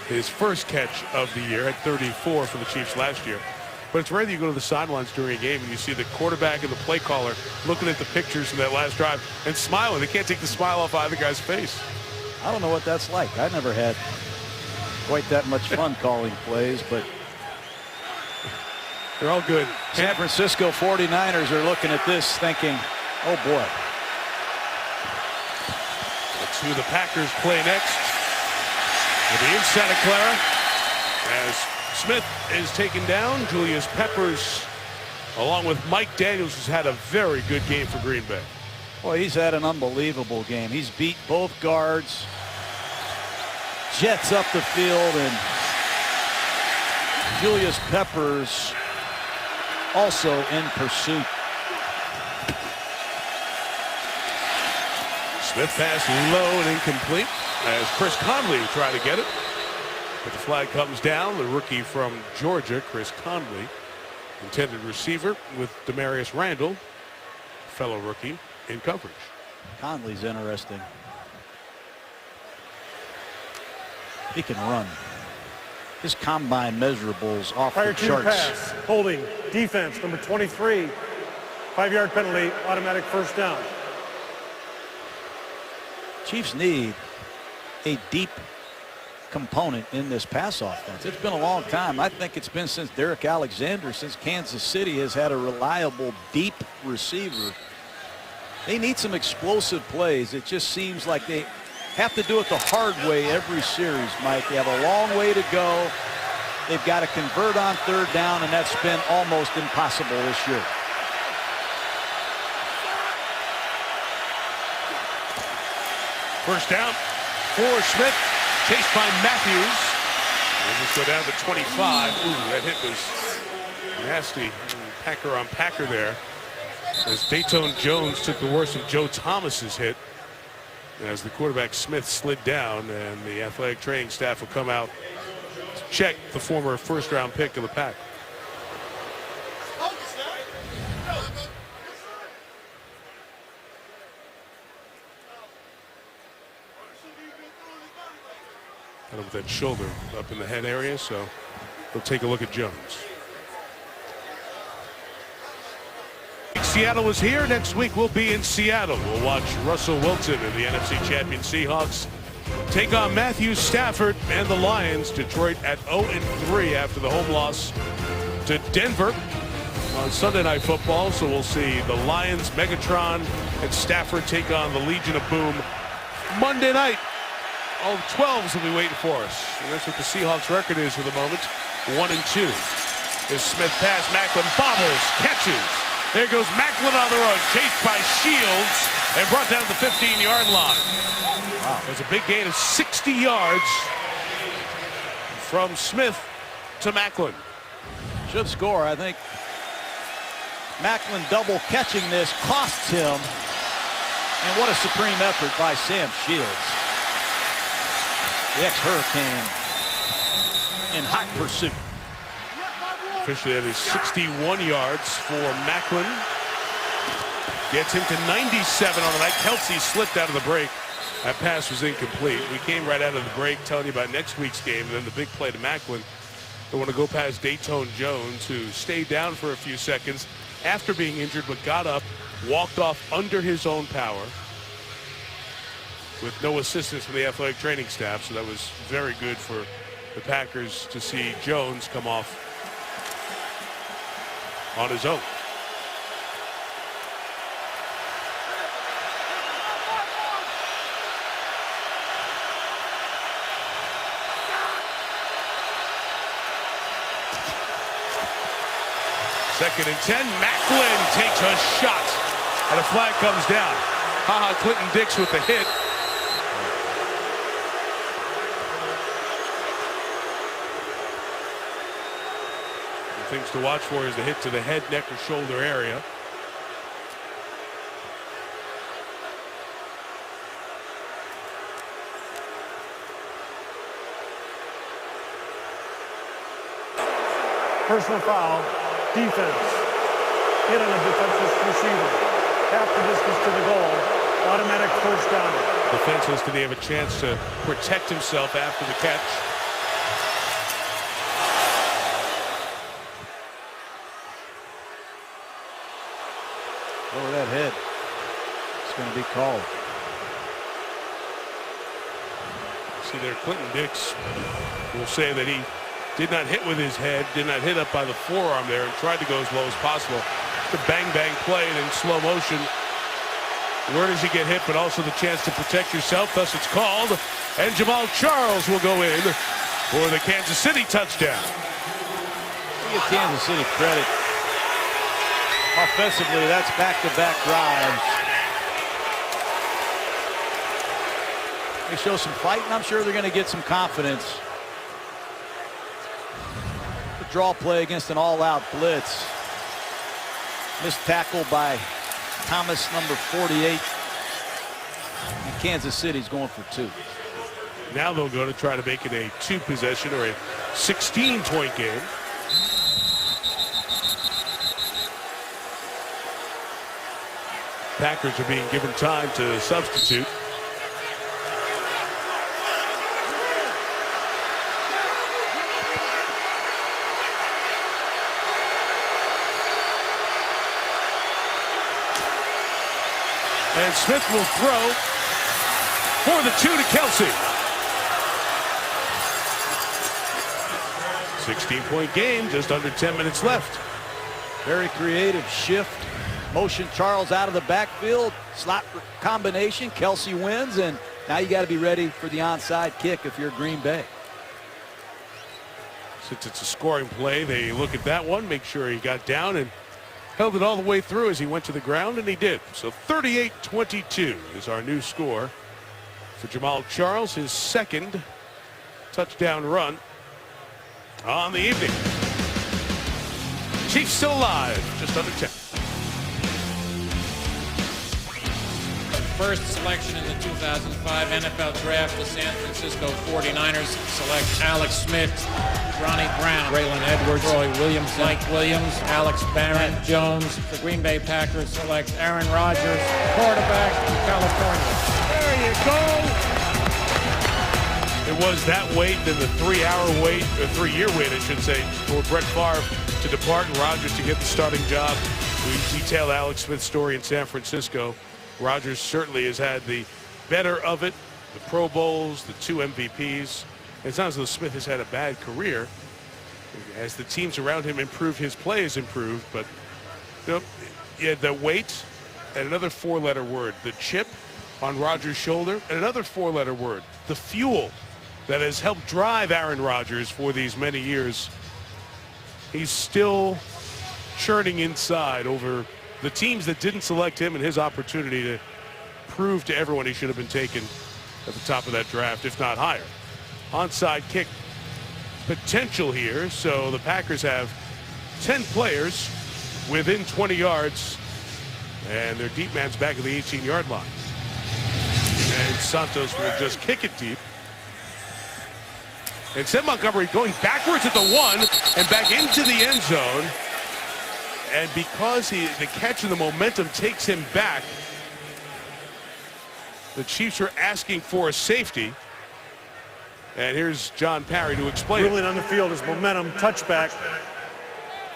his first catch of the year at 34 for the Chiefs last year. But it's rare that you go to the sidelines during a game and you see the quarterback and the play caller looking at the pictures from that last drive and smiling. They can't take the smile off either guy's face. I don't know what that's like. I never had quite that much fun calling plays, but they're all good. San Francisco 49ers are looking at this thinking, oh boy. That's who the Packers play next. It'll be in Santa Clara as Smith is taken down. Julius Peppers, along with Mike Daniels, has had a very good game for Green Bay. Boy, he's had an unbelievable game. He's beat both guards, jets up the field, and Julius Peppers also in pursuit. Smith pass low and incomplete as Chris Conley tried to get it. But the flag comes down. The rookie from Georgia, Chris Conley, intended receiver with Demarius Randall, fellow rookie, in coverage. Conley's interesting. He can run. His combine measurables off the charts. Pass, holding, defense, number 23. 5-yard penalty, automatic 1st down. Chiefs need a deep component in this pass offense. It's been a long time. I think it's been since Derek Alexander, since Kansas City has had a reliable deep receiver. They need some explosive plays. It just seems like they have to do it the hard way every series, Mike. They have a long way to go. They've got to convert on third down, and that's been almost impossible this year. First down for Smith, chased by Matthews. We'll just go down to 25. Ooh, that hit was nasty. Packer on Packer there. As Dayton Jones took the worst of Joe Thomas's hit. As the quarterback Smith slid down, and the athletic training staff will come out to check the former first-round pick of the Pack. Kind of with that shoulder up in the head area, so we'll take a look at Jones. Seattle is here. Next week we'll be in Seattle. We'll watch Russell Wilson and the NFC champion Seahawks take on Matthew Stafford and the Lions. Detroit at 0-3 after the home loss to Denver on Sunday Night Football. So we'll see the Lions, Megatron, and Stafford take on the Legion of Boom Monday night. All 12s will be waiting for us. And that's what the Seahawks record is for the moment. 1-2. As Smith pass, Macklin bobbles, catches. There goes Macklin on the run, chased by Shields, and brought down to the 15-yard line. Wow. There's a big gain of 60 yards from Smith to Macklin. Should score, I think. Macklin double catching this costs him. And what a supreme effort by Sam Shields. The ex-Hurricane in hot pursuit. Officially, that is 61 yards for Macklin. Gets him to 97 on the night. Kelsey slipped out of the break. That pass was incomplete. We came right out of the break telling you about next week's game, and then the big play to Macklin. They want to go past Dayton Jones, who stayed down for a few seconds after being injured, but got up, walked off under his own power with no assistance from the athletic training staff. So that was very good for the Packers to see Jones come off on his own. Second and 10. Macklin takes a shot, and a flag comes down. Clinton Dix with the hit. Things to watch for is the hit to the head, neck, or shoulder area. Personal foul, defense. Hit on a defenseless receiver. Half the distance to the goal. Automatic first down. Defenseless, did he have a chance to protect himself after the catch? Over that head. It's going to be called. See there, Clinton Dix will say that he did not hit with his head, did not hit up by the forearm there, and tried to go as low as possible. The bang-bang play, and in slow motion, where does he get hit, but also the chance to protect yourself. Thus it's called, and Jamal Charles will go in for the Kansas City touchdown. Give Kansas City credit. Offensively, that's back-to-back drives. They show some fight, and I'm sure they're going to get some confidence. The draw play against an all-out blitz. Missed tackle by Thomas, number 48. And Kansas City's going for 2. Now they'll go to try to make it a 2-possession or a 16-point game. Packers are being given time to substitute. And Smith will throw for the 2 to Kelsey. 16-point game, just under 10 minutes left. Very creative shift. Motion Charles out of the backfield. Slot combination. Kelsey wins, and now you got to be ready for the onside kick if you're Green Bay. Since it's a scoring play, they look at that one, make sure he got down and held it all the way through as he went to the ground, and he did. So 38-22 is our new score for Jamaal Charles, his second touchdown run on the evening. Chiefs still alive, just under 10. First selection in the 2005 NFL Draft, the San Francisco 49ers select Alex Smith, Ronnie Brown, Braylon Edwards, Troy Williams, Mike Williams, Alex Barron, Jones. The Green Bay Packers select Aaron Rodgers, quarterback from California. There you go. It was that wait, then the 3-hour wait, or 3-year wait, I should say, for Brett Favre to depart and Rodgers to get the starting job. We detailed Alex Smith's story in San Francisco. Rodgers certainly has had the better of it, the Pro Bowls, the 2 MVPs. It's not as though Smith has had a bad career. As the teams around him improve, his play has improved. But you know, yeah, the weight and another 4-letter word, the chip on Rodgers' shoulder, and another 4-letter word, the fuel that has helped drive Aaron Rodgers for these many years. He's still churning inside over the teams that didn't select him and his opportunity to prove to everyone he should have been taken at the top of that draft, if not higher. Onside kick potential here, so the Packers have 10 players within 20 yards, and their deep man's back at the 18-yard line. And Santos will just kick it deep. And Sid Montgomery going backwards at the 1 and back into the end zone. And because the catch and the momentum takes him back, the Chiefs are asking for a safety. And here's John Parry to explain Dribbling on the field is momentum, touchback.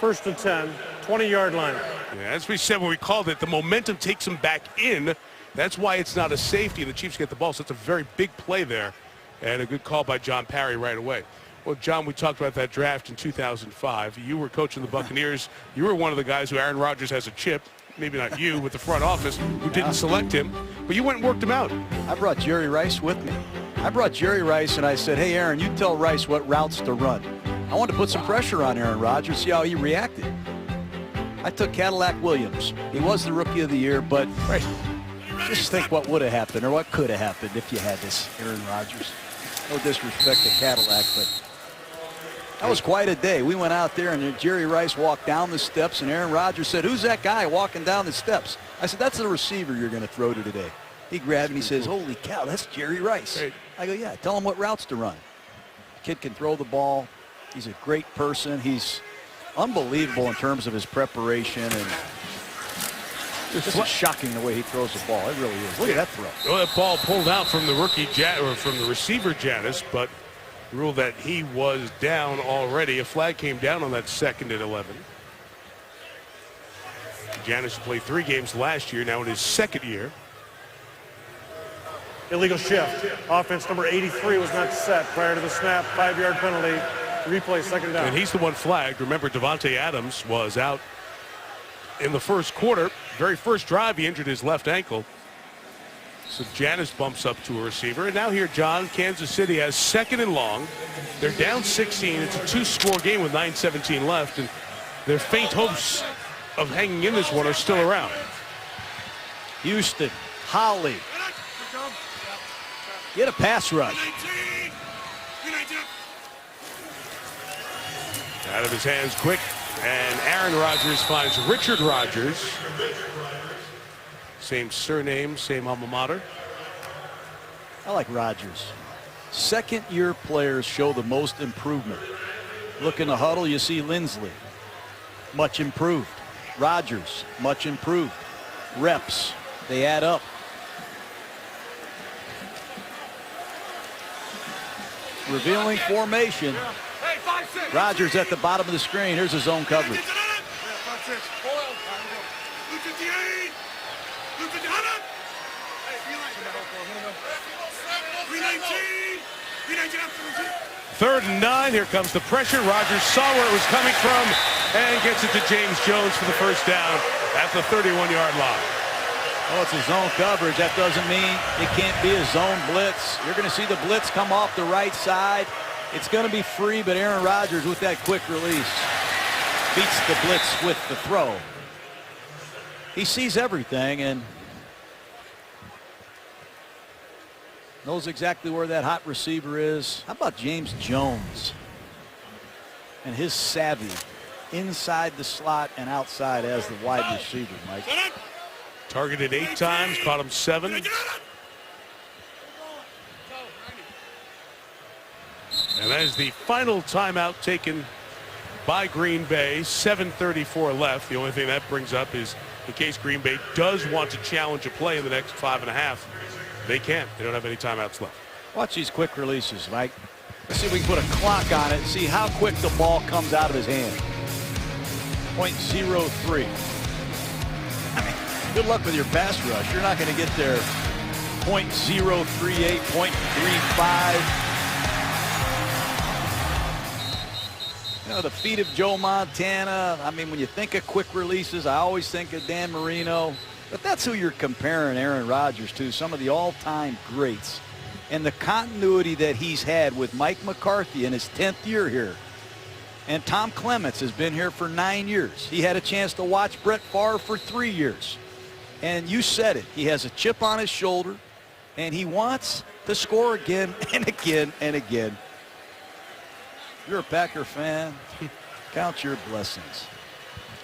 First and 10, 20-yard line. Yeah, as we said when we called it, the momentum takes him back in. That's why it's not a safety, and the Chiefs get the ball. So it's a very big play there, and a good call by John Parry right away. Well, John, we talked about that draft in 2005. You were coaching the Buccaneers. You were one of the guys who Aaron Rodgers has a chip. Maybe not you, with the front office, who didn't select him. But you went and worked him out. I brought Jerry Rice with me. I brought Jerry Rice, and I said, hey, Aaron, you tell Rice what routes to run. I wanted to put some pressure on Aaron Rodgers, see how he reacted. I took Cadillac Williams. He was the Rookie of the Year, but just think what would have happened or what could have happened if you had this Aaron Rodgers. No disrespect to Cadillac, but that was quite a day. We went out there, and Jerry Rice walked down the steps, and Aaron Rodgers said, who's that guy walking down the steps? I said, that's the receiver you're going to throw to today. He grabbed me and he says, holy cow, that's Jerry Rice. Hey. I go, yeah, tell him what routes to run. Kid can throw the ball. He's a great person. He's unbelievable in terms of his preparation, and this is shocking the way he throws the ball. It really is. Look at that throw. Well, that ball pulled out from the from the receiver Janis, but ruled that he was down already. A flag came down on that 2nd and 11. Janis played 3 games last year, now in his 2nd year. Illegal shift. Offense number 83 was not set prior to the snap. 5-yard penalty. Replay, second down. And he's the one flagged. Remember, Davante Adams was out in the first quarter. Very first drive, he injured his left ankle. So Janis bumps up to a receiver. And now here, John, Kansas City has 2nd and long. They're down 16. It's a 2-score game with 9:17 left. And their faint hopes of hanging in this one are still around. Houston, Holly. Get a pass rush. Out of his hands quick. And Aaron Rodgers finds Richard Rodgers. Same surname, same alma mater. I like Rodgers. 2nd-year players show the most improvement. Look in the huddle, you see Lindsley. Much improved. Rodgers, much improved. Reps, they add up. Revealing formation. Rodgers at the bottom of the screen. Here's his zone coverage. Third and 9. Here comes the pressure. Rodgers saw where it was coming from and gets it to James Jones for the first down at the 31-yard line. Oh, it's a zone coverage. That doesn't mean it can't be a zone blitz. You're going to see the blitz come off the right side. It's going to be free, but Aaron Rodgers with that quick release beats the blitz with the throw. He sees everything and knows exactly where that hot receiver is. How about James Jones and his savvy inside the slot and outside as the wide receiver, Mike? Targeted 8 times, caught him 7. And that is the final timeout taken by Green Bay. 7:34 left. The only thing that brings up is in case Green Bay does want to challenge a play in the next 5.5, they can't. They don't have any timeouts left. Watch these quick releases, Mike. Let's see if we can put a clock on it and see how quick the ball comes out of his hand. 0.03. I mean, good luck with your pass rush. You're not going to get there. 0.038, 0.35. You know, the feet of Joe Montana. I mean, when you think of quick releases, I always think of Dan Marino. But that's who you're comparing Aaron Rodgers to, some of the all-time greats. And the continuity that he's had with Mike McCarthy in his 10th year here. And Tom Clements has been here for 9 years. He had a chance to watch Brett Favre for 3 years. And you said it. He has a chip on his shoulder, and he wants to score again and again and again. You're a Packer fan. Count your blessings.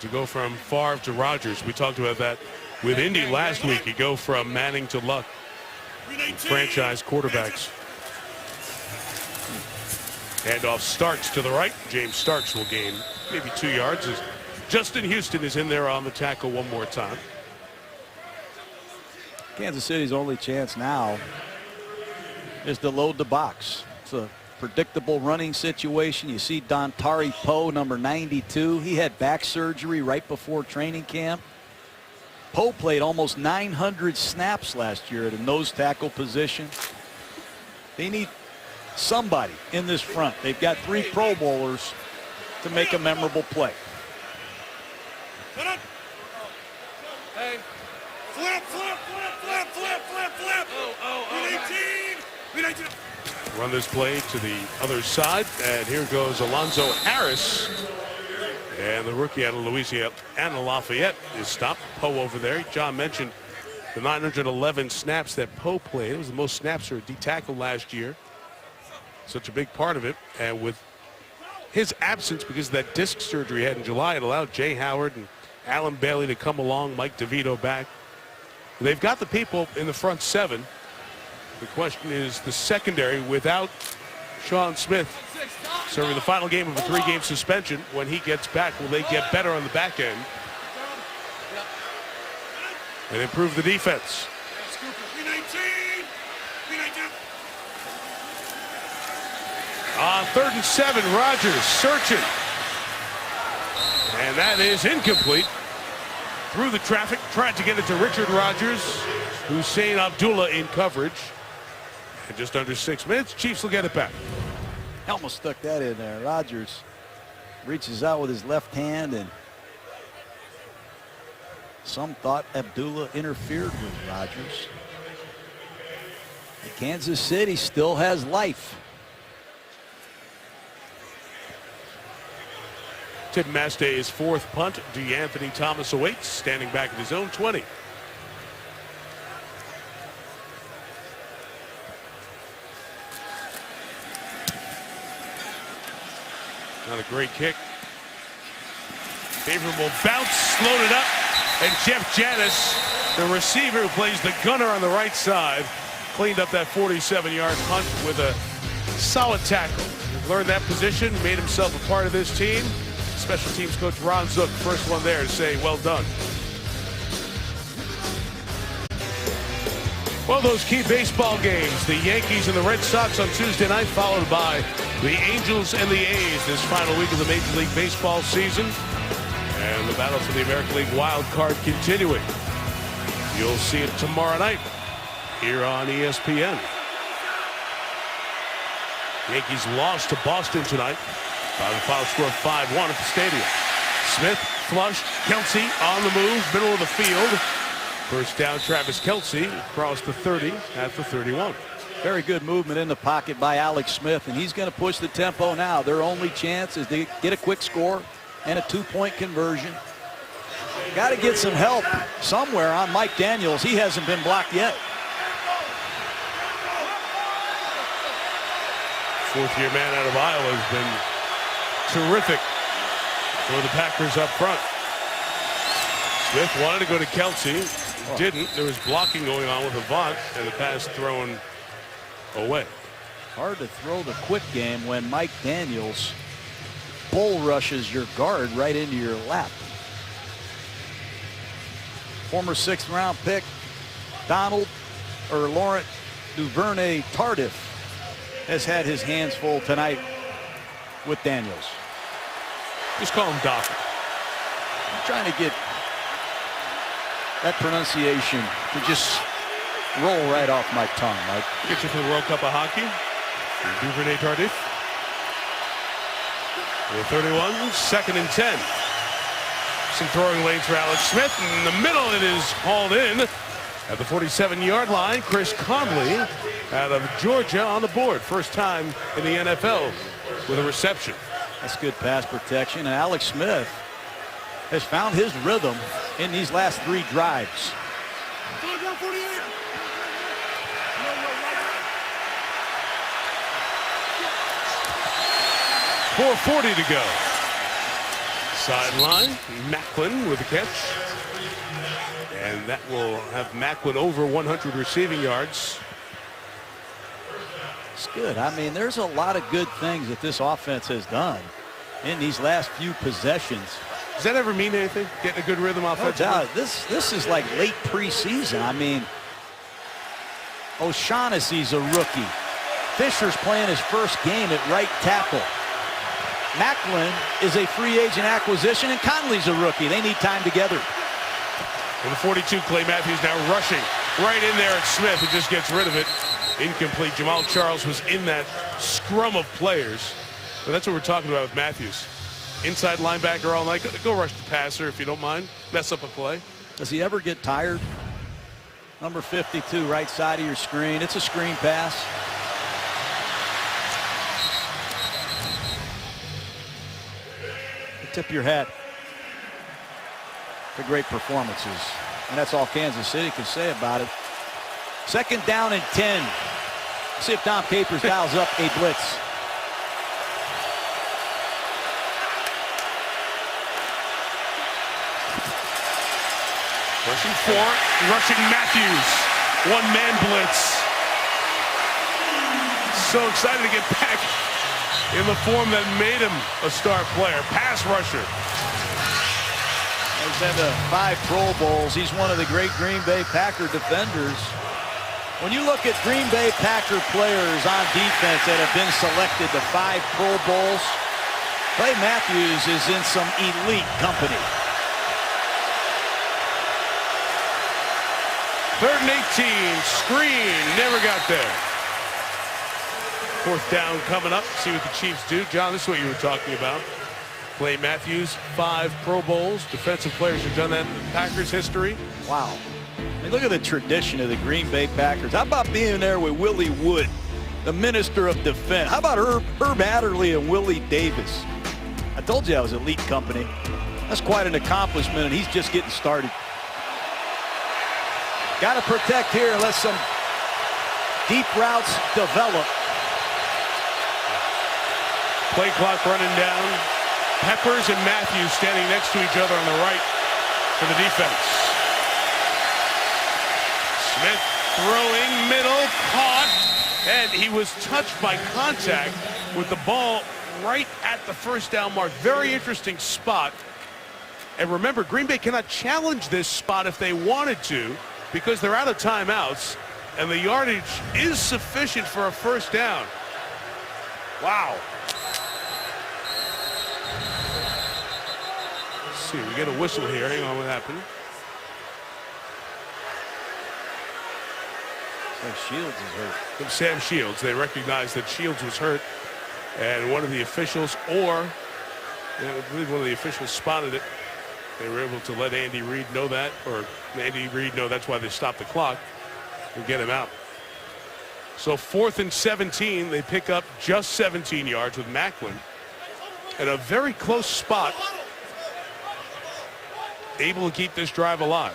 To go from Favre to Rodgers, we talked about that with Indy last week. You go from Manning to Luck, franchise quarterbacks. Handoff Starks to the right. James Starks will gain maybe 2 yards as Justin Houston is in there on the tackle one more time. Kansas City's only chance now is to load the box. It's a predictable running situation. You see Dontari Poe, number 92. He had back surgery right before training camp. Poe played almost 900 snaps last year at a nose tackle position. They need somebody in this front. They've got 3 Pro Bowlers to make a memorable play. Hey. Flip, flip, flip, flip, flip, flip, flip. Run this play to the other side, and here goes Alonzo Harris. And the rookie out of Louisiana, Lafayette, is stopped. Poe over there. John mentioned the 911 snaps that Poe played. It was the most snaps for a D tackle last year. Such a big part of it. And with his absence because of that disc surgery he had in July, it allowed Jay Howard and Alan Bailey to come along, Mike DeVito back. They've got the people in the front 7. The question is the secondary without Sean Smith serving the final game of a 3-game suspension. When he gets back, will they get better on the back end and improve the defense? On 3rd and 7, Rodgers searching. And that is incomplete. Through the traffic, tried to get it to Richard Rodgers. Hussein Abdullah in coverage. And just under 6 minutes, Chiefs will get it back. Almost stuck that in there. Rodgers reaches out with his left hand, and some thought Abdullah interfered with Rodgers. Kansas City still has life. Tim Mastey's 4th punt. DeAnthony Thomas awaits, standing back at his own 20. Not a great kick. Favorable bounce, slowed it up, and Jeff Janis, the receiver who plays the gunner on the right side, cleaned up that 47-yard punt with a solid tackle. Learned that position, made himself a part of this team. Special teams coach Ron Zook, first one there to say well done. Well, those key baseball games, the Yankees and the Red Sox on Tuesday night, followed by the Angels and the A's this final week of the Major League Baseball season. And the battle for the American League wild card continuing. You'll see it tomorrow night here on ESPN. Yankees lost to Boston tonight by the final score of 5-1 at the stadium. Smith flushed, Kelsey on the move, middle of the field. First down, Travis Kelsey across the 30 at the 31. Very good movement in the pocket by Alex Smith, and he's going to push the tempo now. Their only chance is to get a quick score and a two-point conversion. Got to get some help somewhere on Mike Daniels. He hasn't been blocked yet. Fourth-year man out of Iowa has been terrific for the Packers up front. Smith wanted to go to Kelsey. Didn't. There was blocking going on with Avant, and the pass thrown away. Hard to throw the quick game when Mike Daniels bull rushes your guard right into your lap. Former 6th round pick Laurent Duvernay-Tardif has had his hands full tonight with Daniels. Just call him Doc. I'm trying to get that pronunciation to just roll right off my tongue, Mike. Get you for the World Cup of Hockey. Duvernay-Tardif. The 31, 2nd and 10. Some throwing lanes for Alex Smith. In the middle, it is hauled in at the 47-yard line. Chris Conley out of Georgia on the board. First time in the NFL with a reception. That's good pass protection. And Alex Smith has found his rhythm in these last 3 drives. 4:40 to go. Sideline, Macklin with the catch. And that will have Macklin over 100 receiving yards. It's good. I mean, there's a lot of good things that this offense has done in these last few possessions. Does that ever mean anything? Getting a good rhythm offensively? No doubt. This is like late preseason. I mean, O'Shaughnessy's a rookie. Fisher's playing his first game at right tackle. Macklin is a free agent acquisition, and Conley's a rookie. They need time together. And the 42, Clay Matthews now rushing right in there at Smith. He just gets rid of it. Incomplete. Jamal Charles was in that scrum of players. But that's what we're talking about with Matthews. Inside linebacker all night. Go rush the passer if you don't mind. Mess up a play. Does he ever get tired? Number 52, right side of your screen. It's a screen pass. Tip your hat for great performances. And that's all Kansas City can say about it. 2nd down and 10. See if Dom Capers dials up a blitz. Rushing 4, rushing Matthews. 1-man blitz. So excited to get back in the form that made him a star player. Pass rusher. He's been to 5 Pro Bowls. He's one of the great Green Bay Packer defenders. When you look at Green Bay Packer players on defense that have been selected to 5 Pro Bowls, Clay Matthews is in some elite company. 3rd and 18. Screen. Never got there. 4th down coming up. See what the Chiefs do. John, this is what you were talking about. Clay Matthews, 5 Pro Bowls. Defensive players have done that in the Packers history. Wow. I mean, look at the tradition of the Green Bay Packers. How about being there with Willie Wood, the Minister of Defense? How about Herb Adderley and Willie Davis? I told you I was elite company. That's quite an accomplishment, and he's just getting started. Got to protect here and let some deep routes develop. Play clock running down. Peppers and Matthews standing next to each other on the right for the defense. Smith throwing, middle, caught, and he was touched by contact with the ball right at the 1st down mark. Very interesting spot. And remember, Green Bay cannot challenge this spot if they wanted to because they're out of timeouts, and the yardage is sufficient for a 1st down. Wow. See, we get a whistle here. Hang on, what happened? Shields is hurt. From Sam Shields. They recognized that Shields was hurt, and one of the officials, I believe one of the officials spotted it. They were able to let Andy Reid know that, or Andy Reid know that's why they stopped the clock and get him out. So 4th and 17, they pick up just 17 yards with Macklin. And a very close spot. Able to keep this drive alive.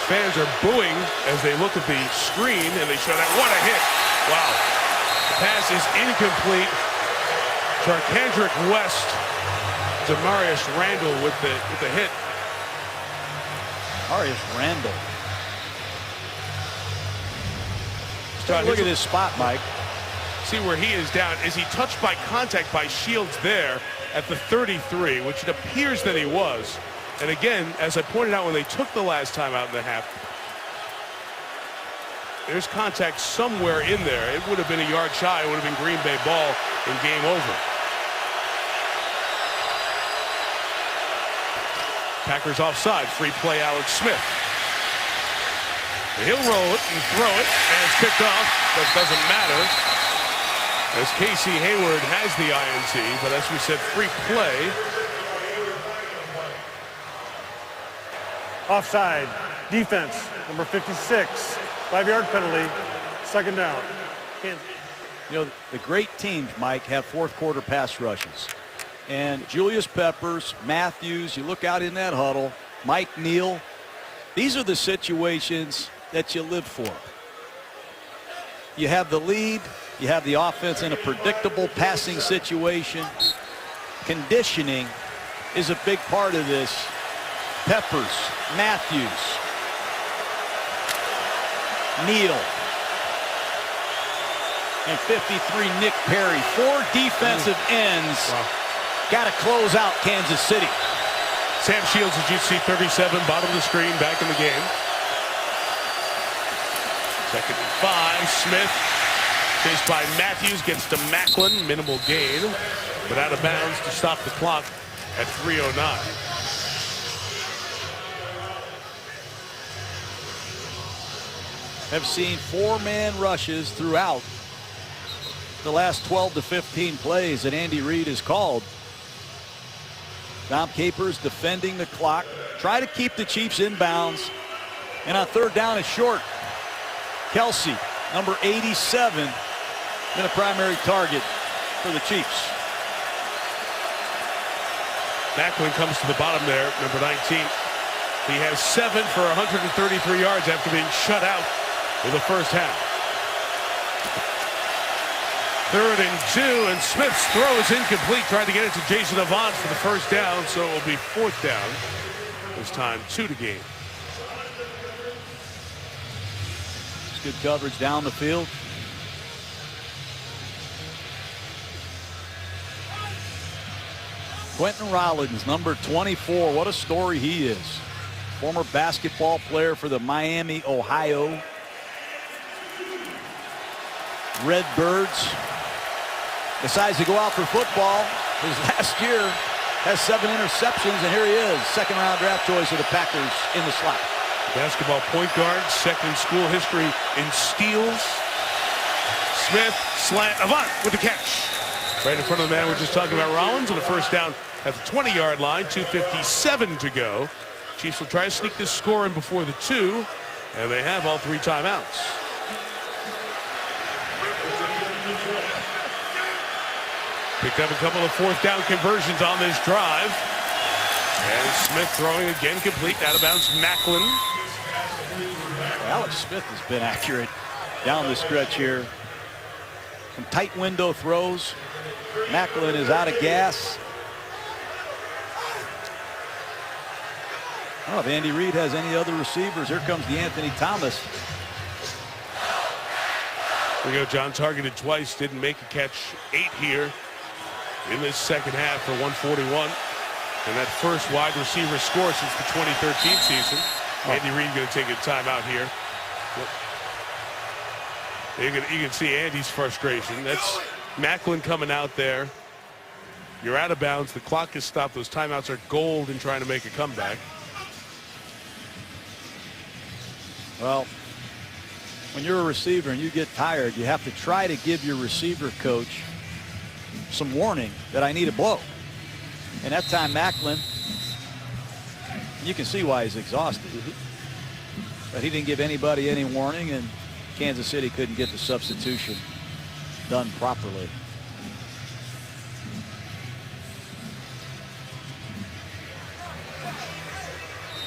Fans are booing as they look at the screen and they show that. What a hit. Wow. The pass is incomplete. Charkandrick West to Marius Randall with the hit. Marius Randall. Look at his spot, Mike. See where he is down. Is he touched by contact by Shields there at the 33, which it appears that he was. And again, as I pointed out when they took the last time out in the half, there's contact somewhere in there. It would have been a yard shy. It would have been Green Bay ball and game over. Packers offside. Free play, Alex Smith. He'll roll it and throw it, and it's picked off, but it doesn't matter, as Casey Hayward has the INT. But as we said, free play. Offside. Defense. Number 56. 5-yard penalty. 2nd down. Kansas. You know, the great teams, Mike, have fourth quarter pass rushes. And Julius Peppers, Matthews, you look out in that huddle, Mike Neal, these are the situations that you live for. You have the lead, you have the offense in a predictable passing situation. Conditioning is a big part of this. Peppers, Matthews, Neal, and 53 Nick Perry. 4 defensive ends. Wow. Got to close out Kansas City. Sam Shields, as you see, 37, bottom of the screen, back in the game. 2nd and 5. Smith, chased by Matthews, gets to Macklin. Minimal gain, but out of bounds to stop the clock at 3:09. Have seen 4-man rushes throughout the last 12 to 15 plays that Andy Reid has called. Dom Capers defending the clock. Try to keep the Chiefs in bounds. And on 3rd down is short. Kelsey, number 87, been a primary target for the Chiefs. Macklin comes to the bottom there, number 19. He has 7 for 133 yards after being shut out in the first half. 3rd and 2, and Smith's throw is incomplete. Tried to get it to Jason Avant for the first down, so it will be 4th down. This time 2 to gain. It's good coverage down the field. Quentin Rollins, number 24. What a story he is. Former basketball player for the Miami, Ohio Redbirds. Decides to go out for football. His last year has 7 interceptions, and here he is, 2nd-round draft choice of the Packers in the slot. Basketball point guard, 2nd in school history in steals. Smith, slant, Avant with the catch. Right in front of the man we're just talking about, Rollins, on the first down at the 20-yard line, 2:57 to go. Chiefs will try to sneak this score in before the 2, and they have all 3 timeouts. Picked up a couple of 4th down conversions on this drive. And Smith throwing again complete, out of bounds, Macklin. Alex Smith has been accurate down the stretch here. Some tight window throws. Macklin is out of gas. I don't know if Andy Reid has any other receivers. Here comes the Anthony Thomas. There we go. John targeted twice, didn't make a catch. 8 here in this second half for 141. And that first wide receiver score since the 2013 season. Andy Reid going to take a timeout here. You can see Andy's frustration. That's Macklin coming out there. You're out of bounds. The clock is stopped. Those timeouts are gold in trying to make a comeback. Well, when you're a receiver and you get tired, you have to try to give your receiver coach some warning that I need a blow. And that time Macklin You can see why he's exhausted. But he didn't give anybody any warning, and Kansas City couldn't get the substitution done properly.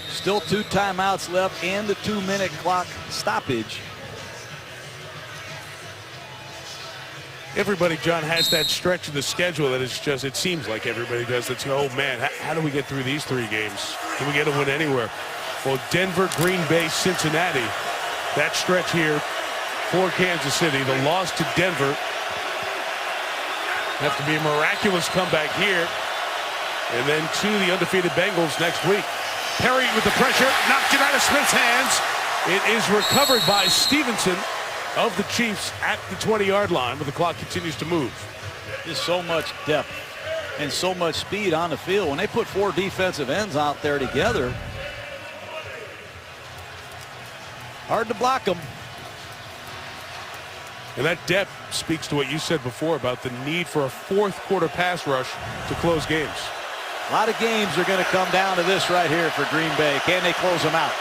Still 2 timeouts left and the 2-minute clock stoppage. Everybody, John, has that stretch of the schedule that is just, it seems like everybody does. That's, oh man, how do we get through these 3 games? Can we get a win anywhere? Well, Denver, Green Bay, Cincinnati. That stretch here for Kansas City. The loss to Denver. Have to be a miraculous comeback here. And then to the undefeated Bengals next week. Perry with the pressure, knocked it out of Smith's hands. It is recovered by Stevenson of the Chiefs at the 20-yard line, but the clock continues to move. There's so much depth and so much speed on the field. When they put 4 defensive ends out there together, hard to block them. And that depth speaks to what you said before about the need for a 4th quarter pass rush to close games. A lot of games are going to come down to this right here for Green Bay. Can they close them out?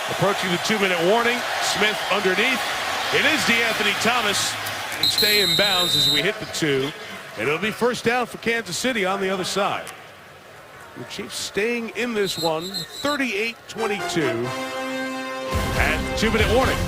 Approaching the 2-minute warning. Smith underneath. It is DeAnthony Thomas. And stay in bounds as we hit the 2. And it'll be first down for Kansas City on the other side. The Chiefs staying in this one, 38-22. And 2-minute warning.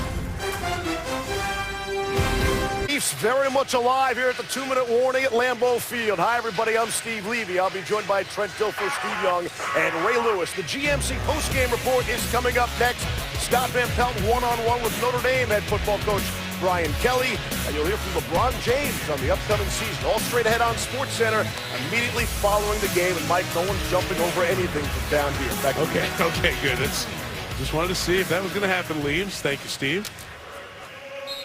Chiefs very much alive here at the 2-minute warning at Lambeau Field. Hi, everybody. I'm Steve Levy. I'll be joined by Trent Dilfer, Steve Young, and Ray Lewis. The GMC postgame report is coming up next. Scott Van Pelt one-on-one with Notre Dame head football coach Brian Kelly. And you'll hear from LeBron James on the upcoming season. All straight ahead on SportsCenter immediately following the game. And Mike, no one's jumping over anything from down here. Okay, good. Just wanted to see if that was going to happen, Leaves. Thank you, Steve.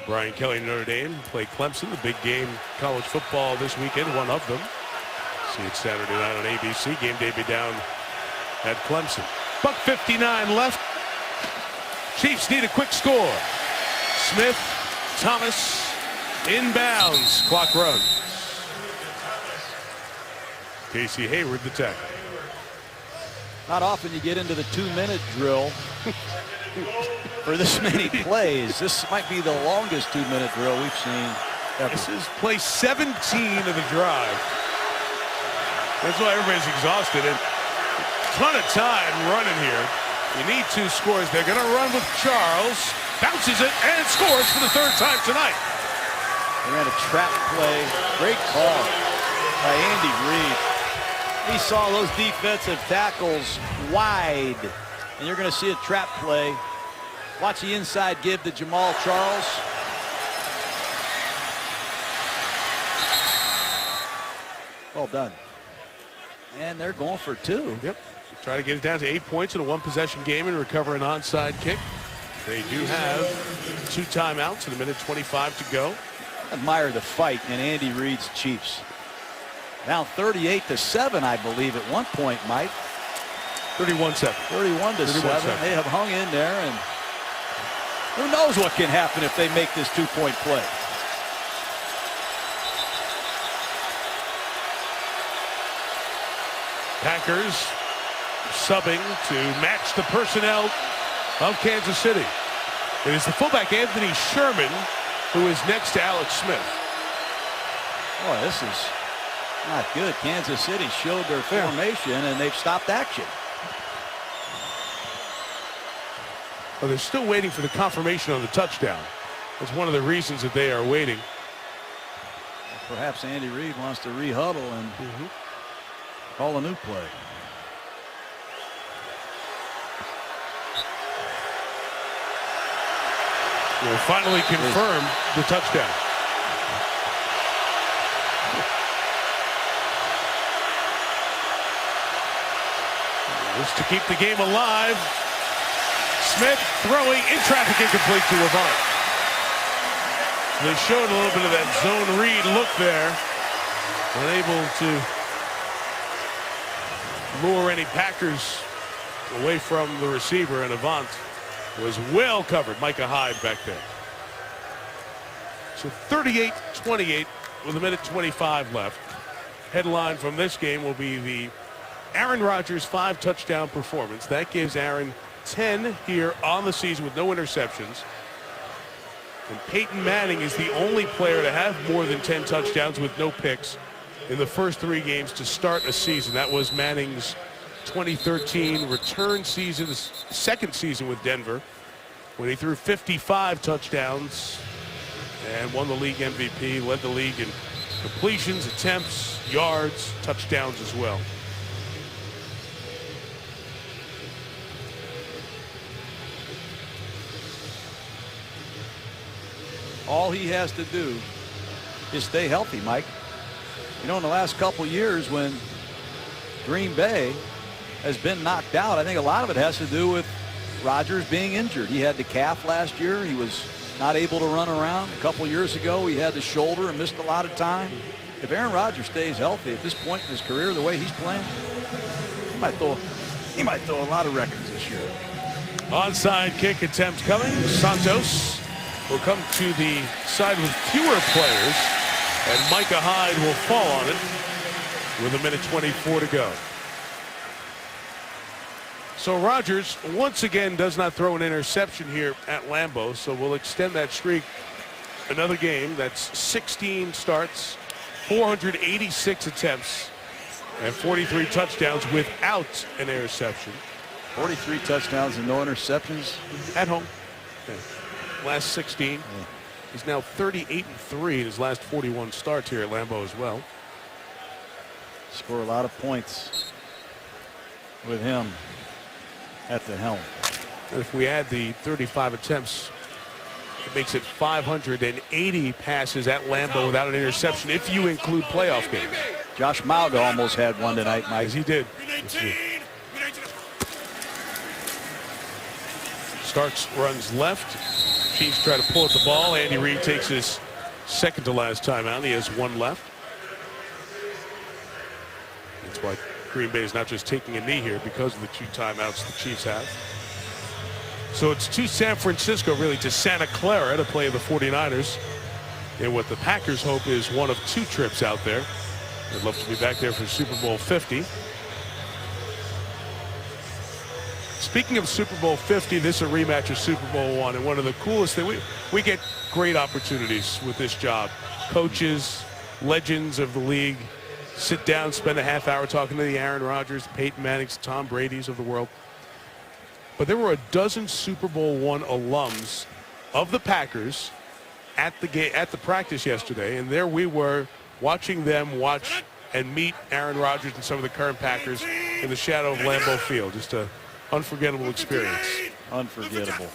Brian Kelly, Notre Dame, play Clemson, the big game college football this weekend, one of them. See it Saturday night on ABC. Game day be down at Clemson. $1:59 left. Chiefs need a quick score. Smith, Thomas, inbounds. Clock runs. Casey Hayward, the tackle. Not often you get into the 2-minute drill for this many plays. This might be the longest 2-minute drill we've seen ever. This is play 17 of the drive. That's why everybody's exhausted. And a ton of time running here. You need 2 scores. They're going to run with Charles. Bounces it and scores for the 3rd time tonight. They ran a trap play. Great call by Andy Reid. He saw those defensive tackles wide. And you're going to see a trap play. Watch the inside give to Jamal Charles. Well done. And they're going for 2. Yep. Try to get it down to 8 points in a 1-possession game and recover an onside kick. They do have 2 timeouts and 1:25 to go. Admire the fight in Andy Reid's Chiefs. Now 38-7, I believe, at one point, Mike. 31-7. 31-7. They have hung in there, and who knows what can happen if they make this 2-point play. Packers subbing to match the personnel of Kansas City. It is the fullback Anthony Sherman who is next to Alex Smith. Boy, this is not good. Kansas City showed their formation, and they've stopped action. Well, they're still waiting for the confirmation on the touchdown. That's one of the reasons that they are waiting. Perhaps Andy Reid wants to re-huddle and call a new play. Will finally confirm the touchdown. Just to keep the game alive. Smith throwing in traffic, incomplete to Avant. They showed a little bit of that zone read look there. Unable to lure any Packers away from the receiver, and Avant was well covered. Micah Hyde back there. So 38-28 with 1:25 left. Headline from this game will be the Aaron Rodgers' 5-touchdown performance. That gives Aaron 10 here on the season with no interceptions. And Peyton Manning is the only player to have more than 10 touchdowns with no picks in the first 3 games to start a season. That was Manning's 2013 return season, the second season with Denver, when he threw 55 touchdowns and won the league MVP, led the league in completions, attempts, yards, touchdowns as well. All he has to do is stay healthy, Mike. You know, in the last couple years when Green Bay has been knocked out, I think a lot of it has to do with Rodgers being injured. He had the calf last year. He was not able to run around. A couple years ago, he had the shoulder and missed a lot of time. If Aaron Rodgers stays healthy at this point in his career, the way he's playing, he might throw a lot of records this year. Onside kick attempt coming. Santos will come to the side with fewer players, and Micah Hyde will fall on it with 1:24 to go. So Rodgers once again does not throw an interception here at Lambeau, so we'll extend that streak another game. That's 16 starts, 486 attempts, and 43 touchdowns without an interception. 43 touchdowns and no interceptions at home. Last 16. He's now 38-3 in his last 41 starts here at Lambeau as well. Score a lot of points with him at the helm. And if we add the 35 attempts, it makes it 580 passes at Lambeau without an interception if you include playoff games. Josh Mauga almost had one tonight, Mike. Yes, he did. Starks runs left. Chiefs try to pull at the ball. Andy Reid takes his second to last timeout. He has one left. That's why Green Bay is not just taking a knee here because of the 2 timeouts the Chiefs have. So it's to San Francisco, really to Santa Clara to play the 49ers in what the Packers hope is one of 2 trips out there. They'd love to be back there for Super Bowl 50. Speaking of Super Bowl 50, this is a rematch of Super Bowl 1, and one of the coolest things, we get great opportunities with this job. Coaches, legends of the league, sit down, spend a half hour talking to the Aaron Rodgers, Peyton Mannings, Tom Brady's of the world. But there were a dozen Super Bowl 1 alums of the Packers at the practice yesterday, and there we were watching them watch and meet Aaron Rodgers and some of the current Packers in the shadow of Lambeau Field. Just a unforgettable experience. Unforgettable.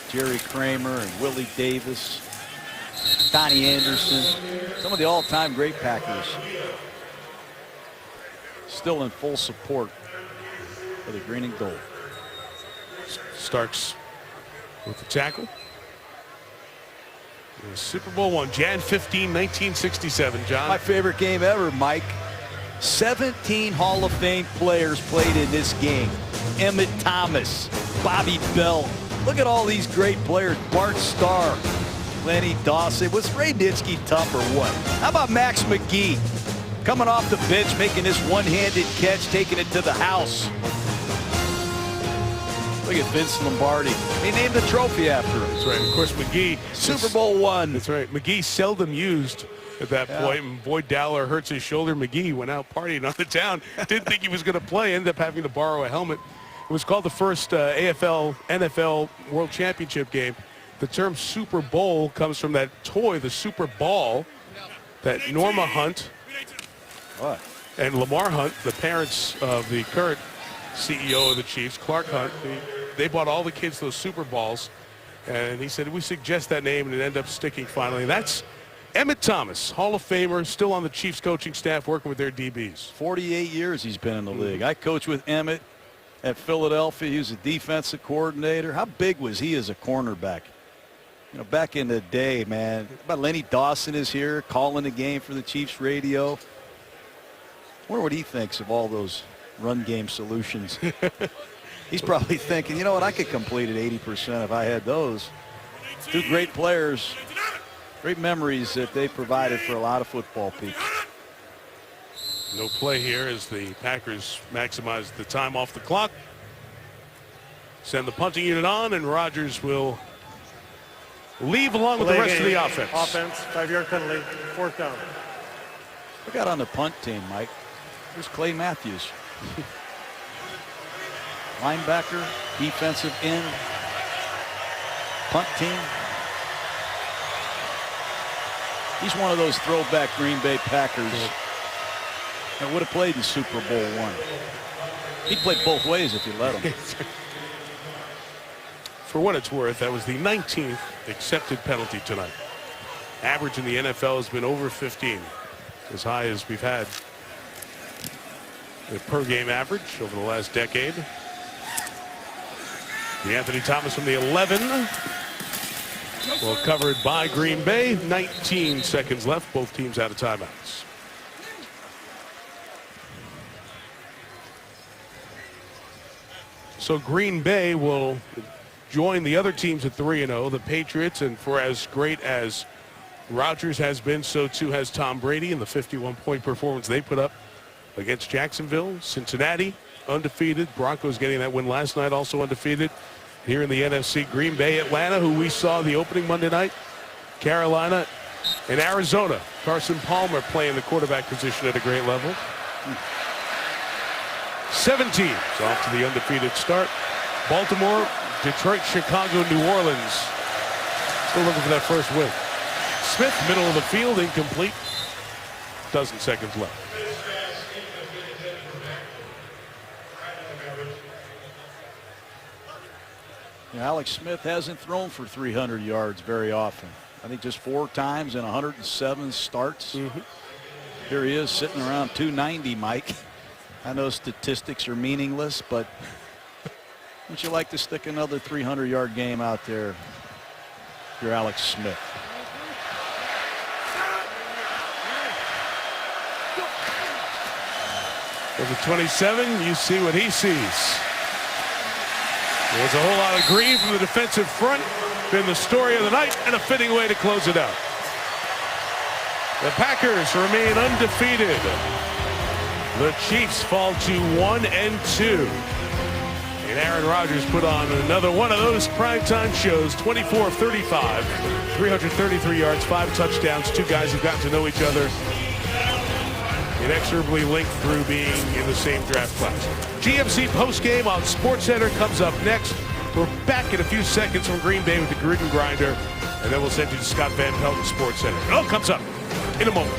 Jerry Kramer and Willie Davis, Donnie Anderson, some of the all-time great Packers still in full support of the green and gold. Starks with the tackle. Super Bowl 1, Jan 15, 1967, John. My favorite game ever, Mike. 17 Hall of Fame players played in this game. Emmett Thomas, Bobby Bell. Look at all these great players. Bart Starr, Lenny Dawson. Was Ray Nitschke tough or what? How about Max McGee? Coming off the bench, making this one-handed catch, taking it to the house. Look at Vince Lombardi. He named the trophy after him. That's right. Of course, McGee. Super Bowl 1. That's right. McGee seldom used at that point. And Boyd Dowler hurts his shoulder. McGee went out partying on the town. Didn't think he was going to play. Ended up having to borrow a helmet. It was called the first AFL-NFL World Championship game. The term Super Bowl comes from that toy, the Super Ball, that Norma Hunt and Lamar Hunt, the parents of the current CEO of the Chiefs, Clark Hunt, they bought all the kids those Super Balls, and he said, we suggest that name, and it ended up sticking finally. And that's Emmett Thomas, Hall of Famer, still on the Chiefs coaching staff working with their DBs. 48 years he's been in the league. I coached with Emmett at Philadelphia. He was a defensive coordinator. How big was he as a cornerback? You know, back in the day, man. About Lenny Dawson is here calling the game for the Chiefs radio. I wonder what he thinks of all those run game solutions. He's probably thinking, you know what, I could complete it 80% if I had those. 2 great players, great memories that they provided for a lot of football people. No play here as the Packers maximize the time off the clock. Send the punting unit on, and Rodgers will leave along with the rest of the offense. Offense, 5-yard penalty, 4th down. We got on the punt team, Mike. Here's Clay Matthews. Linebacker, defensive end, punt team. He's one of those throwback Green Bay Packers that would have played in Super Bowl I. He'd play both ways if you let him. For what it's worth, that was the 19th accepted penalty tonight. Average in the NFL has been over 15, as high as we've had the per game average over the last decade. The Anthony Thomas from the 11. Well covered by Green Bay. 19 seconds left. Both teams out of timeouts. So Green Bay will join the other teams at 3-0, the Patriots, and for as great as Rodgers has been, so too has Tom Brady in the 51-point performance they put up against Jacksonville. Cincinnati undefeated. Broncos getting that win last night, also undefeated. Here in the NFC, Green Bay, Atlanta, who we saw the opening Monday night, Carolina, and Arizona. Carson Palmer playing the quarterback position at a great level. 7 teams off to the undefeated start. Baltimore, Detroit, Chicago, New Orleans. Still looking for that first win. Smith, middle of the field, incomplete. 12 seconds left. Alex Smith hasn't thrown for 300 yards very often. I think just 4 times in 107 starts. Here he is sitting around 290, Mike. I know statistics are meaningless, but wouldn't you like to stick another 300-yard game out there if you're Alex Smith? With the 27, you see what he sees. There's a whole lot of green from the defensive front. Been the story of the night and a fitting way to close it out. The Packers remain undefeated. The Chiefs fall to 1-2. And Aaron Rodgers put on another one of those primetime shows. 24 of 35, 333 yards, 5 touchdowns. 2 guys who've gotten to know each other, inexorably linked through being in the same draft class. GMC postgame on SportsCenter comes up next. We're back in a few seconds from Green Bay with the Grid and Grinder, and then we'll send you to Scott Van Pelt and SportsCenter. It all comes up in a moment.